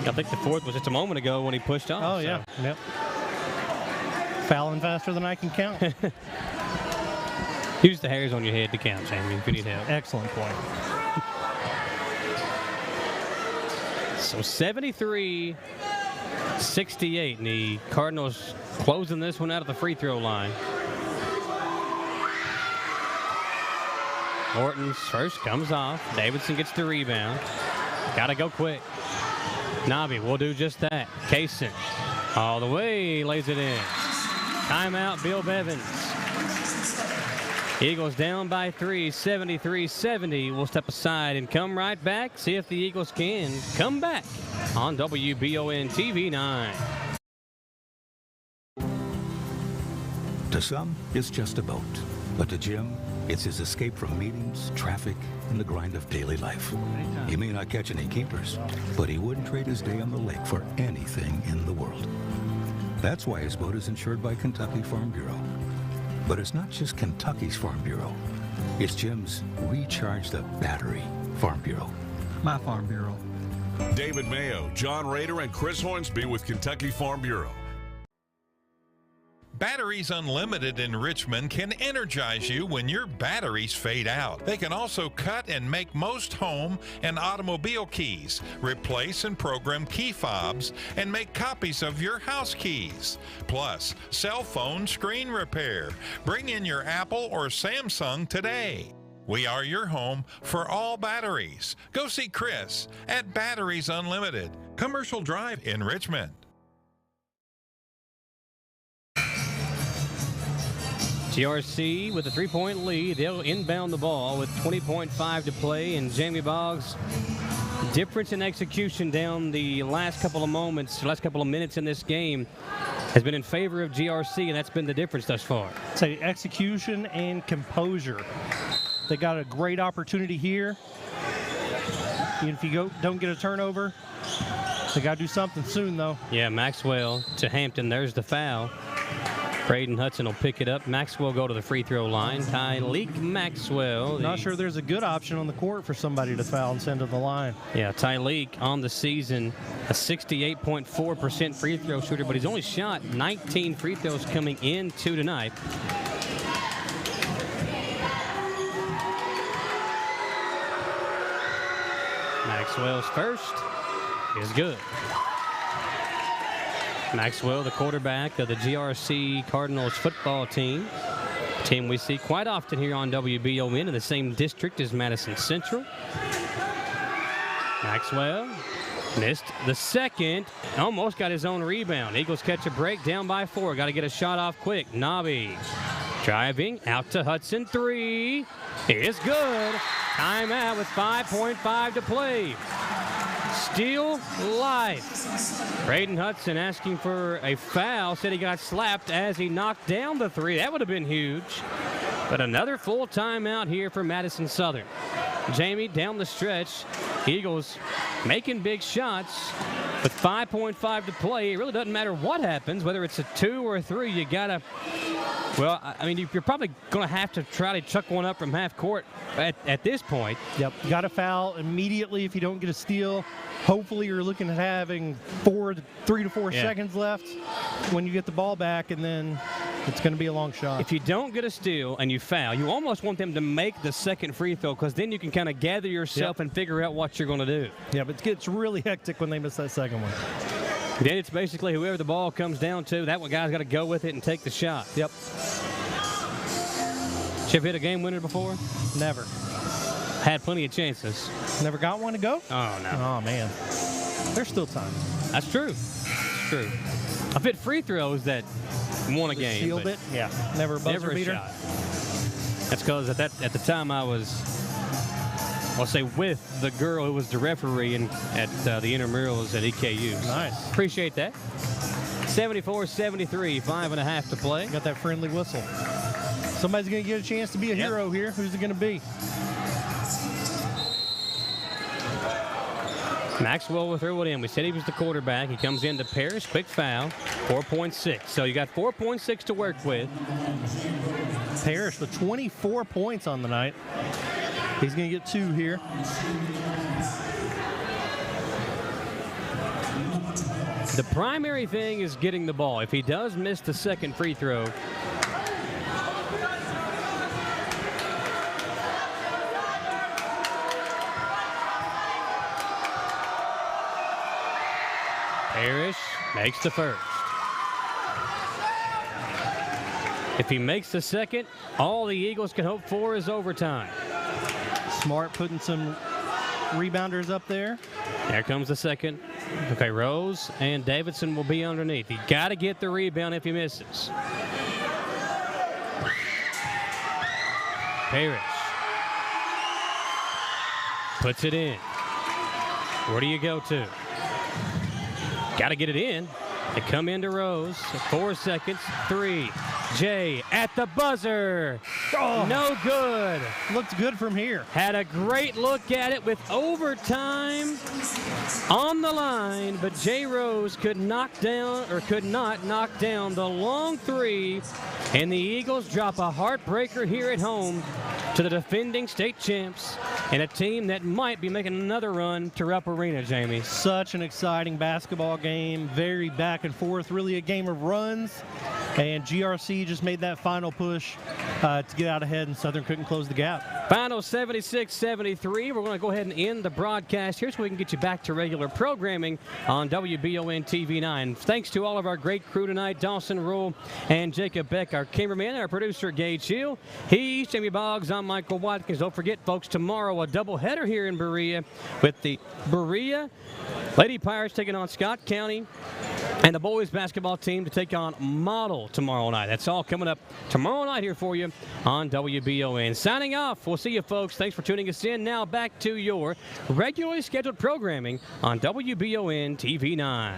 I think the fourth was just a moment ago when he pushed off. Oh, yeah. Yep. Fouling faster than I can count. Use the hairs on your head to count, Jamie, if you need help. Excellent point. So 73-68, and the Cardinals closing this one out of the free throw line. Morton's first comes off. Davidson gets the rebound. Got to go quick. Navi will do just that. Kaysen all the way, lays it in. Timeout, Bill Bevins. Eagles down by 3, 73-70. We'll step aside and come right back, see if the Eagles can come back on WBON TV 9. To some, it's just a boat. But to Jim, it's his escape from meetings, traffic, and the grind of daily life. He may not catch any keepers, but he wouldn't trade his day on the lake for anything in the world. That's why his boat is insured by Kentucky Farm Bureau. But it's not just Kentucky's Farm Bureau. It's Jim's Recharge the Battery Farm Bureau. My Farm Bureau. David Mayo, John Rader, and Chris Hornsby with Kentucky Farm Bureau. Batteries Unlimited in Richmond can energize you when your batteries fade out. They can also cut and make most home and automobile keys, replace and program key fobs, and make copies of your house keys. Plus, cell phone screen repair. Bring in your Apple or Samsung today. We are your home for all batteries. Go see Chris at Batteries Unlimited, Commercial Drive in Richmond. GRC with a 3-point lead. They'll inbound the ball with 20.5 to play, and Jamie Boggs' difference in execution down the last couple of minutes in this game has been in favor of GRC, and that's been the difference thus far. Say execution and composure. They got a great opportunity here. Even if you don't get a turnover, they got to do something soon, though. Yeah, Maxwell to Hampton. There's the foul. Braden Hudson will pick it up. Maxwell go to the free throw line. Tyleek Maxwell. Not sure there's a good option on the court for somebody to foul and send to the line. Yeah, Tyleek on the season, a 68.4% free throw shooter, but he's only shot 19 free throws coming into tonight. Maxwell's first is good. Maxwell, the quarterback of the GRC Cardinals football team. Team we see quite often here on WBON in the same district as Madison Central. Maxwell Missed the second. Almost got his own rebound. Eagles catch a break, down by 4. Got to get a shot off quick. Nobby driving out to Hudson. 3 is good. Timeout with 5.5 to play. Still life. Braden Hudson asking for a foul. Said he got slapped as he knocked down the 3. That would have been huge. But another full timeout here for Madison Southern. Jamie, down the stretch, Eagles making big shots. With 5.5 to play, it really doesn't matter what happens, whether it's a 2 or a 3. You got to, well, I mean, you're probably going to have to try to chuck one up from half court at this point. Yep, got to foul immediately if you don't get a steal. Hopefully you're looking at having 3 to 4 seconds left when you get the ball back, and then it's going to be a long shot. If you don't get a steal and you foul, you almost want them to make the second free throw, because then you can kind of gather yourself and figure out what you're going to do. Yeah, but it gets really hectic when they miss that second one. Then it's basically whoever the ball comes down to, that one guy's got to go with it and take the shot. Yep. You ever hit a game winner before? Never. Had plenty of chances. Never got one to go? Oh, no. Oh, man. There's still time. That's true. It's true. I've hit free throws that won a game. Sealed it? Yeah. Never a buzzer never a beater? Shot. That's because at the time I was, I'll say, with the girl who was the referee at the intramurals at EKU. Nice. Appreciate that. 74-73, 5.5 to play. Got that friendly whistle. Somebody's going to get a chance to be a hero here. Who's it going to be? Maxwell will throw it in. We said he was the quarterback. He comes into Parrish. Quick foul. 4.6. So you got 4.6 to work with. Parrish with 24 points on the night. He's going to get 2 here. The primary thing is getting the ball. If he does miss the second free throw, Parrish makes the first. If he makes the second, all the Eagles can hope for is overtime. Smart putting some rebounders up there. There comes the second. Okay, Rose and Davidson will be underneath. You got to get the rebound if he misses. Parrish puts it in. Where do you go to? Got to get it in. They come into Rose. 4 seconds. 3. Jay at the buzzer. Oh, no good. Looked good from here. Had a great look at it with overtime on the line, but Jay Rose could not knock down the long 3, and the Eagles drop a heartbreaker here at home to the defending state champs and a team that might be making another run to Rupp Arena, Jamie. Such an exciting basketball game, very back and forth, really a game of runs, and GRC just made that final push to get out ahead, and Southern couldn't close the gap. Final 76-73. We're going to go ahead and end the broadcast here so we can get you back to regular programming on WBON TV9. Thanks to all of our great crew tonight, Dawson Rule and Jacob Beck, our cameraman, our producer, Gage Hill. He's Jamie Boggs. I'm Michael Watkins. Don't forget, folks, tomorrow a doubleheader here in Berea with the Berea Lady Pirates taking on Scott County and the boys basketball team to take on Model tomorrow night. That's all coming up tomorrow night here for you on WBON. Signing off. We'll see you, folks. Thanks for tuning us in. Now back to your regularly scheduled programming on WBON TV 9.